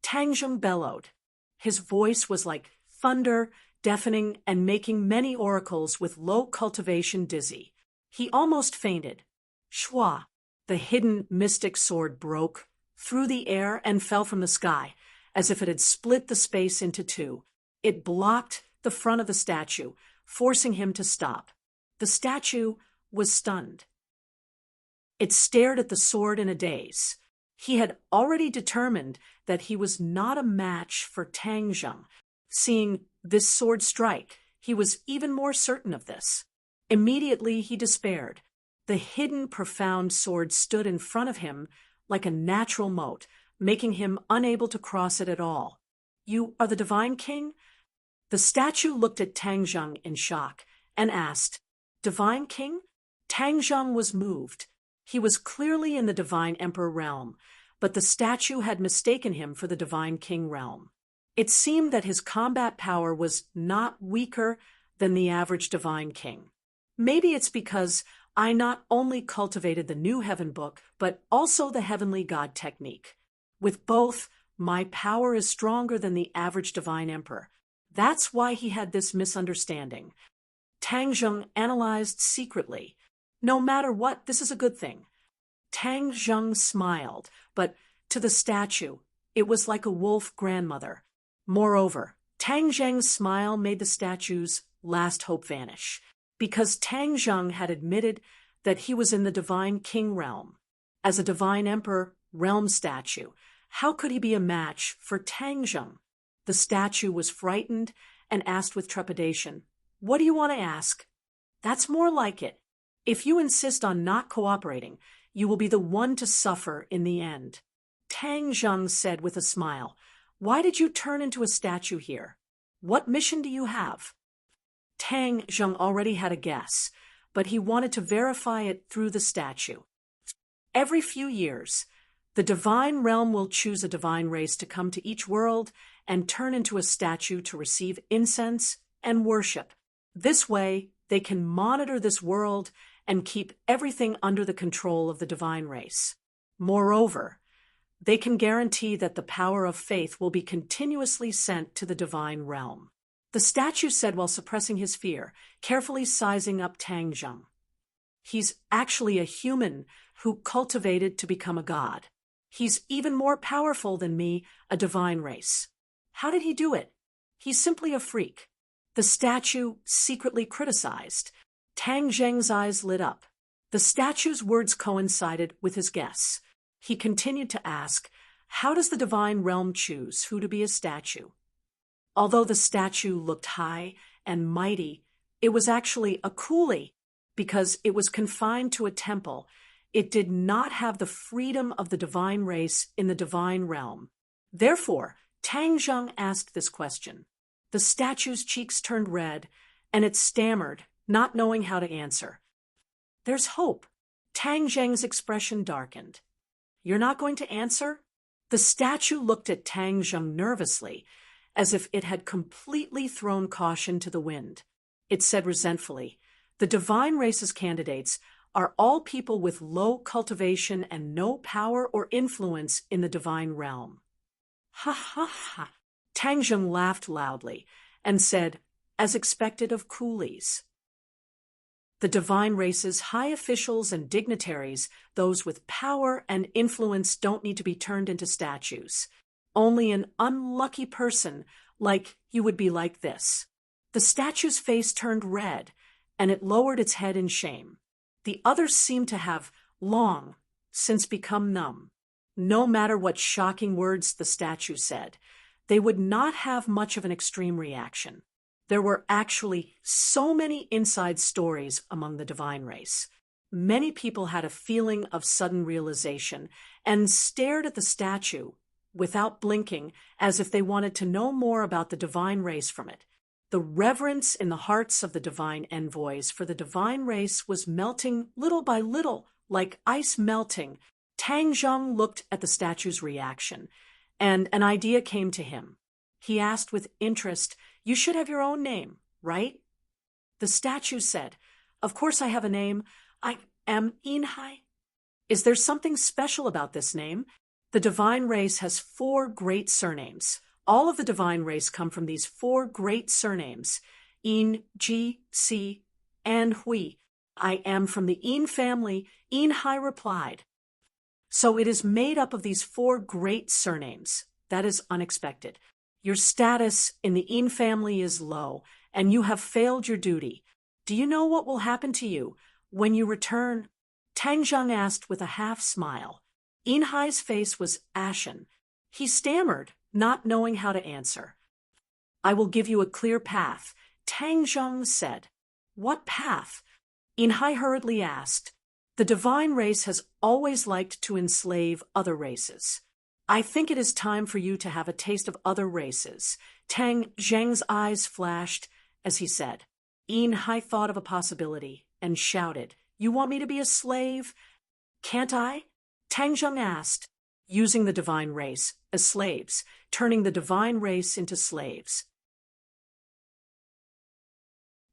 S1: Tang Zheng bellowed. His voice was like thunder, deafening and making many oracles with low cultivation dizzy. He almost fainted. Shwa, the hidden mystic sword broke through the air and fell from the sky, as if it had split the space into 2. It blocked the front of the statue, forcing him to stop. The statue was stunned. It stared at the sword in a daze. He had already determined that he was not a match for Tang Zheng. Seeing this sword strike, he was even more certain of this. Immediately he despaired. The hidden, profound sword stood in front of him like a natural moat, making him unable to cross it at all. You are the divine king? The statue looked at Tang Zheng in shock and asked, Divine king? Tang Zheng was moved. He was clearly in the divine emperor realm, but the statue had mistaken him for the divine king realm. It seemed that his combat power was not weaker than the average divine king. Maybe it's because I not only cultivated the new heaven book, but also the heavenly god technique. With both, my power is stronger than the average divine emperor. That's why he had this misunderstanding. Tang Zheng analyzed secretly. No matter what, this is a good thing. Tang Zheng smiled, but to the statue, it was like a wolf grandmother. Moreover, Tang Zheng's smile made the statue's last hope vanish, because Tang Zheng had admitted that he was in the divine king realm. As a divine emperor realm statue, how could he be a match for Tang Zheng? The statue was frightened and asked with trepidation, What do you want to ask? That's more like it. If you insist on not cooperating, you will be the one to suffer in the end. Tang Zheng said with a smile, Why did you turn into a statue here? What mission do you have? Tang Zheng already had a guess, but he wanted to verify it through the statue. Every few years, the divine realm will choose a divine race to come to each world and turn into a statue to receive incense and worship. This way, they can monitor this world and keep everything under the control of the divine race. Moreover, they can guarantee that the power of faith will be continuously sent to the divine realm. The statue said while suppressing his fear, carefully sizing up Tang Zheng. He's actually a human who cultivated to become a god. He's even more powerful than me, a divine race. How did he do it? He's simply a freak. The statue secretly criticized. Tang Zheng's eyes lit up. The statue's words coincided with his guess. He continued to ask, how does the divine realm choose who to be a statue? Although the statue looked high and mighty, it was actually a coolie because it was confined to a temple. It did not have the freedom of the divine race in the divine realm. Therefore, Tang Zheng asked this question. The statue's cheeks turned red, and it stammered, not knowing how to answer. There's hope. Tang Zheng's expression darkened. You're not going to answer? The statue looked at Tang Zheng nervously, as if it had completely thrown caution to the wind. It said resentfully, the divine race's candidates are all people with low cultivation and no power or influence in the divine realm. Ha ha ha. Tang Zheng laughed loudly and said, as expected of coolies. The divine race's high officials and dignitaries, those with power and influence, don't need to be turned into statues. Only an unlucky person like you would be like this. The statue's face turned red, and it lowered its head in shame. The others seemed to have long since become numb. No matter what shocking words the statue said, they would not have much of an extreme reaction. There were actually so many inside stories among the divine race. Many people had a feeling of sudden realization and stared at the statue without blinking as if they wanted to know more about the divine race from it. The reverence in the hearts of the divine envoys for the divine race was melting little by little, like ice melting. Tang Zheng looked at the statue's reaction, and an idea came to him. He asked with interest, you should have your own name, right? The statue said, of course I have a name. I am Inhai. Is there something special about this name? The divine race has 4 great surnames. All of the divine race come from these 4 great surnames, In, Ji, Si, and Hui. I am from the Yin family, Inhai replied. So it is made up of these 4 great surnames. That is unexpected. Your status in the Yin family is low, and you have failed your duty. Do you know what will happen to you when you return? Tang Zheng asked with a half-smile. Inhai's face was ashen. He stammered, not knowing how to answer. I will give you a clear path, Tang Zheng said. What path? Inhai hurriedly asked. The divine race has always liked to enslave other races. I think it is time for you to have a taste of other races. Tang Zheng's eyes flashed as he said. Inhai thought of a possibility and shouted, you want me to be a slave? Can't I? Tang Zheng asked, using the divine race as slaves, turning the divine race into slaves.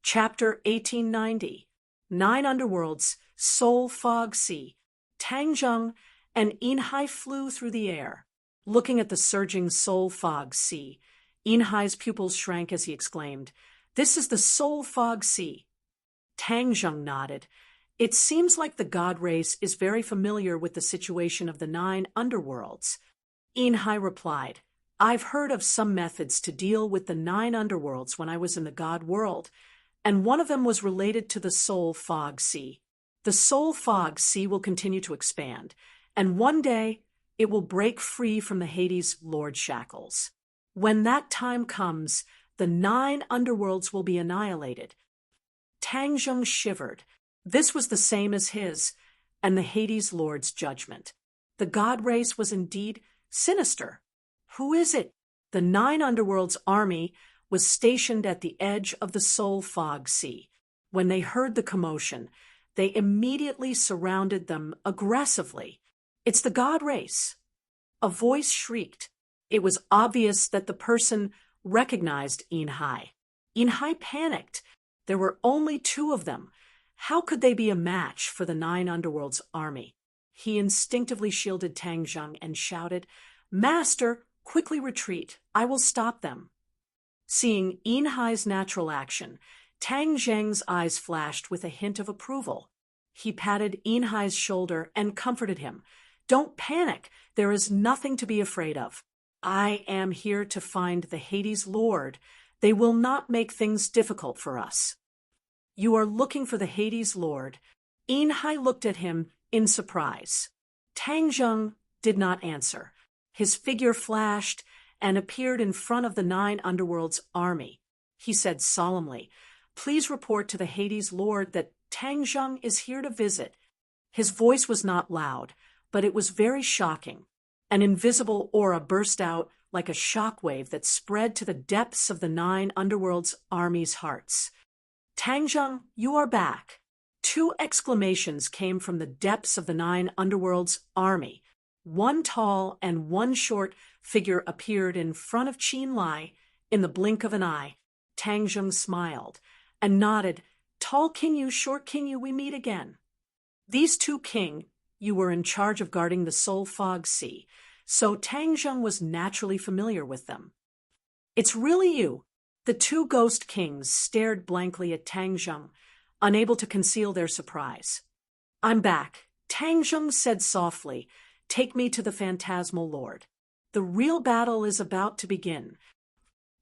S1: Chapter 1890. 9 Underworlds, Soul Fog Sea. Tang Zheng and Inhai flew through the air. Looking at the surging Soul Fog Sea, Inhai's pupils shrank as he exclaimed, this is the Soul Fog Sea. Tang Zheng nodded. It seems like the god race is very familiar with the situation of the 9 underworlds. Inhai replied, I've heard of some methods to deal with the 9 underworlds when I was in the god world, and one of them was related to the Soul Fog Sea. The Soul Fog Sea will continue to expand, and one day it will break free from the Hades Lord shackles. When that time comes, the 9 underworlds will be annihilated. Tang Zheng shivered. This was the same as his and the Hades Lord's judgment. The god race was indeed sinister. Who is it? The 9 underworlds' army was stationed at the edge of the Soul Fog Sea. When they heard the commotion, they immediately surrounded them aggressively. It's the god race. A voice shrieked. It was obvious that the person recognized Inhai. Inhai panicked. There were only 2 of them. How could they be a match for the 9 underworlds' army? He instinctively shielded Tang Zheng and shouted, Master, quickly retreat. I will stop them. Seeing Inhai's natural action, Tang Zheng's eyes flashed with a hint of approval. He patted Inhai's shoulder and comforted him. Don't panic. There is nothing to be afraid of. I am here to find the Hades Lord. They will not make things difficult for us. You are looking for the Hades Lord. Inhai looked at him in surprise. Tang Zheng did not answer. His figure flashed and appeared in front of the 9 underworld's army. He said solemnly, "Please report to the Hades Lord that Tang Zheng is here to visit." His voice was not loud, but it was very shocking. An invisible aura burst out like a shockwave that spread to the depths of the 9 underworld's army's hearts. "Tang Zheng, you are back." 2 exclamations came from the depths of the 9 underworld's army. One tall and one short figure appeared in front of Qin Lai in the blink of an eye. Tang Zheng smiled and nodded. "Tall King Yu, short King Yu, we meet again." These 2 King Yu were in charge of guarding the Soul Fog Sea, so Tang Zheng was naturally familiar with them. "It's really you." The 2 ghost kings stared blankly at Tang Zheng, unable to conceal their surprise. "I'm back," Tang Zheng said softly. "Take me to the Phantasmal Lord. The real battle is about to begin."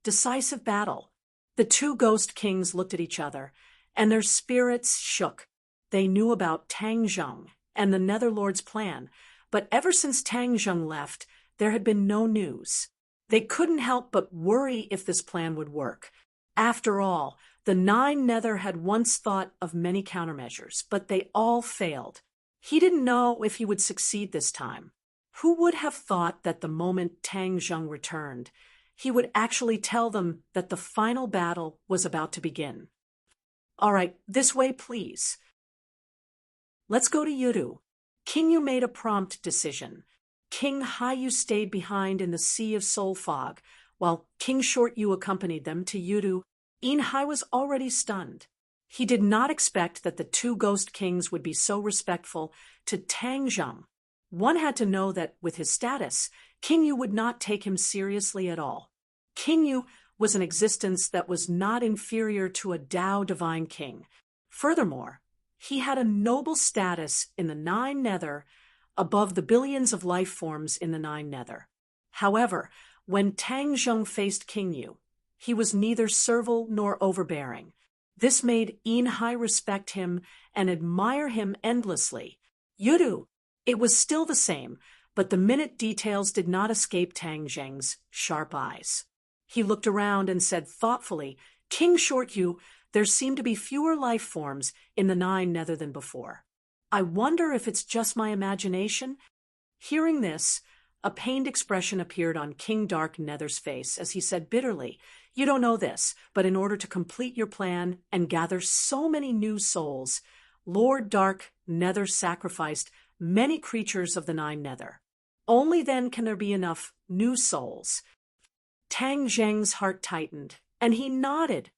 S1: Decisive battle. The 2 ghost kings looked at each other, and their spirits shook. They knew about Tang Zheng and the Netherlord's plan, but ever since Tang Zheng left, there had been no news. They couldn't help but worry if this plan would work. After all, the 9 Nether had once thought of many countermeasures, but they all failed. He didn't know if he would succeed this time. Who would have thought that the moment Tang Zheng returned, he would actually tell them that the final battle was about to begin? "All right, this way, please." "Let's go to Yudu." King Yu made a prompt decision. King Hai Yu stayed behind in the Sea of Soul Fog, while King Short Yu accompanied them to Yudu. Inhai was already stunned. He did not expect that the 2 ghost kings would be so respectful to Tang Zheng. One had to know that, with his status, King Yu would not take him seriously at all. King Yu was an existence that was not inferior to a Tao divine king. Furthermore, he had a noble status in the 9 Nether, above the billions of life forms in the 9 Nether. However, when Tang Zheng faced King Yu, he was neither servile nor overbearing. This made Inhai respect him and admire him endlessly. Yudu, it was still the same, but the minute details did not escape Tang Zheng's sharp eyes. He looked around and said thoughtfully, "King Short Yu, there seem to be fewer life forms in the 9 Nether than before. I wonder if it's just my imagination?" Hearing this, a pained expression appeared on King Dark Nether's face as he said bitterly, "You don't know this, but in order to complete your plan and gather so many new souls, Lord Dark Nether sacrificed many creatures of the 9 Nether. Only then can there be enough new souls." Tang Zheng's heart tightened, and he nodded.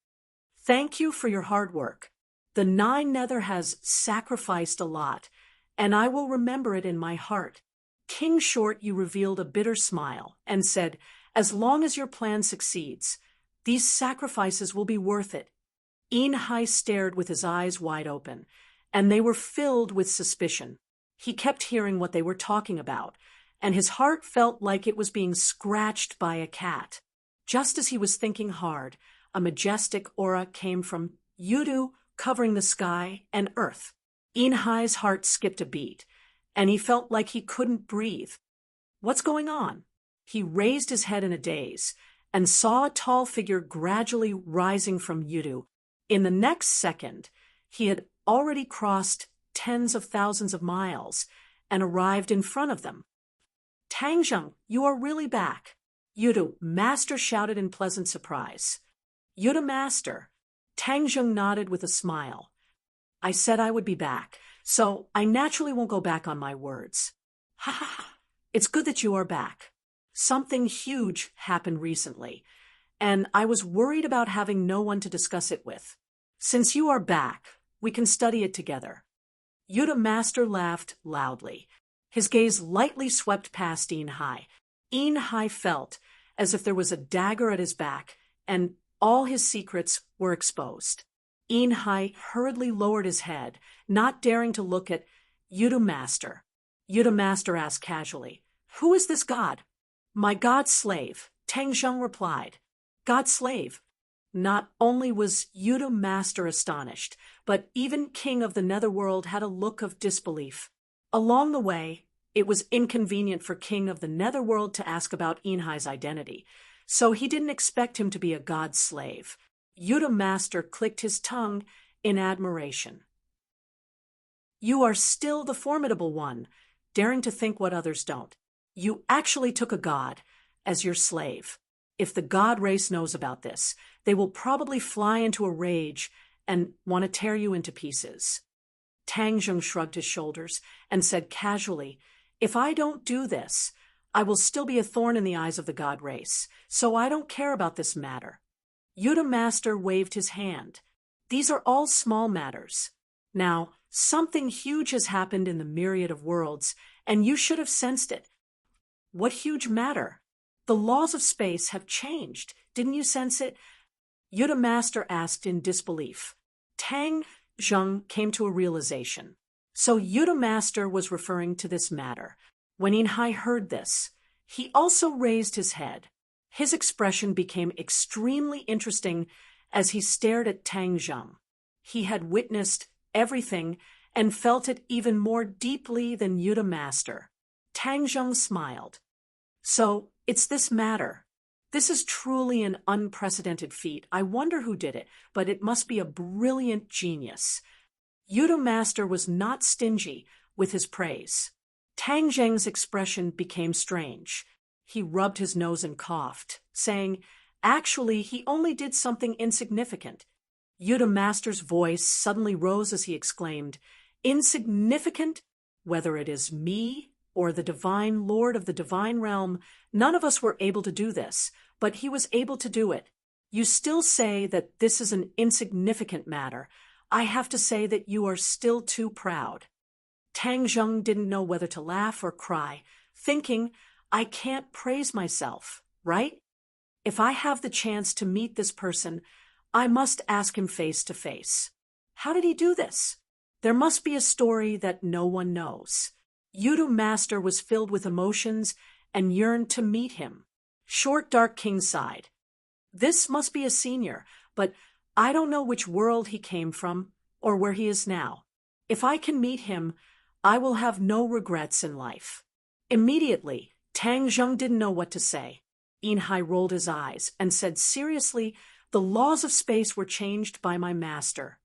S1: "Thank you for your hard work. The 9 Nether has sacrificed a lot, and I will remember it in my heart." King Short Yu revealed a bitter smile and said, "As long as your plan succeeds, these sacrifices will be worth it." Inhai stared with his eyes wide open, and they were filled with suspicion. He kept hearing what they were talking about, and his heart felt like it was being scratched by a cat. Just as he was thinking hard, a majestic aura came from Yudu, covering the sky and earth. Inhai's heart skipped a beat, and he felt like he couldn't breathe. What's going on? He raised his head in a daze and saw a tall figure gradually rising from Yudu. In the next second, he had already crossed tens of thousands of miles and arrived in front of them. "Tang Zheng, you are really back." Yudu, Master, shouted in pleasant surprise. "Yudu, Master." Tang Zheng nodded with a smile. "I said I would be back, so I naturally won't go back on my words." "Ha ha ha. It's good that you are back. Something huge happened recently, and I was worried about having no one to discuss it with. Since you are back, we can study it together." Yudu Master laughed loudly. His gaze lightly swept past Inhai. Inhai felt as if there was a dagger at his back, and all his secrets were exposed. Inhai hurriedly lowered his head, not daring to look at Yudu Master. Yudu Master asked casually, "Who is this god?" "My god's slave," Tang Zheng replied. "God's slave? Not only was Yuta Master astonished, but even King of the Netherworld had a look of disbelief. Along the way, it was inconvenient for King of the Netherworld to ask about Inhai's identity, so he didn't expect him to be a god's slave. Yuta Master clicked his tongue in admiration. You are still the formidable one, daring to think what others don't. You actually took a god as your slave. If the god race knows about this, they will probably fly into a rage and want to tear you into pieces. Tang Zheng shrugged his shoulders and said casually, If I don't do this, I will still be a thorn in the eyes of the god race, so I don't care about this matter. Yuta Master waved his hand. These are all small matters. Now, something huge has happened in the myriad of worlds, and you should have sensed it. What huge matter? The laws of space have changed. Didn't you sense it? Yuta Master asked in disbelief. Tang Zheng came to a realization. So Yuta Master was referring to this matter. When Inhai heard this, he also raised his head. His expression became extremely interesting as he stared at Tang Zheng. He had witnessed everything and felt it even more deeply than Yuta Master. Tang Zheng smiled. So, it's this matter. This is truly an unprecedented feat. I wonder who did it, but it must be a brilliant genius. Yuta Master was not stingy with his praise. Tang Zheng's expression became strange. He rubbed his nose and coughed, saying, Actually, he only did something insignificant. Yuta Master's voice suddenly rose as he exclaimed, Insignificant? Whether it is me or the divine lord of the divine realm, none of us were able to do this, but he was able to do it. You still say that this is an insignificant matter. I have to say that you are still too proud. Tang Zheng didn't know whether to laugh or cry, thinking, I can't praise myself, right? If I have the chance to meet this person, I must ask him face to face. How did he do this? There must be a story that no one knows. Yuta Master was filled with emotions and yearned to meet him. Short Dark King sighed. This must be a senior, but I don't know which world he came from or where he is now. If I can meet him, I will have no regrets in life. Immediately, Tang Zheng didn't know what to say. Inhai rolled his eyes and said seriously, The laws of space were changed by my master.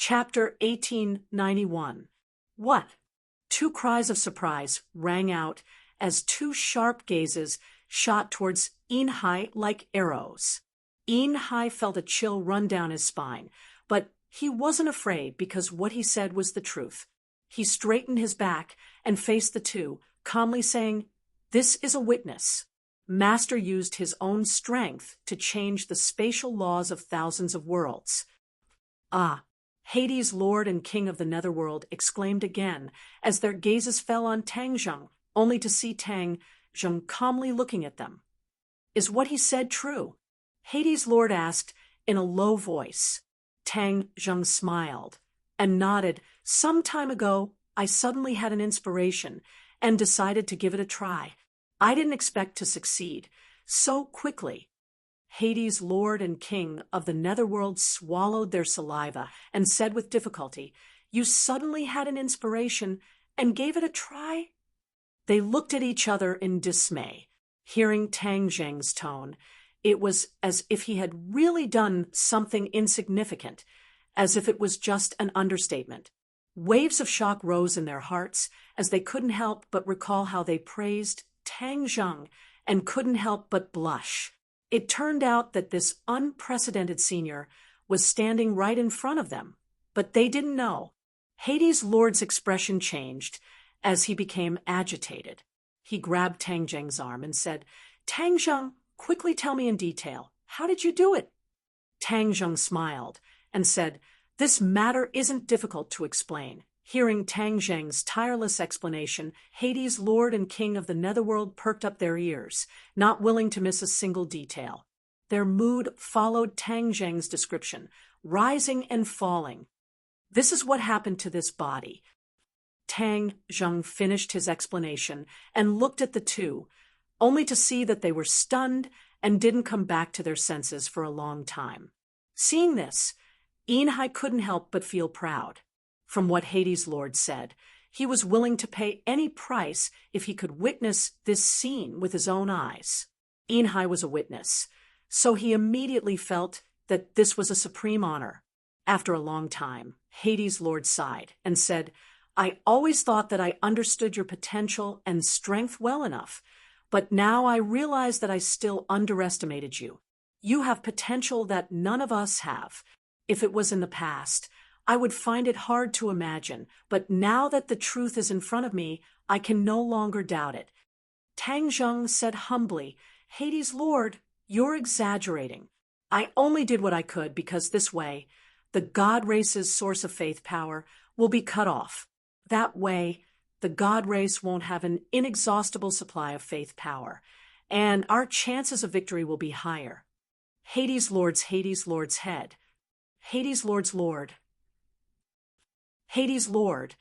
S1: Chapter 1891. What? Two cries of surprise rang out as two sharp gazes shot towards Inhai like arrows. Inhai felt a chill run down his spine, but he wasn't afraid because what he said was the truth. He straightened his back and faced the two, calmly saying, This is a witness. Master used his own strength to change the spatial laws of thousands of worlds. Ah! Hades' lord and king of the netherworld exclaimed again as their gazes fell on Tang Zheng, only to see Tang Zheng calmly looking at them. Is what he said true? Hades' lord asked in a low voice. Tang Zheng smiled and nodded. Some time ago, I suddenly had an inspiration and decided to give it a try. I didn't expect to succeed so quickly. Hades' lord and king of the netherworld swallowed their saliva and said with difficulty, You suddenly had an inspiration and gave it a try? They looked at each other in dismay. Hearing Tang Zheng's tone, it was as if he had really done something insignificant, as if it was just an understatement. Waves of shock rose in their hearts as they couldn't help but recall how they praised Tang Zheng and couldn't help but blush. It turned out that this unprecedented senior was standing right in front of them, but they didn't know. Hades' lord's expression changed as he became agitated. He grabbed Tang Zheng's arm and said, Tang Zheng, quickly tell me in detail. How did you do it? Tang Zheng smiled and said, This matter isn't difficult to explain. Hearing Tang Zheng's tireless explanation, Hades' lord and king of the netherworld perked up their ears, not willing to miss a single detail. Their mood followed Tang Zheng's description, rising and falling. This is what happened to this body. Tang Zheng finished his explanation and looked at the two, only to see that they were stunned and didn't come back to their senses for a long time. Seeing this, Enhai couldn't help but feel proud. From what Hades' Lord said, he was willing to pay any price if he could witness this scene with his own eyes. Enhai was a witness, so he immediately felt that this was a supreme honor. After a long time, Hades' Lord sighed and said, "I always thought that I understood your potential and strength well enough, but now I realize that I still underestimated you. You have potential that none of us have. If it was in the past, I would find it hard to imagine, but now that the truth is in front of me, I can no longer doubt it." Tang Zheng said humbly, "Hades' Lord, you're exaggerating. I only did what I could because this way, the God race's source of faith power will be cut off. That way, the God race won't have an inexhaustible supply of faith power, and our chances of victory will be higher." Hades' Lord's head. Hades' Lord's Lord. Hades' Lord,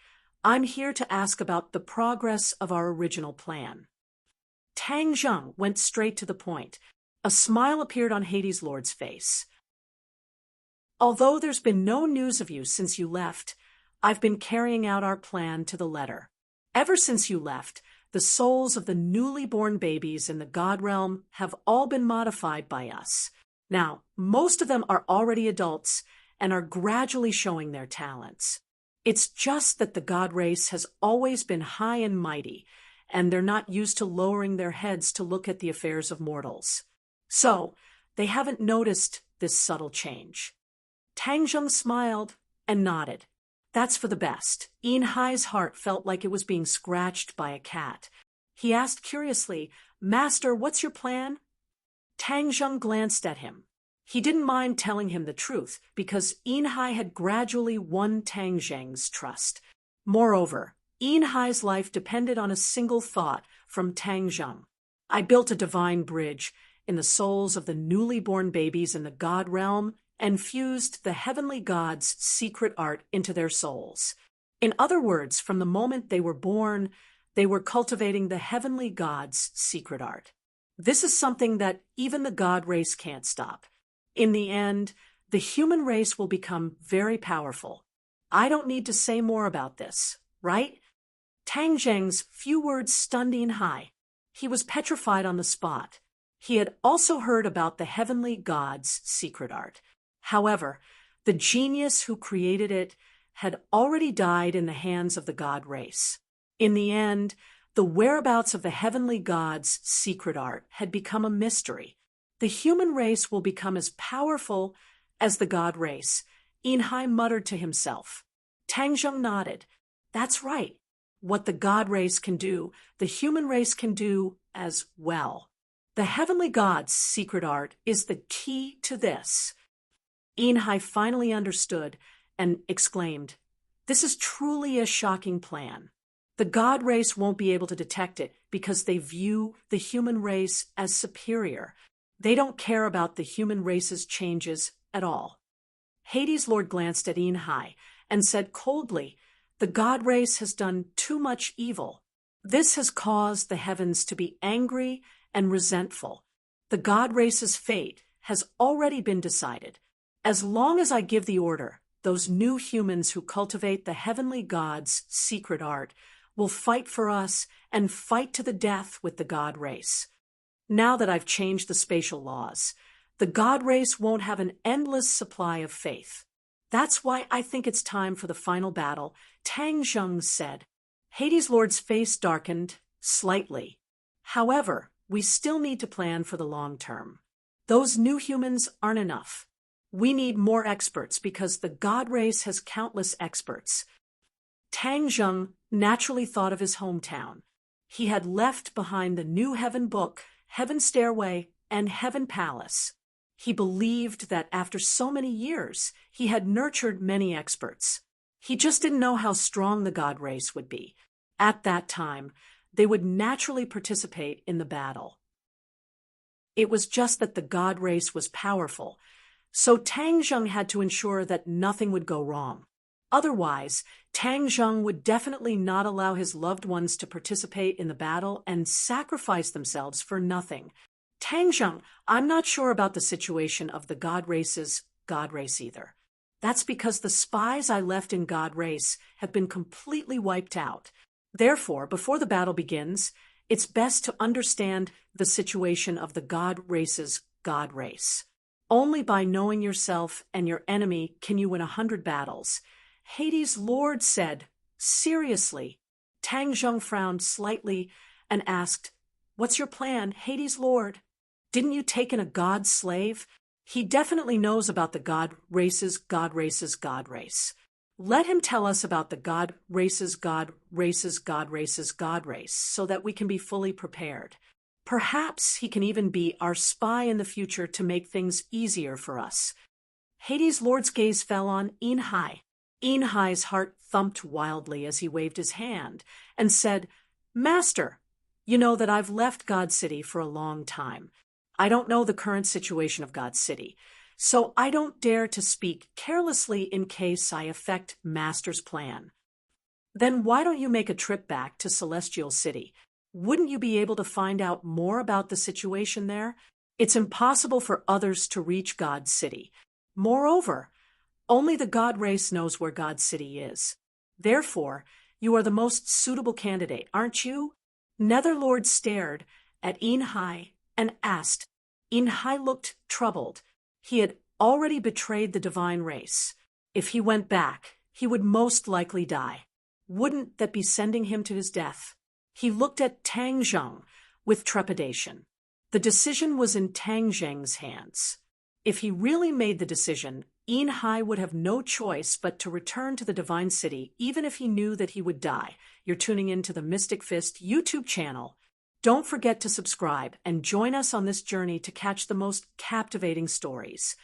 S1: I'm here to ask about the progress of our original plan. Tang Zheng went straight to the point. A smile appeared on Hades' Lord's face. "Although there's been no news of you since you left, I've been carrying out our plan to the letter. Ever since you left, the souls of the newly born babies in the God realm have all been modified by us. Now, most of them are already adults and are gradually showing their talents. It's just that the God race has always been high and mighty, and they're not used to lowering their heads to look at the affairs of mortals. So, they haven't noticed this subtle change." Tang Zheng smiled and nodded. That's for the best. Enhai's heart felt like it was being scratched by a cat. He asked curiously, "Master, what's your plan?" Tang Zheng glanced at him. He didn't mind telling him the truth because Enhai had gradually won Tang Zheng's trust. Moreover, Enhai's life depended on a single thought from Tang Zheng. "I built a divine bridge in the souls of the newly born babies in the God realm and fused the heavenly God's secret art into their souls." In other words, from the moment they were born, they were cultivating the heavenly God's secret art. This is something that even the God race can't stop. In the end, the human race will become very powerful. I don't need to say more about this, right? Tang Zheng's few words stunned Enhai. He was petrified on the spot. He had also heard about the heavenly God's secret art. However, the genius who created it had already died in the hands of the God race. In the end, the whereabouts of the heavenly God's secret art had become a mystery. The human race will become as powerful as the God race, Enhai muttered to himself. Tang Zheng nodded. That's right. What the God race can do, the human race can do as well. The heavenly God's secret art is the key to this. Enhai finally understood and exclaimed, "This is truly a shocking plan. The God race won't be able to detect it because they view the human race as superior. They don't care about the human race's changes at all." Hades' Lord glanced at Enhai and said coldly, "The God race has done too much evil. This has caused the heavens to be angry and resentful. The God race's fate has already been decided. As long as I give the order, those new humans who cultivate the heavenly God's secret art will fight for us and fight to the death with the God race. Now that I've changed the spatial laws, the God race won't have an endless supply of faith. That's why I think it's time for the final battle," Tang Zheng said. Hades' Lord's face darkened slightly. "However, we still need to plan for the long term. Those new humans aren't enough. We need more experts because the God race has countless experts." Tang Zheng naturally thought of his hometown. He had left behind the New Heaven Book, Heaven Stairway, and Heaven Palace. He believed that after so many years, he had nurtured many experts. He just didn't know how strong the God race would be. At that time, they would naturally participate in the battle. It was just that the God race was powerful, so Tang Zheng had to ensure that nothing would go wrong. Otherwise, Tang Zheng would definitely not allow his loved ones to participate in the battle and sacrifice themselves for nothing. Tang Zheng, I'm not sure about the situation of the God Race's God Race either. That's because the spies I left in God Race have been completely wiped out. Therefore, before the battle begins, it's best to understand the situation of the God Race's God Race. Only by knowing yourself and your enemy can you win 100 battles. Hades' Lord said, seriously. Tang Zheng frowned slightly and asked, what's your plan, Hades' Lord? Didn't you take in a god slave? He definitely knows about the God Race's God Race's God Race. Let him tell us about the God Race's God Race's God Race's God Race so that we can be fully prepared. Perhaps he can even be our spy in the future to make things easier for us. Hades' Lord's gaze fell on Inhai. Inhai's heart thumped wildly as he waved his hand and said, Master, you know that I've left God City for a long time. I don't know the current situation of God City, so I don't dare to speak carelessly in case I affect Master's plan. Then why don't you make a trip back to Celestial City? Wouldn't you be able to find out more about the situation there? It's impossible for others to reach God City. Moreover, only the God Race knows where God City is. Therefore, you are the most suitable candidate, aren't you? Netherlord stared at Inhai and asked. Inhai looked troubled. He had already betrayed the divine race. If he went back, he would most likely die. Wouldn't that be sending him to his death? He looked at Tang Zheng with trepidation. The decision was in Tang Zheng's hands. If he really made the decision, Inhai would have no choice but to return to the Divine City, even if he knew that he would die. You're tuning into the Mystic Fist YouTube channel. Don't forget to subscribe and join us on this journey to catch the most captivating stories.